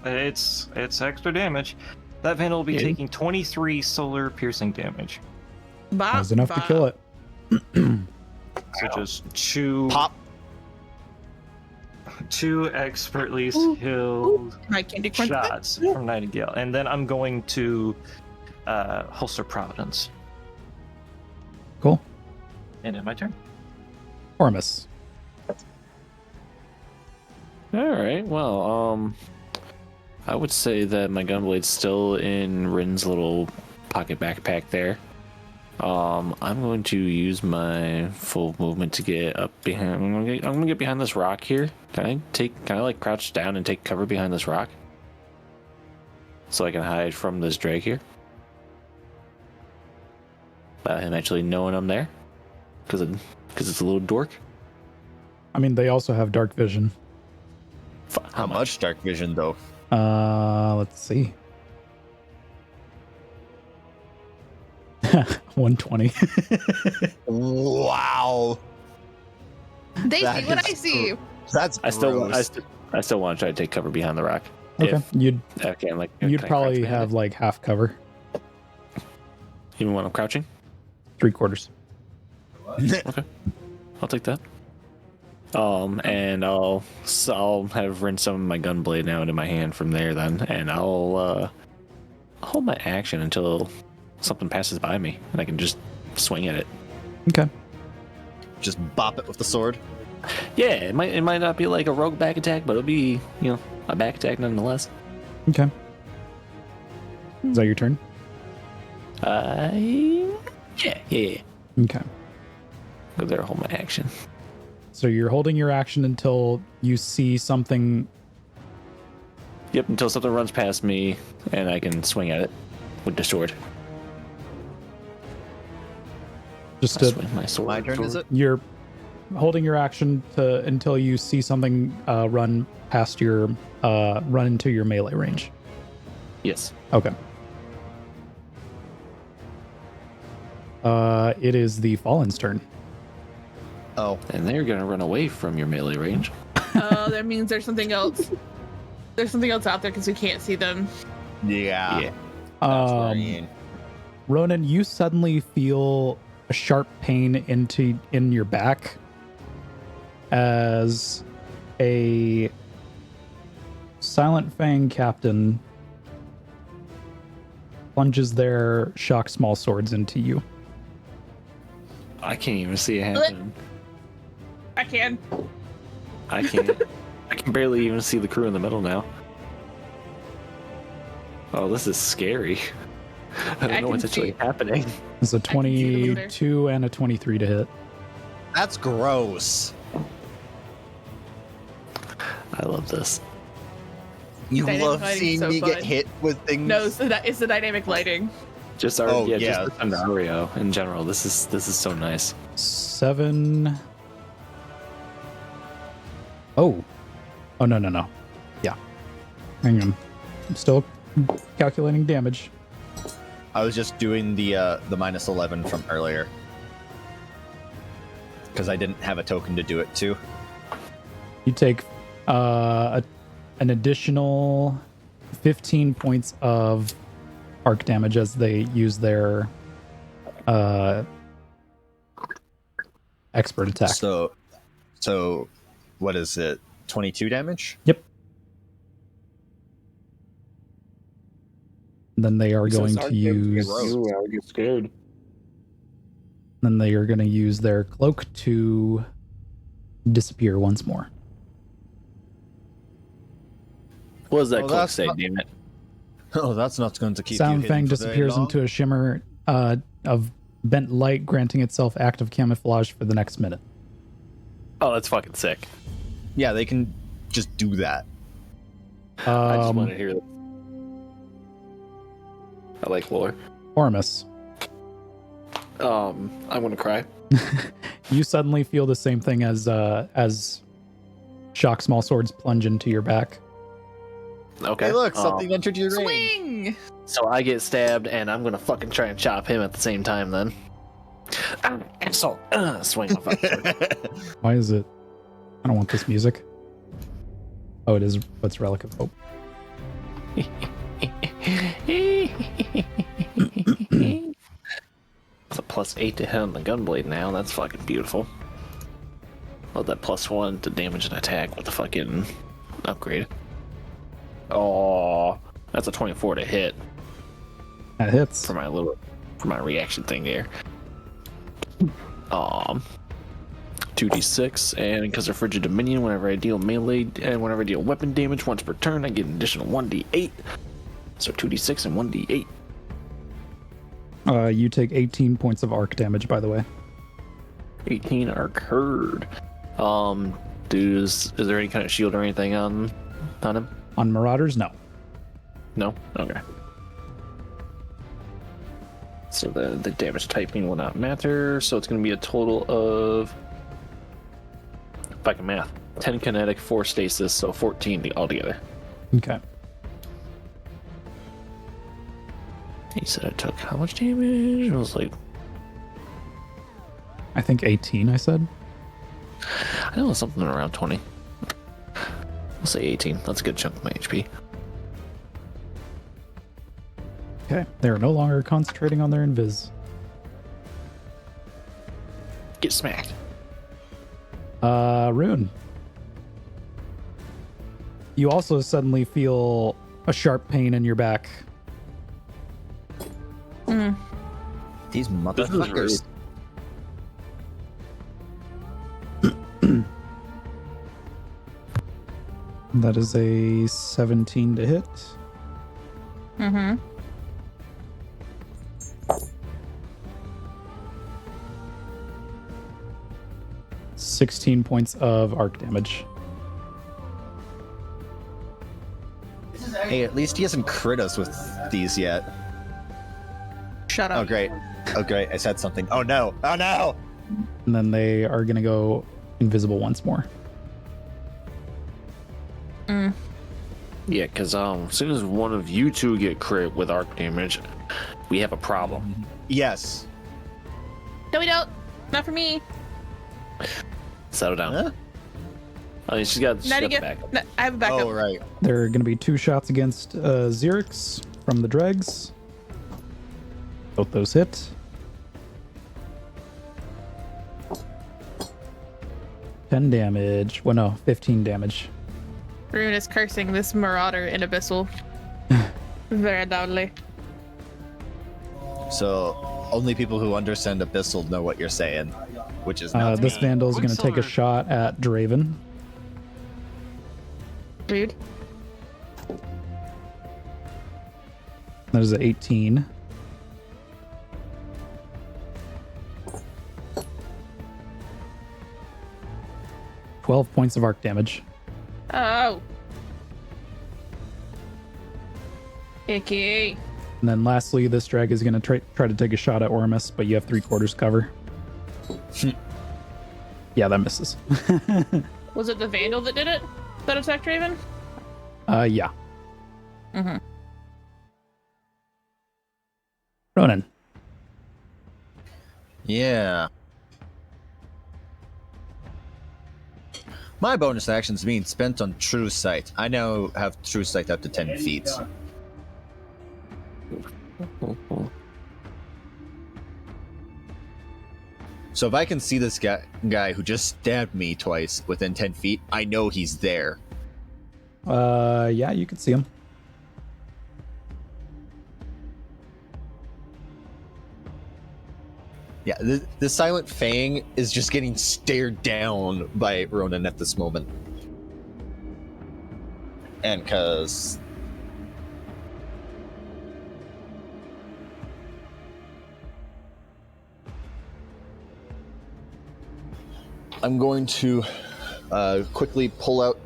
it's extra damage. That Vandal will be taking 23 solar piercing damage. That was enough to kill it. So just 2... Pop. 2 expertly skilled I can't do crunch. shots from Nightingale. And then I'm going to holster Providence. Cool. And in my turn. Ormus. All right. Well, I would say that my gunblade's still in Rin's little pocket backpack there. I'm going to use my full movement to get up behind. I'm gonna get behind this rock here. Can I like crouch down and take cover behind this rock, so I can hide from this drag here, without him actually knowing I'm there, because it's a little dork. I mean, they also have dark vision. How much dark vision though? Let's see. 120. Wow. They That see what is I see. That's I still gross. want to try to take cover behind the rock. Okay, If you'd I can, like, can I crouch probably behind have it? like half cover, Even when I'm crouching. 3/4. I'll take that. And I'll have rinsed some of my gun blade now into my hand from there then, and I'll hold my action until something passes by me and I can just swing at it. Okay. Just bop it with the sword. Yeah, it might not be like a rogue back attack, but it'll be, a back attack nonetheless. Okay. Is that your turn? Yeah. Okay. Go there, hold my action. So you're holding your action until you see something. Yep, until something runs past me and I can swing at it with the sword. Just I to, swing my sword. My turn, is it? you're holding your action until you see something run past your run into your melee range. Yes. Okay. It is the Fallen's turn. Oh, And they're gonna run away from your melee range. Oh, that means there's something else. There's something else out there because we can't see them. yeah. Yeah. That's worrying. Ronan, you suddenly feel a sharp pain in your back as a Silent Fang captain plunges their shock small swords into you. I can't even see it happen. I can. I can't. I can barely even see the crew in the middle now. Oh, this is scary. I don't I know what's can actually see- happening. It's a can see them over there. 22 and a 23 to hit. That's gross. I love this. You Dynamic love lighting's seeing so me get fun. hit with things. No, it's the dynamic lighting. Just our Oh, yeah, yeah. just the scenario in general. This is so nice. 7. Oh, no. Yeah. Hang on. I'm still calculating damage. I was just doing the minus 11 from earlier. Because I didn't have a token to do it too. You take an additional 15 points of arc damage as they use their expert attack. So what is it? 22 damage? Yep. Then they are going to use. Ooh, I get scared. Then they are going to use their cloak to disappear once more. What does that Oh, cloak that's say? not- Damn it! Oh, that's not going to keep Sound you Fang hidden for very disappears long. into a shimmer of bent light, granting itself active camouflage for the next minute. Oh, that's fucking sick. Yeah, they can just do that. I just want to hear that. I like lore. Ormus, I'm gonna cry. you suddenly feel the same thing as shock small swords plunge into your back. Okay. Hey, look, something entered your range. Swing! So I get stabbed, and I'm gonna fucking try and chop him at the same time. Then. Asshole! Swing my fucking sword. Why is it? I don't want this music. Oh, it is. What's Relic of Hope? It's a +8 to hit on the gunblade now. That's fucking beautiful. Love that +1 to damage and attack with the fucking upgrade. Oh, that's a 24 to hit That hits. for my reaction thing there. 2d6, and because of Frigid Dominion, whenever I deal melee and whenever I deal weapon damage once per turn, I get an additional 1d8. So 2d6 and 1d8. You take 18 points of arc damage, by the way. 18 arc heard. Is there any kind of shield or anything on him? On Marauders, no. No? Okay. So the damage typing will not matter. So it's going to be a total of, if I can math, 10 kinetic, 4 stasis, so 14 altogether. Okay. He said I took how much damage? I was like, I think 18, I said. I know it was something around 20. I'll say 18. That's a good chunk of my HP. Okay. They're no longer concentrating on their invis. Get smacked. Rune. You also suddenly feel a sharp pain in your back. These motherfuckers. That is a 17 to hit. Mm-hmm. $16 points of arc damage. Hey, at least he hasn't crit us with these yet. Shut Oh, up. great. Oh, great. I said something. Oh, no. Oh, no. And then they are going to go invisible once more. Yeah, because as soon as one of you two get crit with arc damage, we have a problem. Yes. No, we don't. Not for me. Settle down. Huh? Oh, she's got Not the again. backup. No, I have a backup. Oh, right. There are going to be 2 shots against Xerix from the dregs. Both those hit. 10 damage. Well, no, 15 damage. Rune is cursing this marauder in Abyssal very loudly. So, only people who understand Abyssal know what you're saying, which is not This me. Vandal is going to take a Quicksilver. shot at Draven. Rude. That is an 18. $12 points of arc damage. Oh. Icky. And then lastly, this drag is going to try to take a shot at Ormus, but you have 3/4 cover. Yeah, that misses. Was it the Vandal that did it? That attacked Raven? Yeah. Mm-hmm. Ronan. Yeah. My bonus action's being spent on True Sight. I now have True Sight up to 10 feet. So if I can see this guy who just stabbed me twice within 10 feet, I know he's there. Yeah, you can see him. Yeah, the Silent Fang is just getting stared down by Ronan at this moment. And because... I'm going to quickly pull out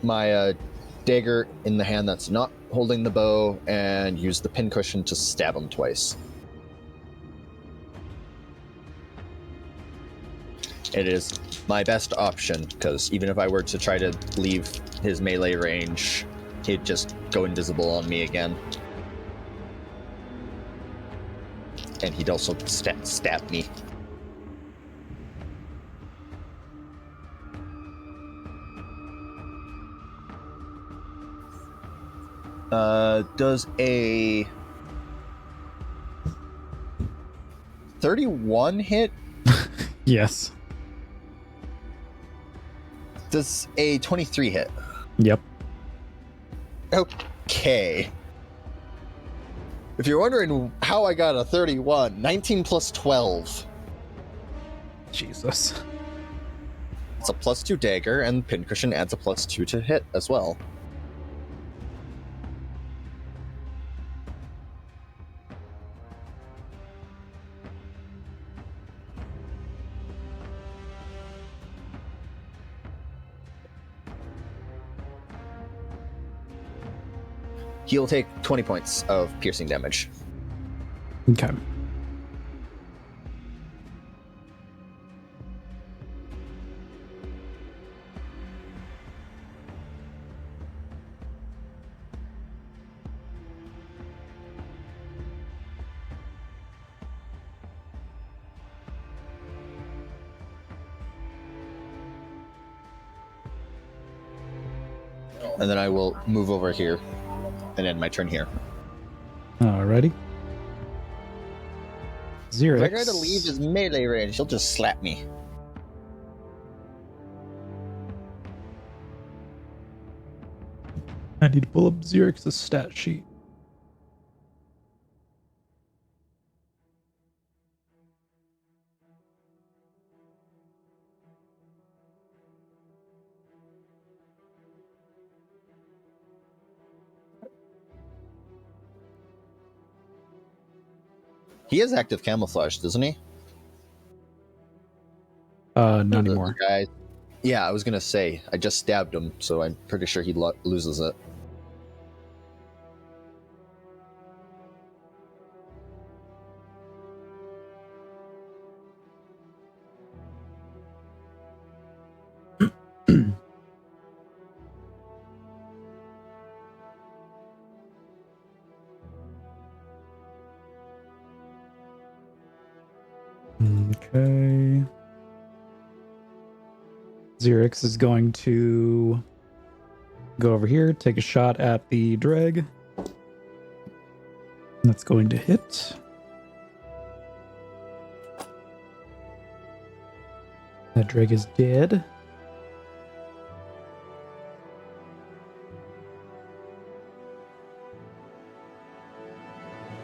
my dagger in the hand that's not holding the bow and use the pincushion to stab him twice. It is my best option, because even if I were to try to leave his melee range, he'd just go invisible on me again. And he'd also stab me. Does a 31 hit? Yes. Does a 23 hit? Yep. Okay. If you're wondering how I got a 31, 19 plus 12. Jesus. It's a +2 dagger, and pincushion adds a +2 to hit as well. He'll take 20 points of piercing damage. Okay. and then I will move over here and end my turn here. Alrighty. Xerix. If I try to leave his melee range, he'll just slap me. I need to pull up Xerix's stat sheet. He has active camouflage, doesn't he? Not The anymore. guy. Yeah, I was gonna say, I just stabbed him, so I'm pretty sure he loses it. Okay. Xerix is going to go over here, take a shot at the dreg. That's going to hit. That dreg is dead.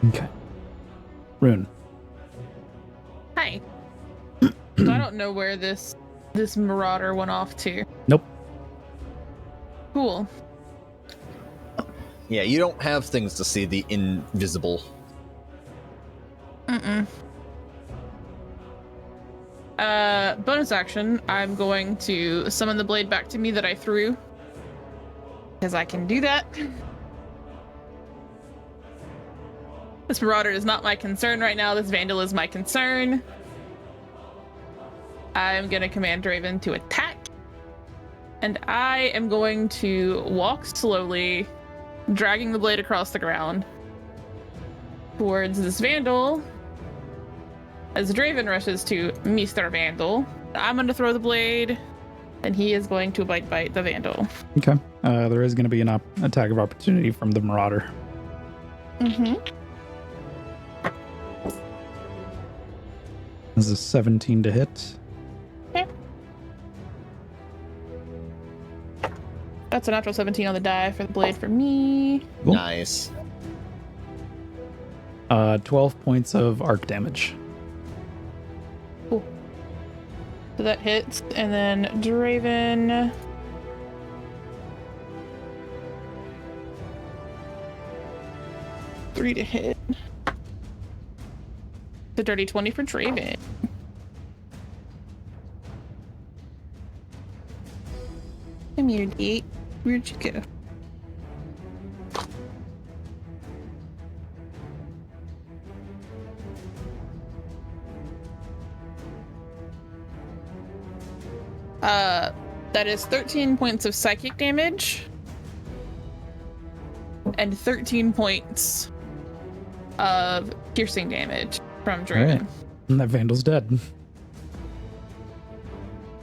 Okay. Rune. Hi. So I don't know where this marauder went off to. Nope. Cool. Yeah, you don't have things to see the invisible. Bonus action, I'm going to summon the blade back to me that I threw. Because I can do that. This marauder is not my concern right now. This vandal is my concern. I'm going to command Draven to attack. And I am going to walk slowly, dragging the blade across the ground towards this vandal. As Draven rushes to Mr. Vandal, I'm going to throw the blade, and he is going to bite the vandal. Okay. There is going to be an attack of opportunity from the marauder. Mm-hmm. This is 17 to hit. Okay. That's a natural 17 on the die for the blade for me. Cool. Nice. 12 points of arc damage. Cool. So that hits, and then Draven. Three to hit. The dirty 20 for Draven. Come here, D8. Where'd you go? That is 13 points of psychic damage and 13 points of piercing damage from Draven. Alright. And that vandal's dead.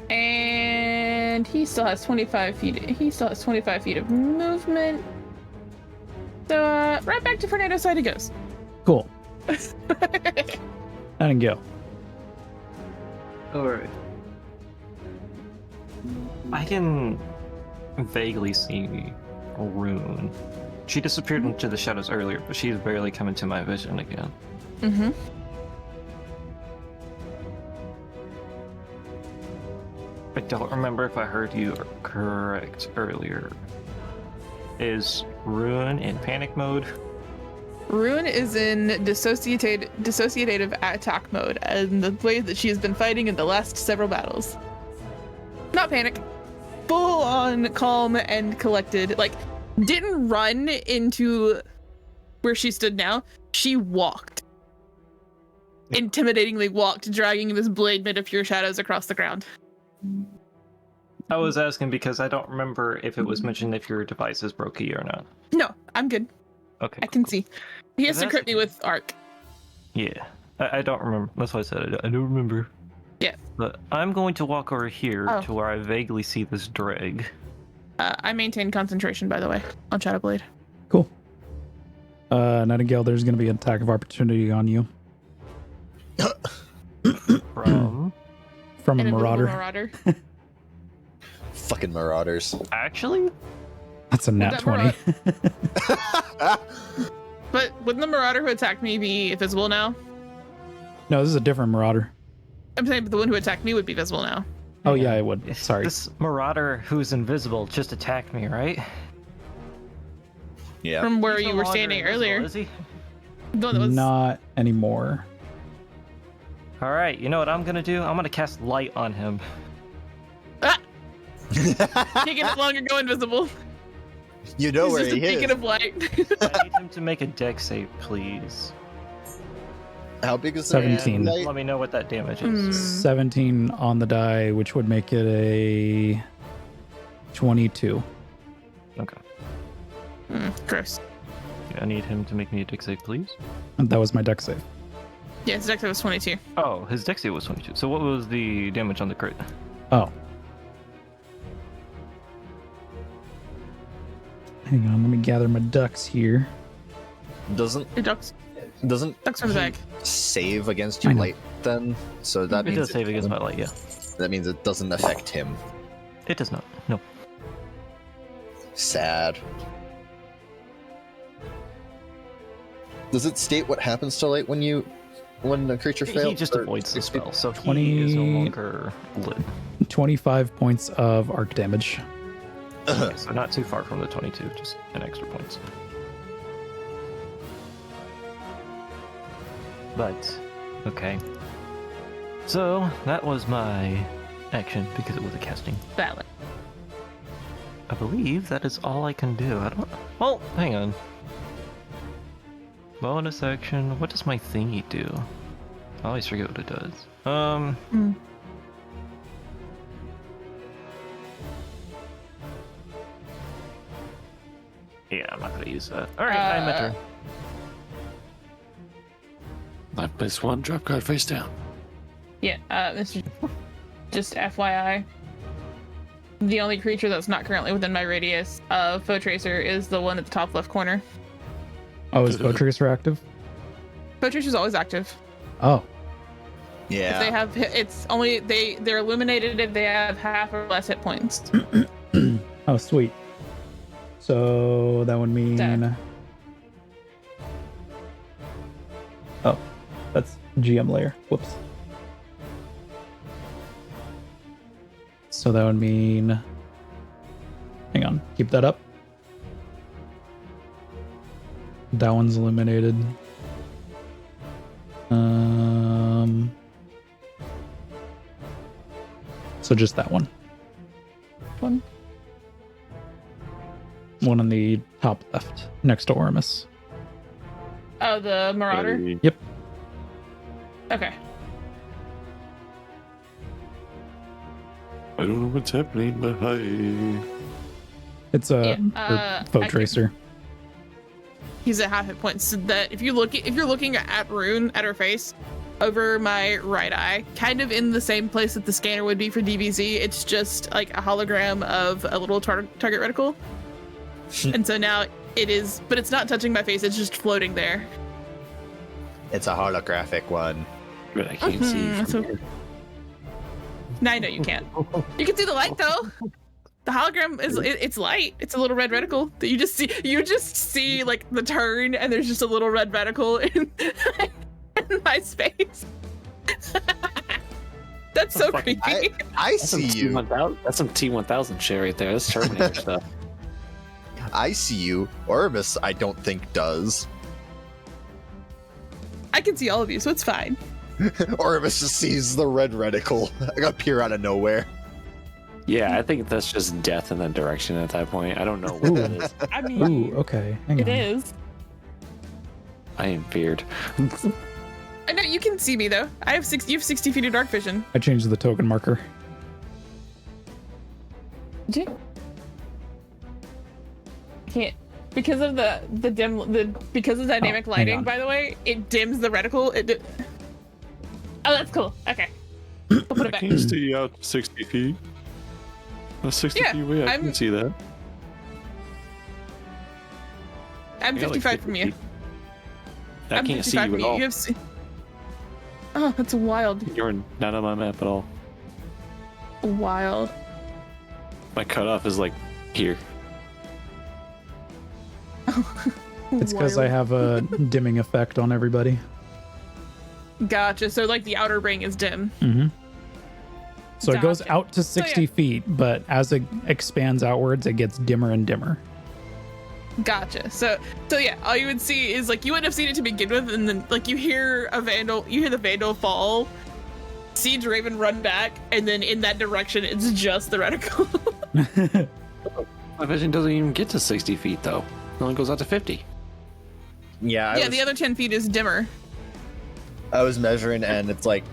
And he still has 25 feet. He still has 25 feet of movement. So right back to Fernando's side he goes. Cool. Nightingale. Alright. I can vaguely see Rune. She disappeared into the shadows earlier, but she's barely come into my vision again. Mm-hmm. I don't remember if I heard you correct earlier. Is Rune in panic mode? Rune is in dissociative attack mode, and the way that she has been fighting in the last several battles. Not panic. Full on calm and collected. Like, didn't run into where she stood now. She walked. Intimidatingly walked, dragging this blade made of pure shadows across the ground. I was asking because I don't remember if it was mentioned if your device is broken or not. No, I'm good. Okay. I can see. He has to That's crit me with arc. Yeah. I don't remember. That's why I said I don't remember. Yeah. But I'm going to walk over here Oh. to where I vaguely see this dreg. I maintain concentration, by the way, on Shadowblade. Cool. Nightingale, there's going to be an attack of opportunity on you From from a An invisible marauder. marauder. Fucking marauders. actually, That's a nat That 20. But wouldn't the marauder who attacked me be visible now? No, this is a different marauder. I'm saying the one who attacked me would be visible now. Oh, yeah, I would. Sorry. this marauder who's invisible just attacked me, right? Yeah. From where He's you no were longer standing invisible, earlier. is he? The one that was Not anymore. All right, you know what I'm gonna do? I'm gonna cast light on him. taking it longer, go invisible. You know He's where just a he beacon is. of light. I need him to make a dex save, please. How big is the 17. And light? let me know what that damage is. 17 on the die, which would make it a 22. Okay. Gross. I need him to make me a dex save, please. And that was my deck save. Yeah, his dex was 22. Oh, his dex save was 22. So what was the damage on the crit? Oh. Hang on, let me gather my ducks here. Doesn't Your ducks from the he back. save against I you know. light then? So that It means does save against my doesn't- light, yeah. That means it doesn't affect him. It does not. No. Sad. Does it state what happens to light when a creature fails? He just or- avoids the spell, so 20 he is no longer lit. 25 points of arc damage. So not too far from the 22, just an extra points. But, okay. So, that was my action because it was a casting. Valid. I believe that is all I can do. I don't. Well, hang on. Bonus action. What does my thingy do? I always forget what it does. Yeah, I'm not gonna use that. All right, I'm at turn. I place one, drop card face down. Yeah, Mr. Just FYI. The only creature that's not currently within my radius of Foe Tracer is the one at the top left corner. Oh, is Foe Tracer active? Foe Tracer's always active. Oh, Yeah. If they have, it's only they're illuminated if they have half or less hit points. oh, sweet. So that would mean. That. Oh, that's GM layer. Whoops. So that would mean. Hang on, keep that up. That one's eliminated. So just that one. One. One on the top left, next to Ormus. Oh, the Marauder? Yep. Okay. I don't know what's happening, but hi. It's a Foe I Tracer. He's at half hit points. So that if you're looking at Rune at her face, over my right eye, kind of in the same place that the scanner would be for DBZ, it's just like a hologram of a little target reticle. And so now it is, but it's not touching my face. It's just floating there. It's a holographic one. But I can't see Mhm, from so- here. No, I know you can't. You can see the light though. The hologram is it's light. It's a little red reticle that you just see like the turn, and there's just a little red reticle in, in my space. That's so Fucking- creepy. I That's some see you. T1000. That's some T1000 shit right there. That's Terminator stuff. I see you. Ormus, I don't think does. I can see all of you, so it's fine. Ormus just sees the red reticle appear out of nowhere. Yeah, I think that's just death in that direction at that point. I don't know what it is. I mean, Ooh, okay. Hang it on. is. I am feared. I know you can see me though. You have 60 feet of dark vision. I changed the token marker. Did you? Can't because of because of dynamic hang lighting. on. By the way, it dims the reticle. Oh, that's cool. Okay, I'll put I it back. can't see out 60 feet. That's 60 Yeah, feet away. I I'm- can see that. I'm I got, like, 55 from 50 you. feet. I I'm can't see 55 you from at all. You have Oh, that's wild. You're not on my map at all. Wild. My cutoff is like here. It's because I Wild. have a dimming effect on everybody. Gotcha. So like the outer ring is dim. Mm-hmm. So it goes Gotcha. out to 60 yeah. feet, but as it expands outwards, it gets dimmer and dimmer. Gotcha. So yeah, all you would see is like you wouldn't have seen it to begin with, and then like you hear the vandal fall, Siege Raven run back, and then in that direction it's just the reticle. My vision doesn't even get to 60 feet though. It only goes out to 50. Yeah, Yeah, the other 10 feet is dimmer. I was measuring, and it's like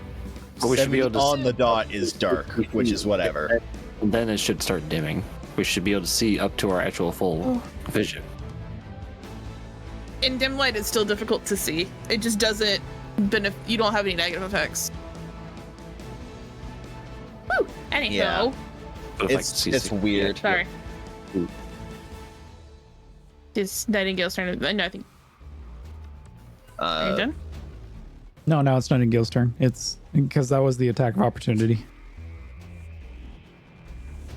But we should be 70 able to on the dot is dark, which is whatever. And then it should start dimming. We should be able to see up to our actual full vision. In dim light, it's still difficult to see. It just doesn't you don't have any negative effects. Woo! Anyhow. Yeah. But if I could It's see it's 60 weird. Sorry. Ooh. Is Nightingale's turn? No, I think. Are you done? No, now it's Nightingale's turn. It's because that was the attack of opportunity.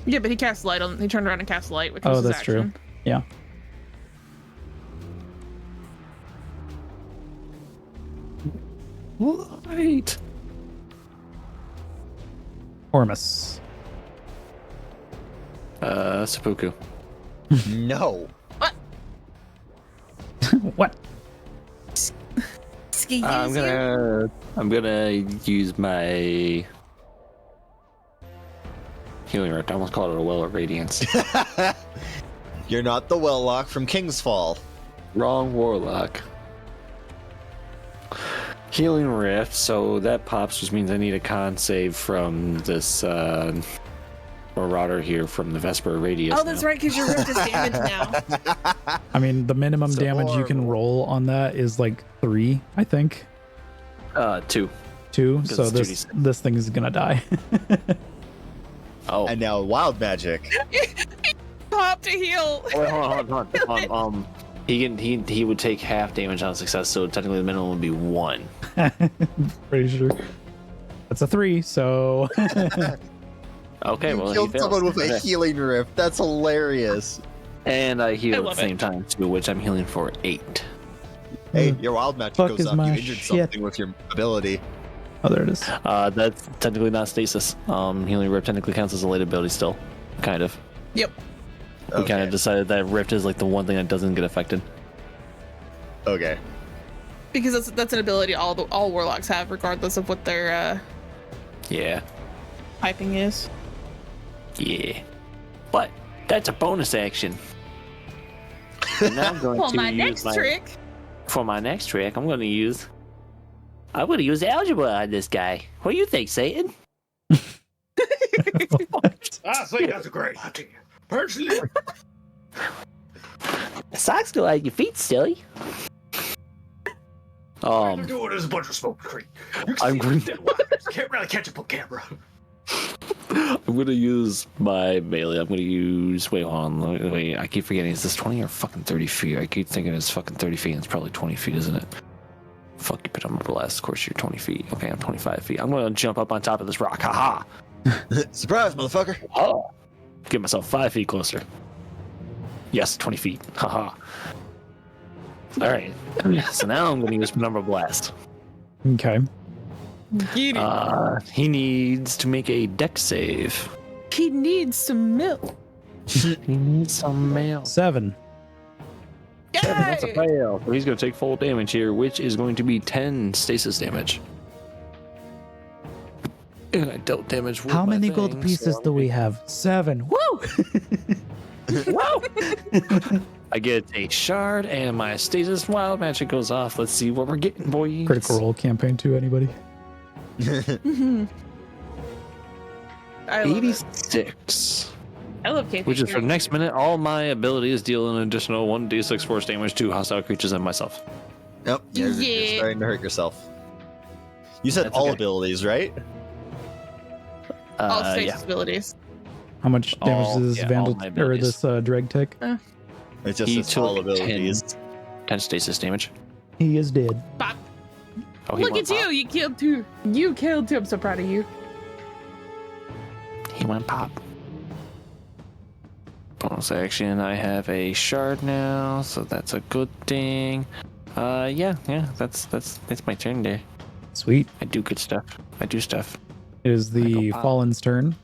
Yeah, but he cast light on. He turned around and cast light, which was Oh, his that's true. action. Yeah. Right. Ormus. Seppuku. No. What? Ski I'm gonna use my healing rift. I almost called it a well of radiance. You're not the Welllock from King's Fall. Wrong warlock. Healing rift, so that pops, which means I need a con save from this marauder here from the Vesper radius. Oh, that's right, because your rift is damaged now. I mean, the minimum So damage you can horrible. roll on that is like 3, I think. 2. 2. Because So it's 2d6. this thing is gonna die. Oh. And now wild magic. Pop to heal. Oh, wait, hold on. He would take half damage on success, so technically the minimum would be 1. Pretty sure. That's a 3, so Okay, You well, he killed fails. someone with a Okay. healing rift. That's hilarious. And I heal I at love the same it. time too, which I'm healing for 8. Hey, your wild magic Fuck goes is up. You my injured shit. something with your ability. oh, there it is. That's technically not stasis. Healing rift technically counts as a late ability still, kind of. Yep. We kind of decided that rift is like the one thing that doesn't get affected. Okay. Because that's an ability all warlocks have, regardless of what their Yeah. piping is. Yeah. But that's a bonus action. And now I'm going Well, to my use next trick. For my next trick, I'm going to use algebra on this guy. What do you think, Satan? I think that's a great idea. Personally, Socks go like your feet, silly. all they're doing is a bunch of smoke creek. You can I'm see going- dead wires. Can't really catch up on camera. I'm gonna use my melee. I'm gonna use. Wait, hold on. Wait, I keep forgetting. Is this 20 or fucking 30 feet? I keep thinking it's fucking 30 feet. And it's probably 20 feet, isn't it? Fuck you, but I'm blessed. Of course, you're 20 feet. Okay, I'm 25 feet. I'm gonna jump up on top of this rock. Haha. Surprise, motherfucker. Oh. Get myself 5 feet closer. Yes, 20 feet. Haha. All right. So now I'm gonna use number blast. Okay. Get it. He needs to make a dex save. He needs some milk. He needs some mail. 7. That's a Yay! fail. So he's going to take full damage here, which is going to be 10 stasis damage. And I dealt damage with How my many thing, gold pieces so do we have? 7. Woo! Whoa! I get a shard, and my stasis wild magic goes off. Let's see what we're getting, boys. Critical Role campaign 2, anybody? I love it. 86. I love camping. Which is for the next minute, all my abilities deal an additional 1d6 force damage to hostile creatures and myself. Nope. You're Yeah. starting to hurt yourself. You said That's all okay. abilities, right? all stasis Yeah. abilities. How much damage does this all vandal my or abilities. this dreg take? It's just He his all took abilities. 10 stasis damage. He is dead. Pop. Oh, he Look went at pop. you! You killed two. You killed two. I'm so proud of you. He went pop. Bonus action, I have a shard now, so that's a good thing. Yeah, that's my turn there. Sweet. I do good stuff. I do stuff. It is the go pop. Fallen's turn.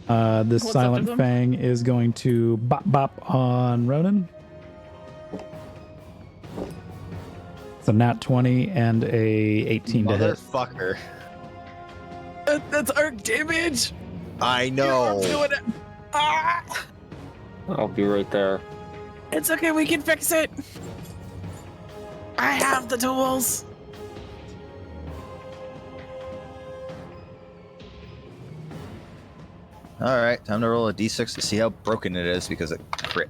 This What's up Silent to them? Fang is going to bop bop on Ronan. It's a nat 20 and a 18 to hit. Motherfucker. That's arc damage. I know. Doing it. Ah! I'll be right there. It's okay. We can fix it. I have the tools. Alright, time to roll a d6 to see how broken it is because it crit.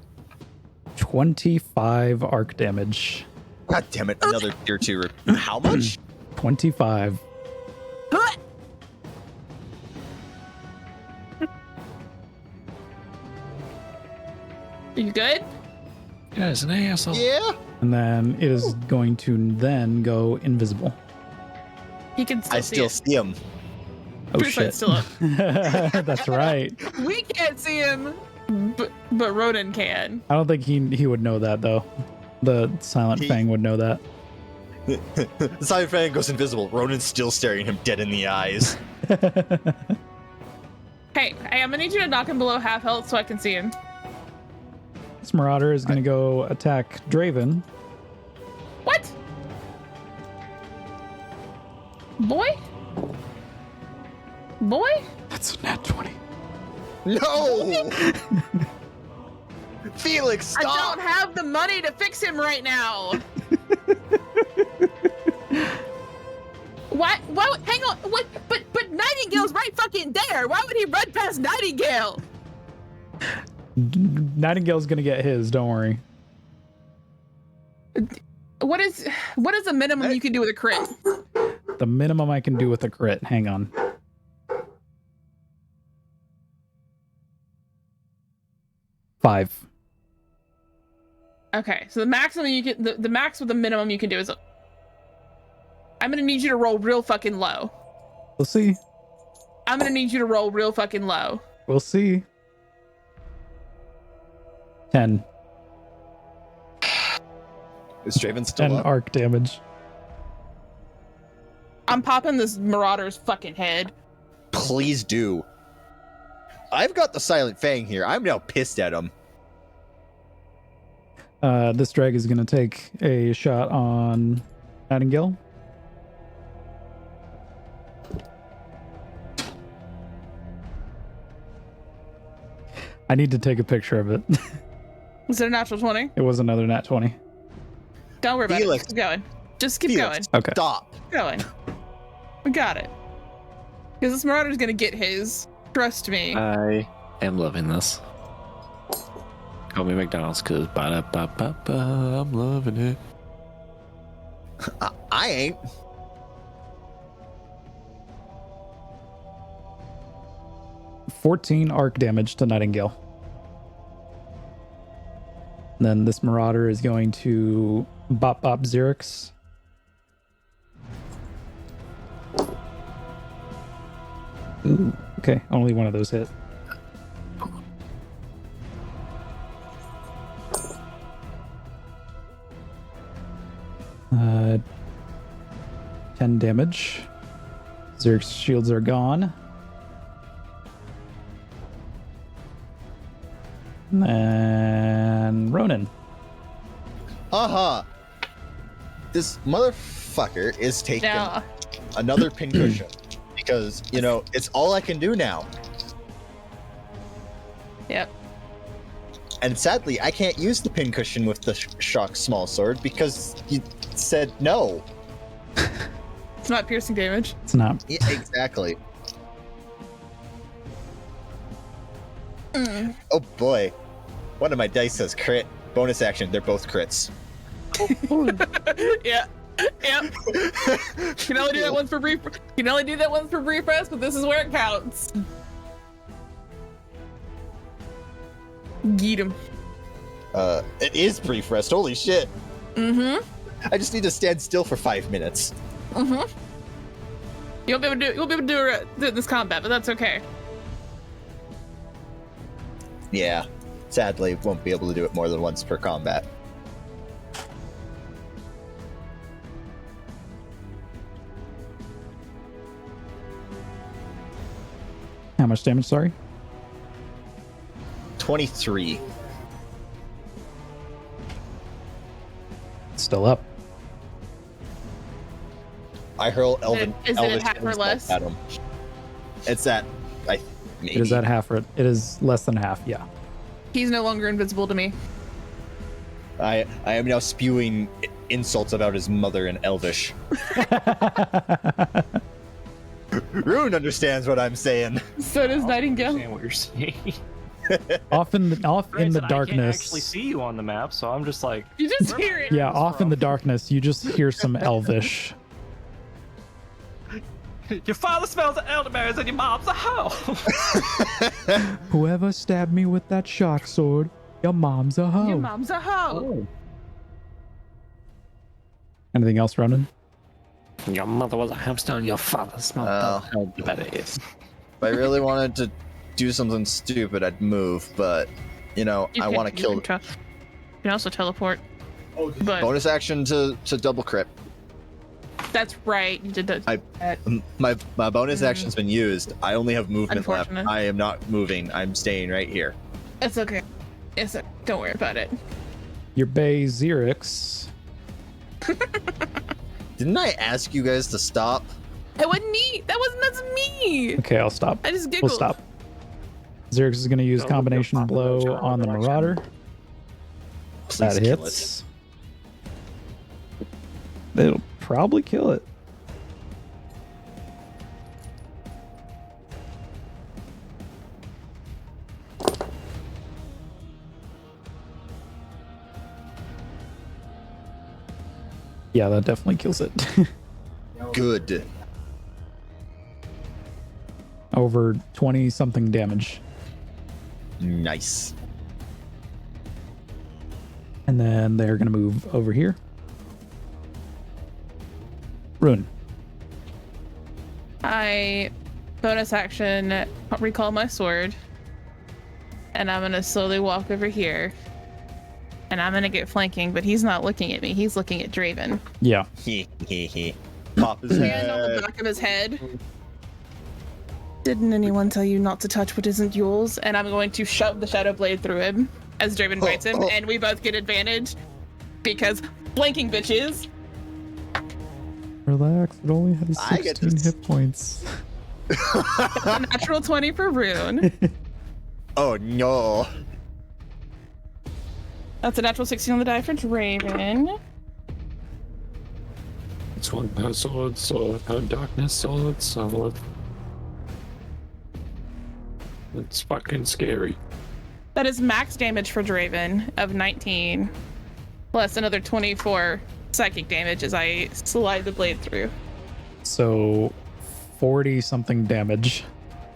25 arc damage. God damn it, another tier 2. How much? 25. You good? Yeah, it's an asshole. Yeah. And then it is going to then go invisible. He can still I see still it. see him. Oh Pretty sure shit. it's still up. That's right. We can't see him. But Ronan can. I don't think he would know that though. The Silent Fang would know that. The Silent Fang goes invisible. Ronan's still staring him dead in the eyes. Hey, I'm gonna need you to knock him below half health so I can see him. This Marauder is going to go attack Draven. What? Boy? Boy? That's a nat 20. No! Felix, I stop! don't have the money to fix him right now. What? What? Hang on. What? But Nightingale's right fucking there. Why would he run past Nightingale? Nightingale's going to get his, don't worry. What is the minimum you can do with a crit? The minimum I can do with a crit. Hang on. Five. Okay, so the maximum you can, the max with the minimum you can do is. I'm gonna need you to roll real fucking low. We'll see. I'm gonna need you to roll real fucking low. We'll see. 10. Is Draven still 10 up? arc damage. I'm popping this Marauder's fucking head. Please do. I've got the Silent Fang here. I'm now pissed at him. This drag is going to take a shot on Nightingale. I need to take a picture of it. Is it a natural 20? It was another nat 20. Don't worry about Felix. it. Keep going. Just keep Felix, Okay. Stop. going. We got it. Because this Marauder's gonna get his. Trust me. I am loving this. Call me McDonald's because I'm loving it. I ain't. $14 arc damage to Nightingale. Then this Marauder is going to bop bop Xerix. Ooh, okay, only one of those hit. Uh, 10 damage. Xerix's shields are gone. And Ronan. This motherfucker is taking Now, another pincushion because, you know, it's all I can do now. yep. And sadly, I can't use the pincushion with the shock small sword because you said no. It's not piercing damage. It's not. Yeah, exactly. Oh boy. One of my dice says crit. Bonus action, they're both crits. Yeah. Yep. You can only do that once for brief. You can only do that once for brief rest, but this is where it counts. Get him. It is brief rest. Holy shit. Mm-hmm. I just need to stand still for 5 minutes. Mm-hmm. You won't be able to do it in this combat, but that's okay. Yeah. Sadly, won't be able to do it more than once per combat. How much damage, sorry? 23. Still up. I hurl Elven. Is it Elvish half or insult less? at him. It's at, maybe. It is at half. It is less than half, yeah. He's no longer invisible to me. I am now spewing insults about his mother in Elvish. Rune understands what I'm saying. So does I Nightingale. understand what you're saying. Off in the Granted, I can't darkness. actually see you on the map, so I'm just like, You just hear it. Yeah, off in the darkness, you just hear some Elvish. your father smells of elderberries and your mom's a hoe. Whoever stabbed me with that shock sword, your mom's a hoe. Your mom's a hoe. Anything else, Ronan? Your mother was a hamster and your father smelled elderberries. If I really wanted to do something stupid, I'd move, but, I want to kill... You can also teleport. But Bonus action to double crit. that's right. You did that. My bonus action's been used. I only have movement left. Unfortunate. I am not moving. I'm staying right here. It's okay. Don't worry about it. Your Bay Xerix. Didn't I ask you guys to stop? It wasn't me. That's me. Okay, I'll stop. I just giggled. We'll stop. Xerix is going to use combination blow on the Marauder. Please That kill hits. It'll probably kill it. Yeah, that definitely kills it. Good. Over 20 something damage. Nice. And then they're going to move over here. Rune. I bonus action recall my sword, and I'm gonna slowly walk over here, and I'm gonna get flanking. But he's not looking at me; he's looking at Draven. Yeah. Pop his Hand on the head. back of his head. Didn't anyone tell you not to touch what isn't yours? And I'm going to shove the shadow blade through him as Draven bites him, and we both get advantage because flanking bitches. Relax. It only has I get 16 to- hit points. A natural 20 for Rune. Oh no. That's a natural 16 on the die for Draven. It's one sword, darkness, sword. It's fucking scary. That is max damage for Draven of 19, plus another 24 psychic damage as I slide the blade through. So 40 something damage.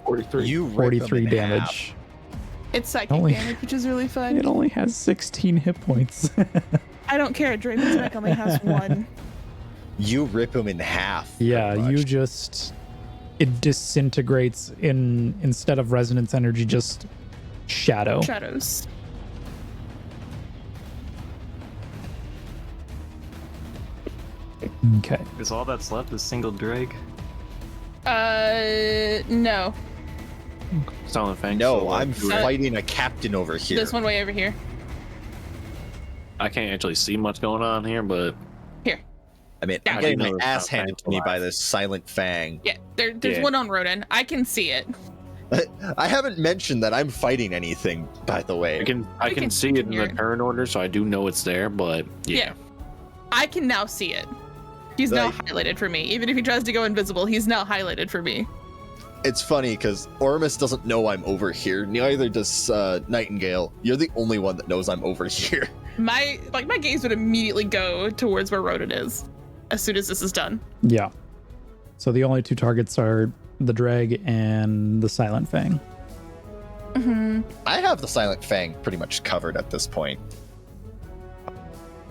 43. You rip 43 him in damage. half. It's psychic Only- damage, which is really fun. It only has 16 hit points. I don't care. Draven's mech only has one. You rip him in half. Yeah, pretty you much. just... It disintegrates instead of resonance energy, just shadow. Shadows. Okay. Because all that's left is single drag. No. Silent Fang. No, so, I'm do it. fighting a captain over here. This one way over here. I can't actually see much going on here, but I mean, Yeah, I'm I getting know my it's ass not handed to me alive. by this silent fang. Yeah, there's Yeah. one on Roden. I can see it. I haven't mentioned that I'm fighting anything, by the way. I can We can see it in hear the it. turn order, so I do know it's there. But yeah. I can now see it. He's now highlighted for me. Even if he tries to go invisible, he's now highlighted for me. It's funny because Ormus doesn't know I'm over here. Neither does Nightingale. You're the only one that knows I'm over here. My gaze would immediately go towards where Roden is as soon as this is done. Yeah. So the only two targets are the drag and the silent fang. Mm-hmm. I have have the Silent Fang pretty much covered at this point.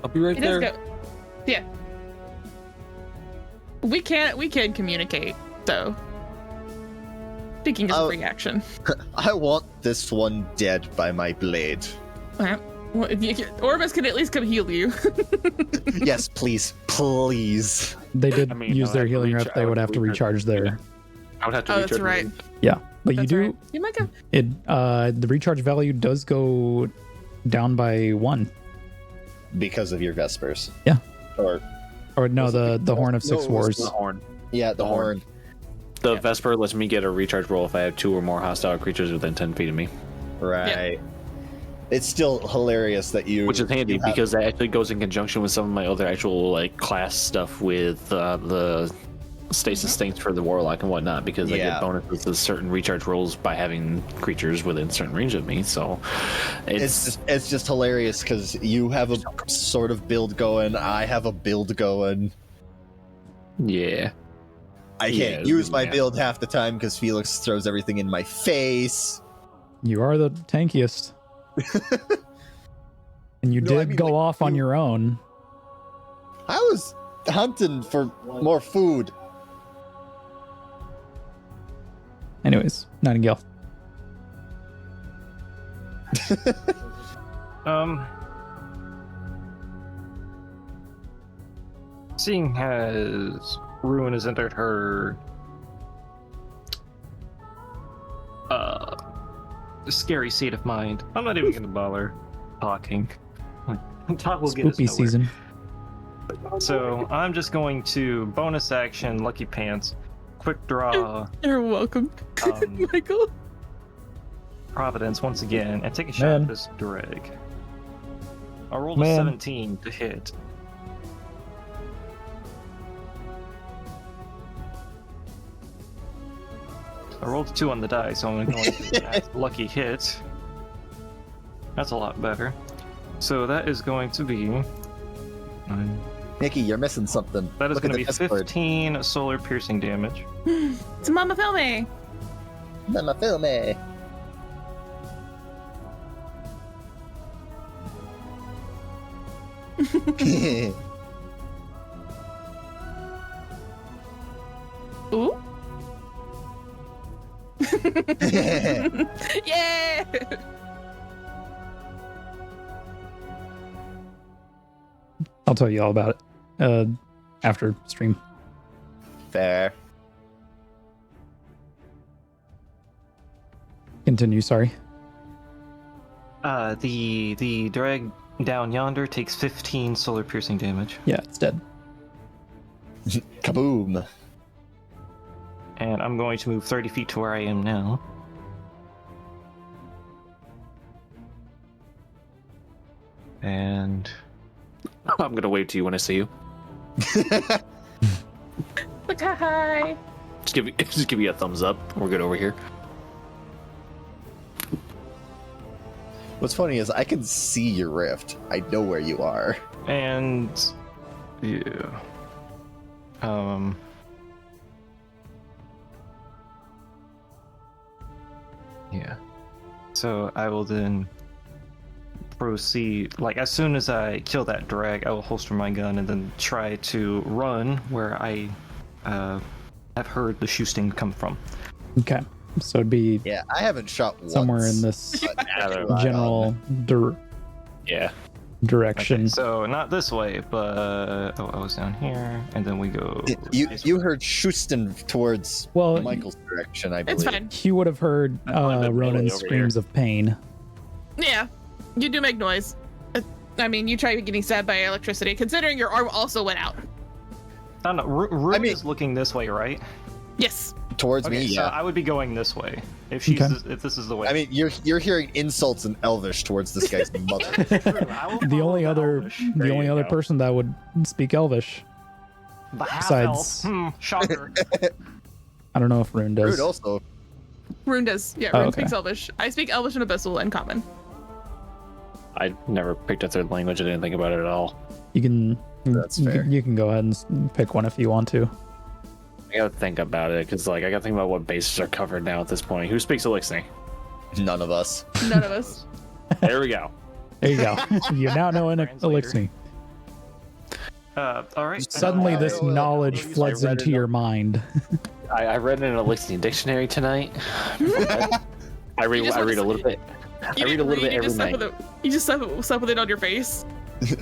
I'll be right It does there. go. Yeah. We can communicate, so. Speaking is a free action. I want this one dead by my blade. Ormus can at least come heal you. Yes, please. Please. They did I mean, use I their would healing reach- rep. I They would would have to recharge their. I would have to Oh, that's recharge right. my- Yeah, but you That's do. right. You might go. It the recharge value does go down by 1. Because of your Vespers. Yeah. Or No, the Horn of Six No, it was Wars. The horn. yeah, the horn. The Vesper lets me get a recharge roll if I have 2 or more hostile creatures within 10 feet of me, Right. It's still hilarious that you which is handy you have- because that actually goes in conjunction with some of my other actual like class stuff with the stasis things for the warlock and whatnot, because I Yeah. get bonuses to certain recharge rolls by having creatures within certain range of me. So it's just hilarious because you have a sort of build going, I have a build going. yeah. I can't Yeah, use my yeah. build half the time because Felix throws everything in my face. You are the tankiest. And you No, I did mean, go like, off on you- your own. I was hunting for more food. Anyways, Nightingale. Seeing as Ruin has entered her scary state of mind, I'm not even gonna bother talking. Talk will get us Spoopy nowhere. season. So I'm just going to bonus action Lucky Pants, quick draw You're welcome, Michael. Providence once again, and take a shot Man. at this drag. I rolled a Man. 17 to hit. I rolled a 2 on the die, so I'm going to add lucky hit. That's a lot better. So that is going to be... Nikki, you're missing something. That is Look at going to be the Discord. 15 solar piercing damage. It's Mama Filme. Mama filme. Ooh. Yeah. I'll tell you all about it after stream. Fair. Continue, sorry. The drag down yonder takes 15 solar piercing damage. Yeah, it's dead. Kaboom. And I'm going to move 30 feet to where I am now. And I'm gonna wave to you when I see you. Look, hi. Just give you a thumbs up. We're good over here. What's funny is I can see your rift. I know where you are. yeah. Yeah. So I will then proceed. Like, as soon as I kill that drag, I will holster my gun and then try to run where I have heard the shooting come from. Okay. So it'd be Yeah, I haven't shot once. somewhere in this but actually, general Yeah. direction. Okay, so not this way, but I was down here, and then we go. You heard Schusten towards Well, Michael's direction, I believe. It's fine. he would have heard wanted to Ronan's melee over screams of pain. Yeah, you do make noise. I mean, you try getting stabbed by electricity, considering your arm also went out. I don't know. Rune I mean- is looking this way, right? Yes. Towards Okay, me, so yeah. I would be going this way if she's Okay. if this is the way. I mean, you're hearing insults in Elvish towards this guy's mother. I will The follow only other Elvish. the There only you other go. person that would speak Elvish. The half besides- elf. Shocker. I don't know if Rune does. Rude also. Rune does. Yeah, Oh, Rune okay. speaks Elvish. I speak Elvish and Abyssal and Common. I never picked a third language. I didn't think about it at all. You can That's fair. you can go ahead and pick one if you want to. I gotta think about it because, like, I gotta think about what bases are covered now at this point. Who speaks Elixir? None of us. None of us. There we go. There you go. You now know an Translator. elixir. All right. Suddenly, this Oh, knowledge I floods read into it your up. mind. I read in an elixir dictionary tonight. I read just a wanna little bit. I read a little bit every night, You just slept with it on your face.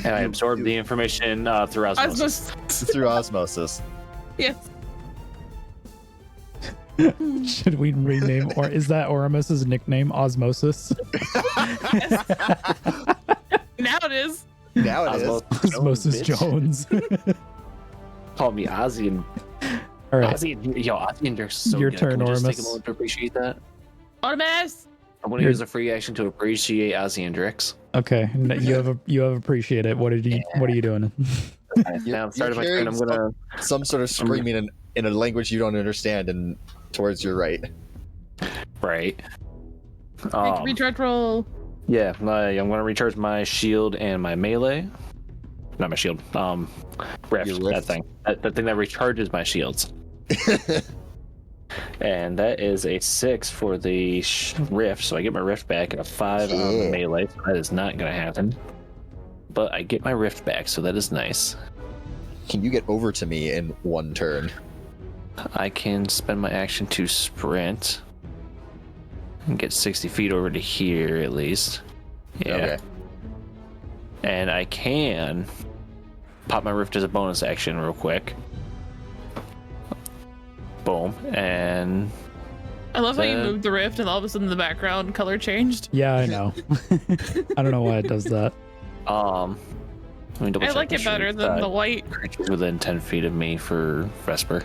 and I absorb the information through osmosis. Through osmosis. Yes. Should we rename, or is that Oramus's nickname, Osmosis? Now it is. Now it is. Osmosis bitch. Jones. Call me Ozzy and All right. Ozzy. Yo, Ozzy and Dirk's so Your good. turn, Can we just take a Ormus. moment to appreciate that? Artemis. I'm gonna use a free action to appreciate Ozzy and Dirk's. Okay. You have appreciated. What are you doing? Now, I'm starting my hearing turn. I'm gonna. Some sort of screaming in a language you don't understand, and towards your right. Right. Make recharge roll. Yeah, I'm gonna recharge my shield and my melee. Not my shield. Rift. Your That rift. thing. That thing that recharges my shields. And that is a 6 for the rift, so I get my rift back, and a 5 on the Yeah. melee. So that is not gonna happen. But I get my rift back, so that is nice. Can you get over to me in one turn? I can spend my action to sprint and get 60 feet over to here at least. Yeah. Okay. And I can pop my rift as a bonus action real quick. Boom. And I love how you Then- moved the rift and all of a sudden the background color changed. Yeah, I know. I don't know why it does that. let me double I check like my it better shield. than the white. Creatures within 10 feet of me for Vesper.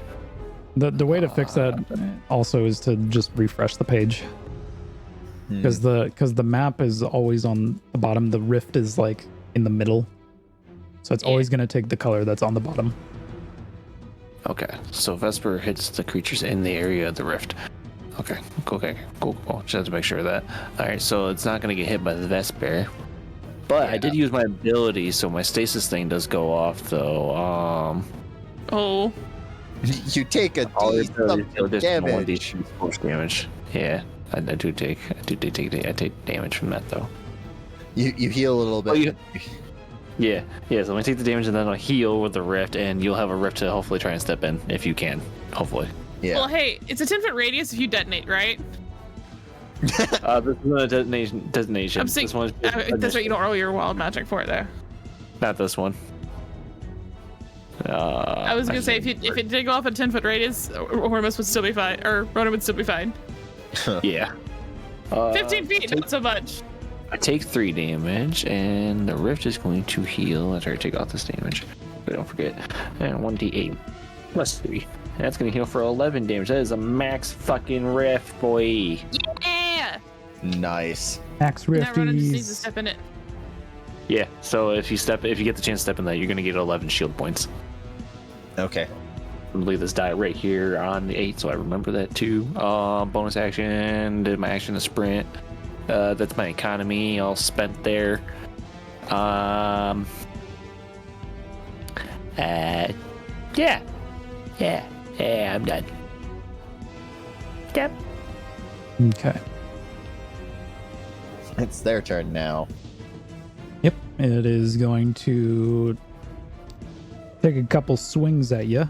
The way to fix that also is to just refresh the page, Hmm. because the map is always on the bottom. The rift is like in the middle, so it's always going to take the color that's on the bottom. Okay, so Vesper hits the creatures in the area of the rift. Okay, cool. Just have to make sure of that. All right, so it's not going to get hit by the Vesper. But I did use my ability, so my stasis thing does go off, though. Oh. You take a All D it does is something additional damage. 1d6 force damage. Yeah, I take damage from that, though. You heal a little bit. Oh, Yeah, so I'm gonna take the damage and then I'll heal with the rift, and you'll have a rift to hopefully try and step in if you can. Hopefully. Yeah. Well, hey, it's a 10-foot radius if you detonate, right? This is not a detonation. I'm saying This one's that's right. You don't roll your wild magic for it, though. Not this one. I was gonna say if it did go off a 10-foot radius, Hormus would still be fine, or Rotem would still be fine. Yeah. 15 feet, not so much. I take 3 damage, and the rift is going to heal after I take off this damage. But don't forget, and 1d8 plus 3. And that's going to heal for 11 damage. That is a max fucking rift, boy. Yeah. Nice. Max Now Rotem just needs to Rifties. step in it. Yeah. So if you get the chance to step in that, you're going to get 11 shield points. Okay. I'm gonna leave this die right here on the 8, so I remember that too. Bonus action, did my action to sprint. That's my economy, all spent there. Yeah, I'm done. Yep. Okay. It's their turn now. Yep. It is going to take a couple swings at you.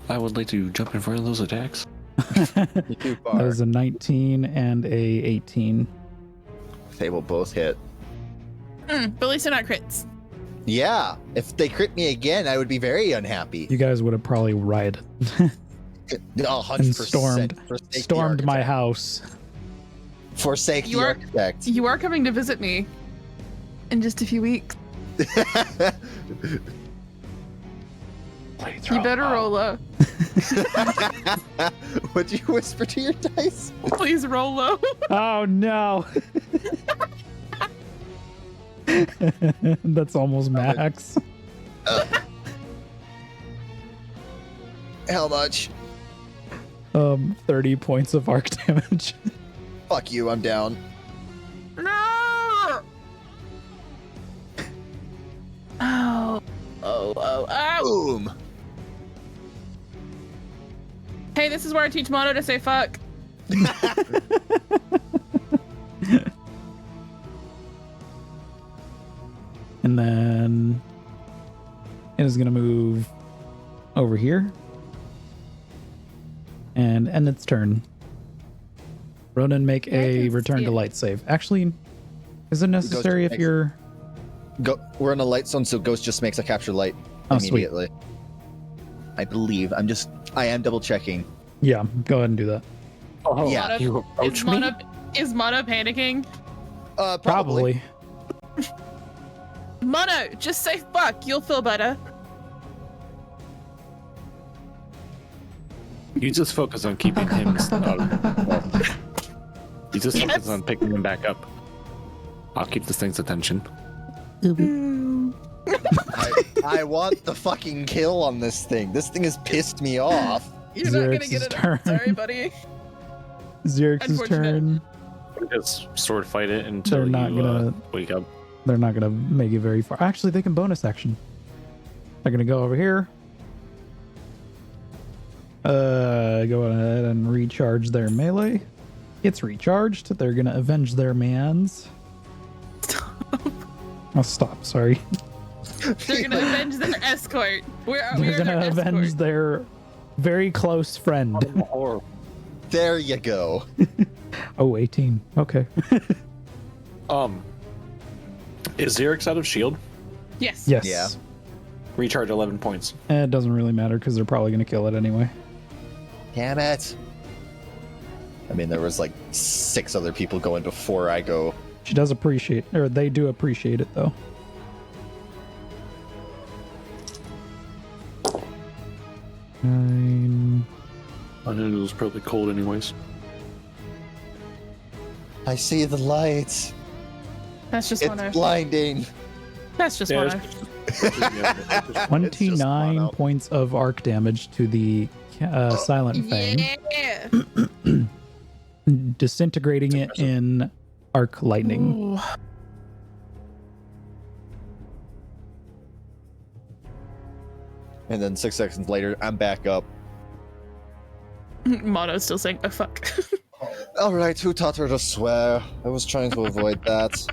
I would like to jump in front of those attacks. You're too That far. is a 19 and a 18. They will both hit. But at least they're not crits. Yeah. If they crit me again, I would be very unhappy. You guys would have probably rioted 100% and stormed Forsake the stormed my architect. house. Forsake You the are- architect. You are coming to visit me in just a few weeks. You better roll low. Would you whisper to your dice? Please roll low. Oh no. That's almost max. How much? 30 points of arc damage. Fuck you, I'm down. No! Oh. Oh. Boom. Hey, this is where I teach Mono to say fuck. And then it is going to move over here and end its turn. Ronan, make a return to light save. Actually, is it necessary if you're... We're in a light zone, so Ghost just makes a capture light immediately. Sweet. I believe. I am double checking. Yeah, go ahead and do that. Oh, yeah. You approach me? Is Mono panicking? Probably. Mono, just say fuck. You'll feel better. You just focus on keeping him. You just focus on picking him back up. I'll keep this thing's attention. I want the fucking kill on this thing. This thing has pissed me off. You're not gonna get it. Turn. Sorry, buddy. Xerx's turn. Just sword fight it until They're not gonna wake up. They're not gonna make it very far. Actually, they can bonus action. They're gonna go over here. Go ahead and recharge their melee. It's recharged. They're gonna avenge their mans. Oh, stop. Sorry. They're gonna avenge their escort. They're gonna avenge their very close friend. There you go. Oh, 18. Okay. Is Xerx out of shield? Yes. Yes. Yeah. Recharge 11 points. It doesn't really matter because they're probably gonna kill it anyway. Damn it. I mean, there was like 6 other people going before I go. She does appreciate, or they do appreciate it though. Nine. I knew it was probably cold anyways. I see the light. That's just It's Mono. blinding. That's just Mono. 29 points of arc damage to the Silent Fang, Yeah. disintegrating it in arc lightning. Ooh. And then 6 seconds later, I'm back up. Mono's still saying, oh fuck. All right, who taught her to swear? I was trying to avoid that.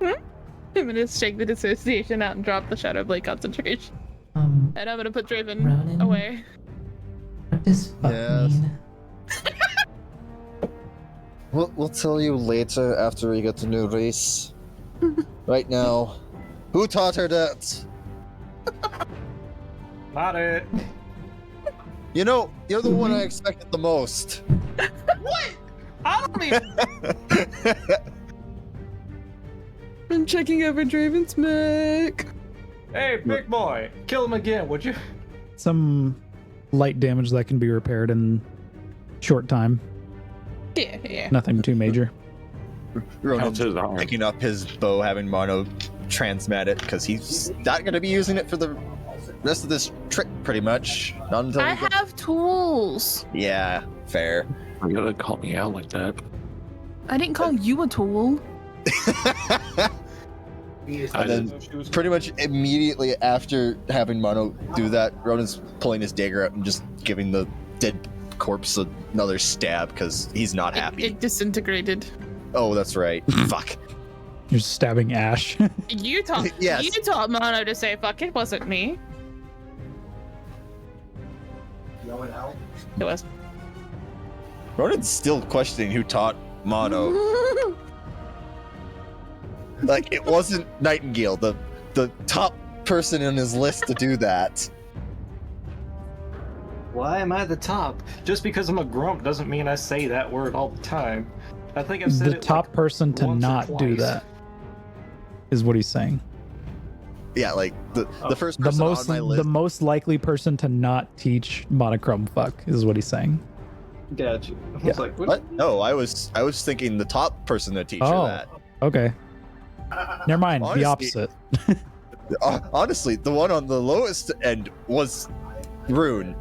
I'm gonna shake the dissociation out and drop the Shadow Blade concentration. And I'm gonna put Draven Ronan? away. What does fuck Yes. mean? We'll tell you later after we get the new race. Right now, who taught her that? Not it. You know, you're the one I expected the most. What? I don't even. I'm checking over Draven's mech. Hey, big boy, kill him again, would you? Some light damage that can be repaired in short time. Yeah. Nothing too major. Ronan's his arm. picking up his bow, having Mono transmat it, because he's not going to be using it for the rest of this trick, pretty much. Not until I have tools. Yeah, fair. You gotta call me out like that. I didn't call you a tool. And then pretty much immediately after having Mono do that, Ronan's pulling his dagger out and just giving the dead corpse another stab because he's not happy. It disintegrated. Oh, that's right. Fuck. You're stabbing Ash. You taught Yes. You taught Mono to say fuck. It wasn't me. It was. Ronan's still questioning who taught Mono. Like, it wasn't Nightingale, the top person on his list to do that. Why am I the top? Just because I'm a grump doesn't mean I say that word all the time. I think I've said The it top like person to once or not do twice. that is what he's saying. Yeah, like the first The person most on my list. the most likely person to not teach monochrome fuck is what he's saying. Got you. I Yeah. was like, What? No, I was thinking the top person to teach her Oh. that. Okay. Never mind. Honestly- The opposite. Honestly, the one on the lowest end was Rune.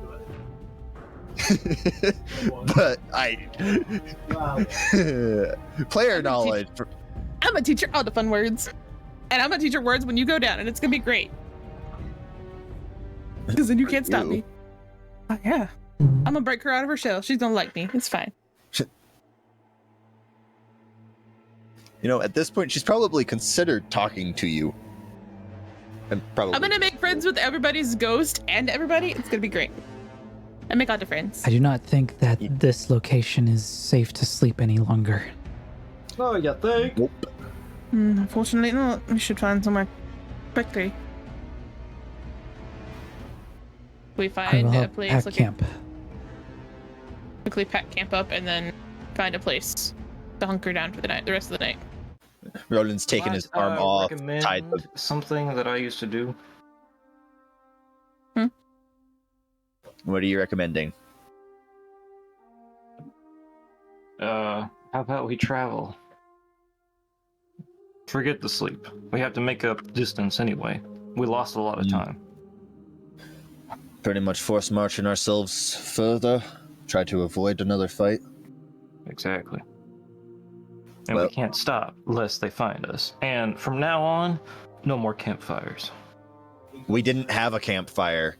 But player knowledge. I'm gonna teach her all the fun words. And I'm gonna teach her words when you go down, and it's gonna be great. Because then you can't stop You. me. Oh, yeah. I'm gonna break her out of her shell. She's gonna like me. It's fine. You know, at this point, she's probably considered talking to you. And probably. I'm gonna make friends with everybody's ghost and everybody. It's gonna be great. And make other friends. I do not think that this location is safe to sleep any longer. Oh, you think? Nope. Unfortunately not. We should find somewhere quickly. We I find will a help place. pack camp. Quickly pack camp up and then find a place to hunker down for the night. The rest of the night. Roland's taken his arm off, recommend tied the. something that I used to do. What are you recommending? How about we travel? Forget the sleep. We have to make up distance anyway. We lost a lot of time. Pretty much force marching ourselves further, try to avoid another fight. Exactly. And Well- we can't stop lest they find us. And from now on, no more campfires. We didn't have a campfire.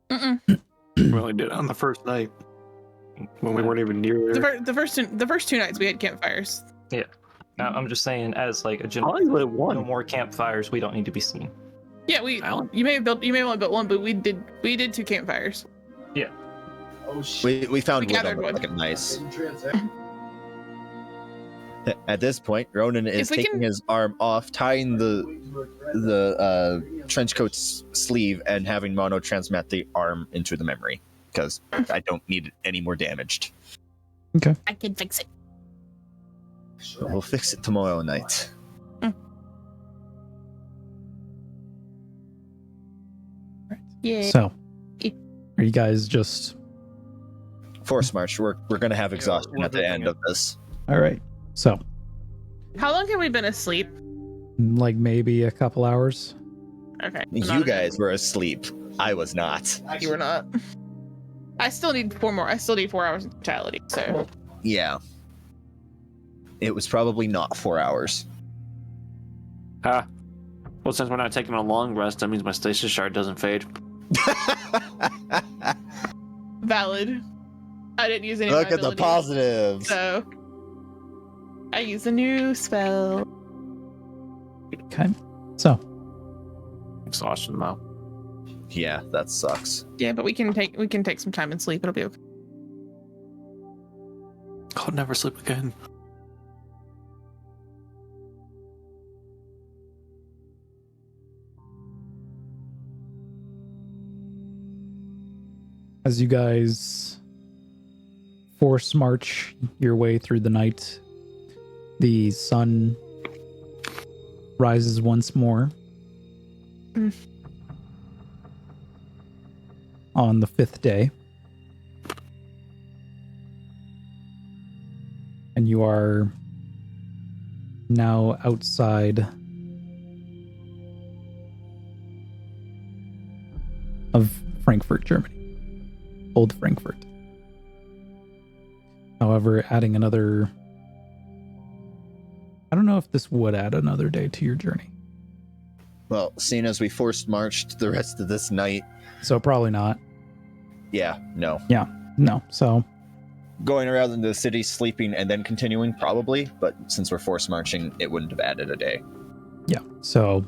We only did it on the first night when we weren't even near there. The first two nights we had campfires. Now, I'm just saying, as like a I general, only lit one. no more campfires. We don't need to be seen. Yeah, you may have only built one, but we did two campfires. We found We wood on gathered the wood. fucking nice. At this point, Ronan is If we taking can- his arm off, tying the trench coat's sleeve, and having Mono transmat the arm into the memory because I don't need it any more damaged. I can fix it. We'll fix it tomorrow night. Yeah. So, are you guys just Force march. We're gonna have exhaustion we're at the doing end it. of this. all right? So, How long have we been asleep? like maybe a couple hours. Okay. You guys were asleep. I was not. You were not. I still need 4 more. I still need 4 hours of totality. So Yeah. It was probably not 4 hours. Well, since we're not taking a long rest, that means my stasis shard doesn't fade. valid. I didn't use any. of Look my at the abilities, positives. So I use a new spell. Okay. So, Exhaustion, though. Yeah, that sucks. Yeah, but we can take some time and sleep. It'll be okay. I'll never sleep again. as you guys force march your way through the night, the sun rises once more. On the 5th day. And you are now outside of Frankfurt, Germany. Old Frankfurt. However, adding another... I don't know if this would add another day to your journey. Well, seeing as we forced marched the rest of this night, So probably not. yeah, no. No. So Going around in the city, sleeping, and then continuing, probably. But since we're forced marching, it wouldn't have added a day. yeah. So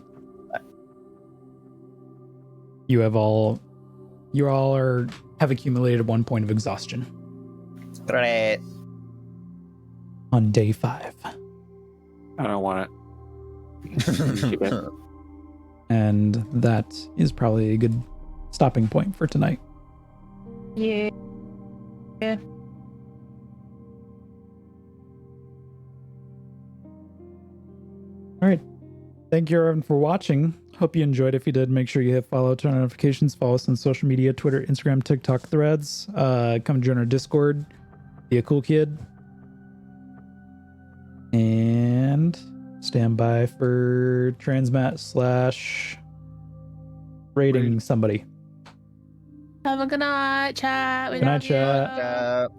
you all have accumulated 1 point of exhaustion Right. on day 5. I don't want it. Keep it. And that is probably a good stopping point for tonight. Yeah. Yeah. All right. Thank you, everyone, for watching. Hope you enjoyed. If you did, make sure you hit follow, turn on notifications, follow us on social media, Twitter, Instagram, TikTok, Threads. Come join our Discord. Be a cool kid. And stand by for transmat / rating somebody. Have a good night, chat. We Good night, love you. chat.